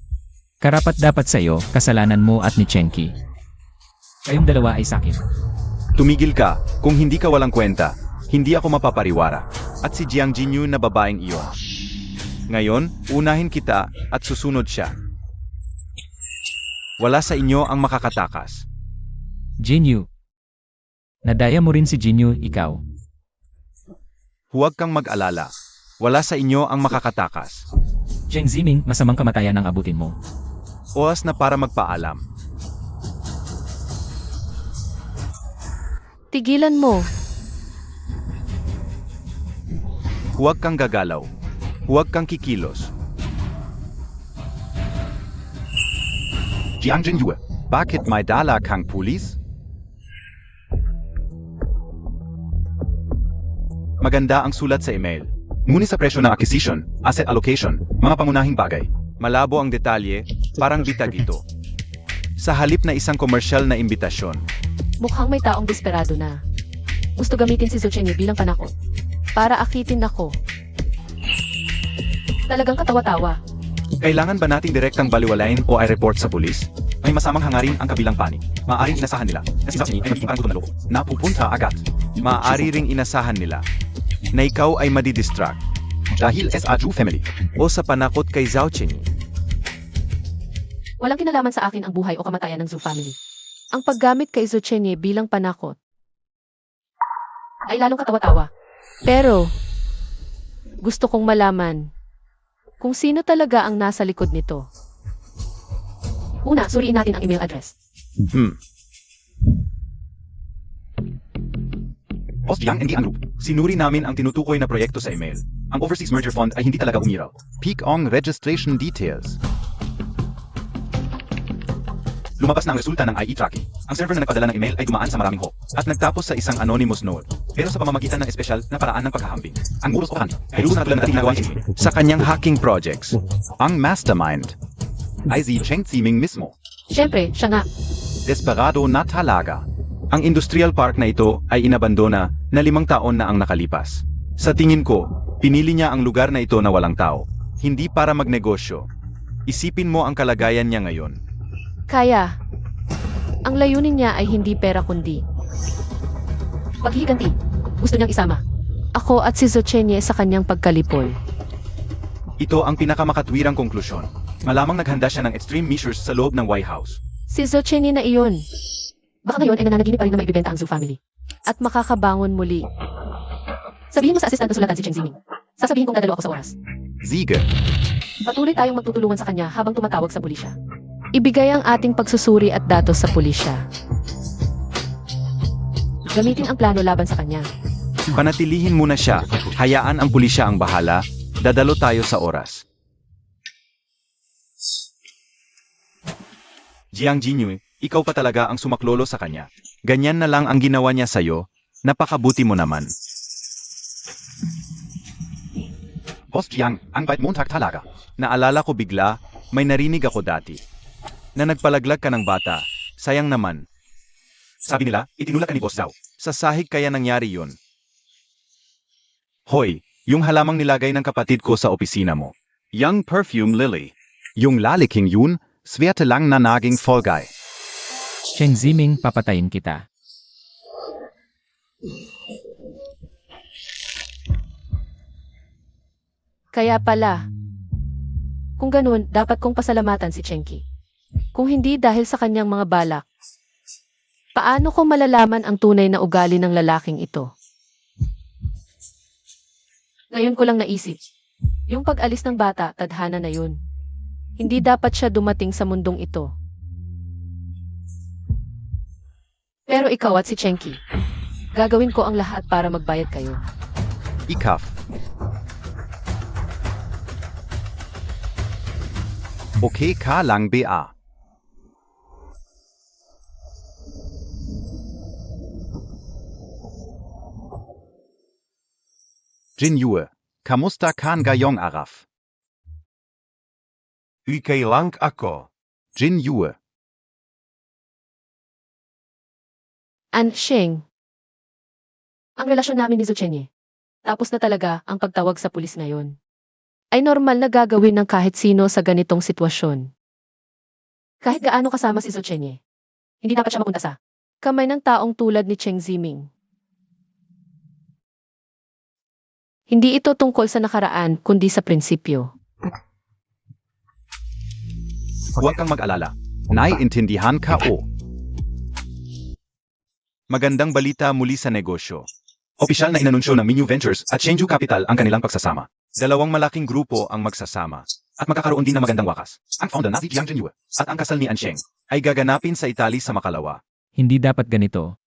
Karapat dapat sa'yo, kasalanan mo at ni Chenki. Kayong dalawa ay sakin. Tumigil ka, kung hindi ka walang kwenta, hindi ako mapapariwara. At si Jiang Jinyu na babaeng iyon. Ngayon, unahin kita at susunod siya. Wala sa inyo ang makakatakas. Jinyu. Nadaya mo rin si Jinyu, ikaw. Huwag kang mag-alala. Wala sa inyo ang makakatakas. Chen Ziming, masamang kamatayan ang abutin mo. Oras na para magpaalam. Tigilan mo. Huwag kang gagalaw. Huwag kang kikilos. Jiang Jinyu. Bakit may dala kang pulis? Maganda ang sulat sa email. Ngunit sa presyo ng acquisition, asset allocation, mga pangunahing bagay. Malabo ang detalye, parang bitag ito. Sa halip na isang komersyal na imbitasyon. Mukhang may taong desperado na. Gusto gamitin si Zuchenye bilang panakot. Para akitin ako. Talagang katawa-tawa. Kailangan ba nating direktang baliwalain o i-report sa pulis? May masamang hangarin ang kabilang panig. Maaaring inasahan nila na si Zuchenye ay magiging parang gutom na loko. Napupunta agad. Maaari ring inasahan nila na ikaw ay madidistract Dahil sa Ju family. o sa panakot kay Zhao Chenyi. Walang kinalaman sa akin ang buhay o kamatayan ng Zhu family. Ang paggamit kay Zuchenye bilang panakot ay lalong katawa-tawa. Pero, gusto kong malaman kung sino talaga ang nasa likod nito. Una, suriin natin ang email address. Boss Jiang and Ang Group. Sinuri namin ang tinutukoy na proyekto sa email. Ang Overseas Merger Fund ay hindi talaga umiraw. Peek on registration details. Lumabas na ang resulta ng IE tracking. Ang server na nagpadala ng email ay dumaan sa maraming hop at nagtapos sa isang anonymous node. Pero sa pamamagitan ng espesyal na paraan ng paghahamping. Ang modus operandi ay rules na tulad ng dating nagawa ni Jimmy. Sa kanyang hacking projects, ang mastermind Ay si Chen Ziming mismo. Siyempre, siya nga. desperado na talaga. Ang industrial park na ito ay inabandona na 5 taon na ang nakalipas. Sa tingin ko, pinili niya ang lugar na ito na walang tao. Hindi para magnegosyo. Isipin mo ang kalagayan niya ngayon. Kaya, ang layunin niya ay hindi pera kundi paghihiganti. Gusto niyang isama ako at si Zuchenye sa kanyang pagkalipol. Ito ang pinakamakatwirang konklusyon. Malamang naghanda siya ng extreme measures sa loob ng White House. Si Zuchenye na iyon. Baka ngayon ay nananaginip pa rin na maibibenta ang Zhu family. At makakabangon muli. Sabihin mo sa asistant na sulatan si Chen Ziming. Sasabihin kong dadalo ako sa oras. Ziege. Patuloy tayong magtutulungan sa kanya habang tumatawag sa pulisya. Ibigay ang ating pagsusuri at datos sa pulisya. Gamitin ang plano laban sa kanya. Panatilihin muna siya. Hayaan ang pulisya ang bahala. Dadalo tayo sa oras. Jiang Jinyu, ikaw pa talaga ang sumaklolo sa kanya. Ganyan na lang ang ginawa niya sa'yo. Napakabuti mo naman. Boss Jiang, ang bait Montag talaga. Naalala ko bigla, may narinig ako dati. Na nagpalaglag ka ng bata, Sayang naman. Sabi nila, itinulak ka ni boss daw. Sa sahig kaya nangyari yun. Hoy, yung halamang nilagay ng kapatid ko sa opisina mo. Young Perfume Lily. Yung laliking yun, swerte lang na naging fall guy. Cheng Ziming, papatayin kita. Kaya pala. Kung ganun, dapat kong pasalamatan si Chenki. Kung hindi dahil sa kanyang mga balak. Paano ko malalaman ang tunay na ugali ng lalaking ito? Ngayon ko lang naisip. Yung pag-alis ng bata, tadhana na yun. Hindi dapat siya dumating sa mundong ito. Pero ikaw at si Chenki, gagawin ko ang lahat para magbayad kayo. Ikaf. Okay ka lang ba? Jinjue, kamusta ka ngayong araw? Okay lang ako. Jinjue, Sheng. Ang relasyon namin ni Zuchenye. Tapos na talaga ang pagtawag sa pulis ngayon. Ay normal na gagawin ng kahit sino sa ganitong sitwasyon. Kahit gaano kasama si Zuchenye. Hindi dapat siya mapunta sa kamay ng taong tulad ni Cheng Ziming. Hindi ito tungkol sa nakaraan kundi sa prinsipyo. Huwag kang mag-alala. naiintindihan ka o. Magandang balita muli sa negosyo. Opisyal na inanunsyo ng Minyu Ventures at Shenzhou Capital ang kanilang pagsasama. Dalawang malaking grupo ang magsasama. At magkakaroon din ng magandang wakas. Ang founder na si Jiang Zhenyu at ang kasal ni Ansheng. Ay gaganapin sa Italy sa Makalawa. Hindi dapat ganito.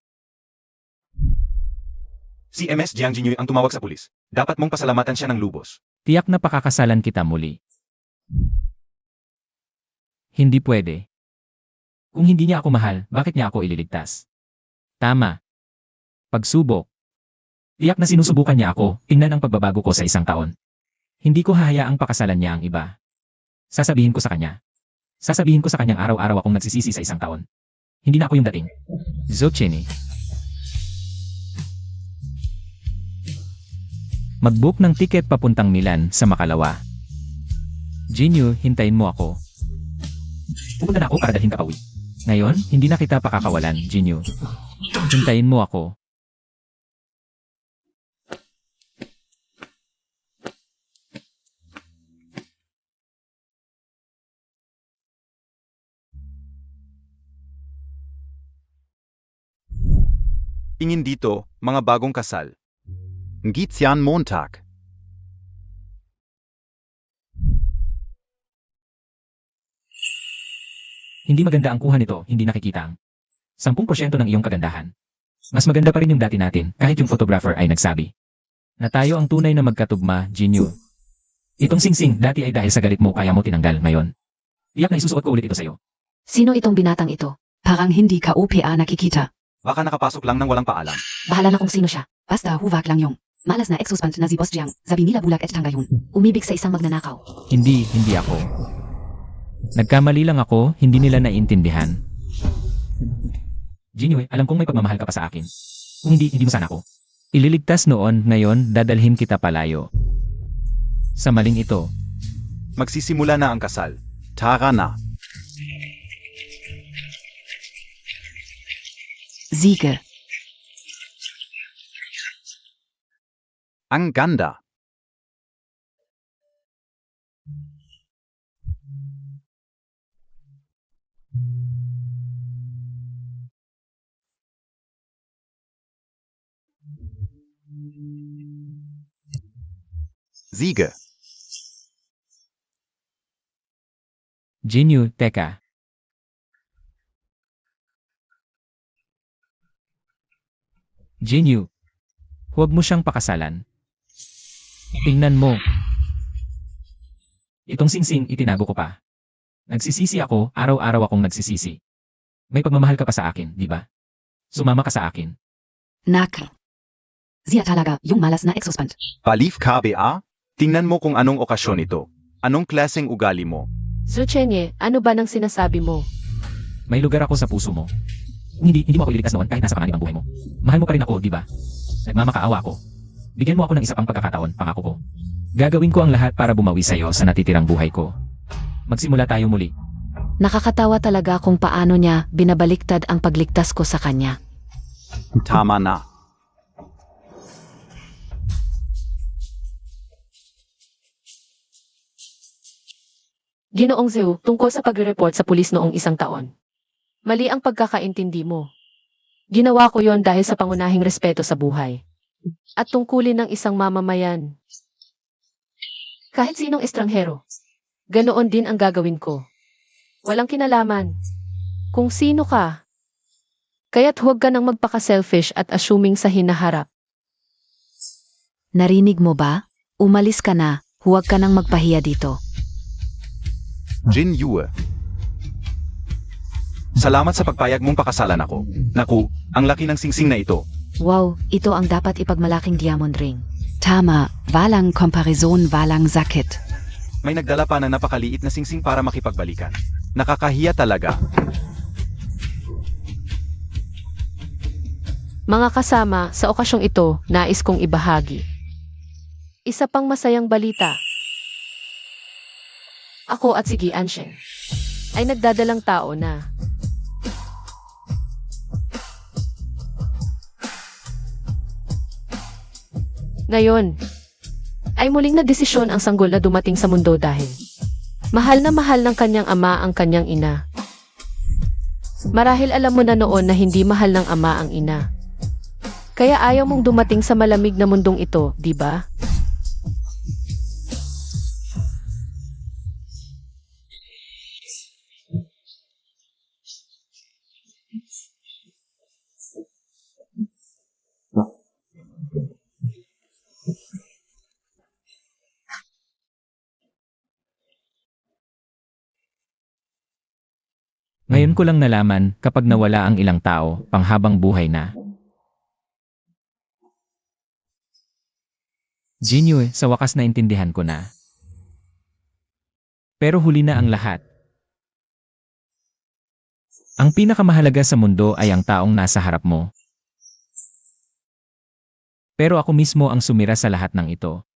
Si MS Jiang Zhenyu ang tumawag sa pulis. Dapat mong pasalamatan siya ng lubos. Tiyak na pakakasalan kita muli. Hindi pwede. Kung hindi niya ako mahal, bakit niya ako ililigtas? Tama. Pagsubok. Tiyak na sinusubukan niya ako, tingnan ang pagbabago ko sa isang taon. Hindi ko hahayaang pakasalan niya ang iba. Sasabihin ko sa kanya. Sasabihin ko sa kanyang araw-araw akong nagsisisi sa isang taon. Hindi na ako yung dating. Zucchini. Mag-book ng tiket papuntang Milan sa Makalawa. Jinyu, hintayin mo ako. Pupunta na ako para dalhin ka pauwi. Ngayon, hindi na kita pakakawalan, Jinyu. Hintayin mo ako. Tingin dito, mga bagong kasal. Ngitian Montag. Hindi maganda ang kuha nito, hindi nakikita ang 10% ng iyong kagandahan. Mas maganda pa rin yung dati natin, kahit yung photographer ay nagsabi na tayo ang tunay na magkatugma, Jinyu. Itong singsing, dati ay dahil sa galit mo kaya mo tinanggal ngayon. Tiyak na isusuot ko ulit ito sa'yo. Sino itong binatang ito? Parang hindi ka OPA nakikita. Baka nakapasok lang ng walang paalam. Bahala na kung sino siya. Basta huwag lang yung malas na ex-husband na si Boss Jiang. Sabi nila bulag at tangga yun. Umibig sa isang magnanakaw. Hindi ako. Nagkamali lang ako, hindi nila naiintindihan. Jinyu, alam kong may pagmamahal ka pa sa akin. Kung hindi mo sana ako ililigtas noon, ngayon dadalhin kita palayo. Sa maling ito, Magsisimula na ang kasal. Tara na. Siege. Ang ganda. Siege. Jinyu, teka. Jinyu, huwag mo siyang pakasalan. Tingnan mo. Itong singsing itinago ko pa. Nagsisisi ako, araw-araw akong nagsisisi. May pagmamahal ka pa sa akin, di ba? Sumama ka sa akin. Naka. Siya talaga yung malas na ex-husband. Palif KBA? Tingnan mo kung anong okasyon ito. Anong klaseng ugali mo? Zuchenye, ano ba nang sinasabi mo? May lugar ako sa puso mo. Kung hindi mo ako ililigtas noon kahit nasa panganib ang buhay mo. Mahal mo pa rin ako, di ba? Nagmamakaawa ako. Bigyan mo ako ng isa pang pagkakataon, pangako ko. Gagawin ko ang lahat para bumawi sa'yo sa natitirang buhay ko. Magsimula tayo muli. Nakakatawa talaga kung paano niya binabaliktad ang pagligtas ko sa kanya. Tama na. Ginoong Zhou, tungkol sa pagre-report sa pulis noong isang taon. Mali ang pagkakaintindi mo. Ginawa ko yon dahil sa pangunahing respeto sa buhay. At tungkulin ng isang mamamayan. Kahit sinong estranghero. Ganoon din ang gagawin ko. Walang kinalaman. Kung sino ka. Kaya't huwag ka nang magpaka-selfish at assuming sa hinaharap. Narinig mo ba? Umalis ka na, huwag ka nang magpahiya dito. Jin Yue. Salamat sa pagpayag mong pakasalan ako. Naku, ang laki ng singsing na ito. Wow, ito ang dapat ipagmalaking diamond ring. Tama, walang komparison, walang sakit. May nagdala pa ng napakaliit na singsing para makipagbalikan. Nakakahiya talaga. Mga kasama, sa okasyong ito, nais kong ibahagi. Isa pang masayang balita. Ako at si Gi Ansheng ay nagdadalang tao na. Ngayon, ay muling nagdesisyon ang sanggol na dumating sa mundo dahil mahal na mahal ng kanyang ama ang kanyang ina. Marahil alam mo na noon na hindi mahal ng ama ang ina. Kaya ayaw mong dumating sa malamig na mundong ito, di ba? Ngayon ko lang nalaman kapag nawala ang ilang tao, panghabang buhay na. Jinyu, sa wakas na intindihan ko na. Pero huli na ang lahat. Ang pinakamahalaga sa mundo ay ang taong nasa harap mo. Pero ako mismo ang sumira sa lahat ng ito.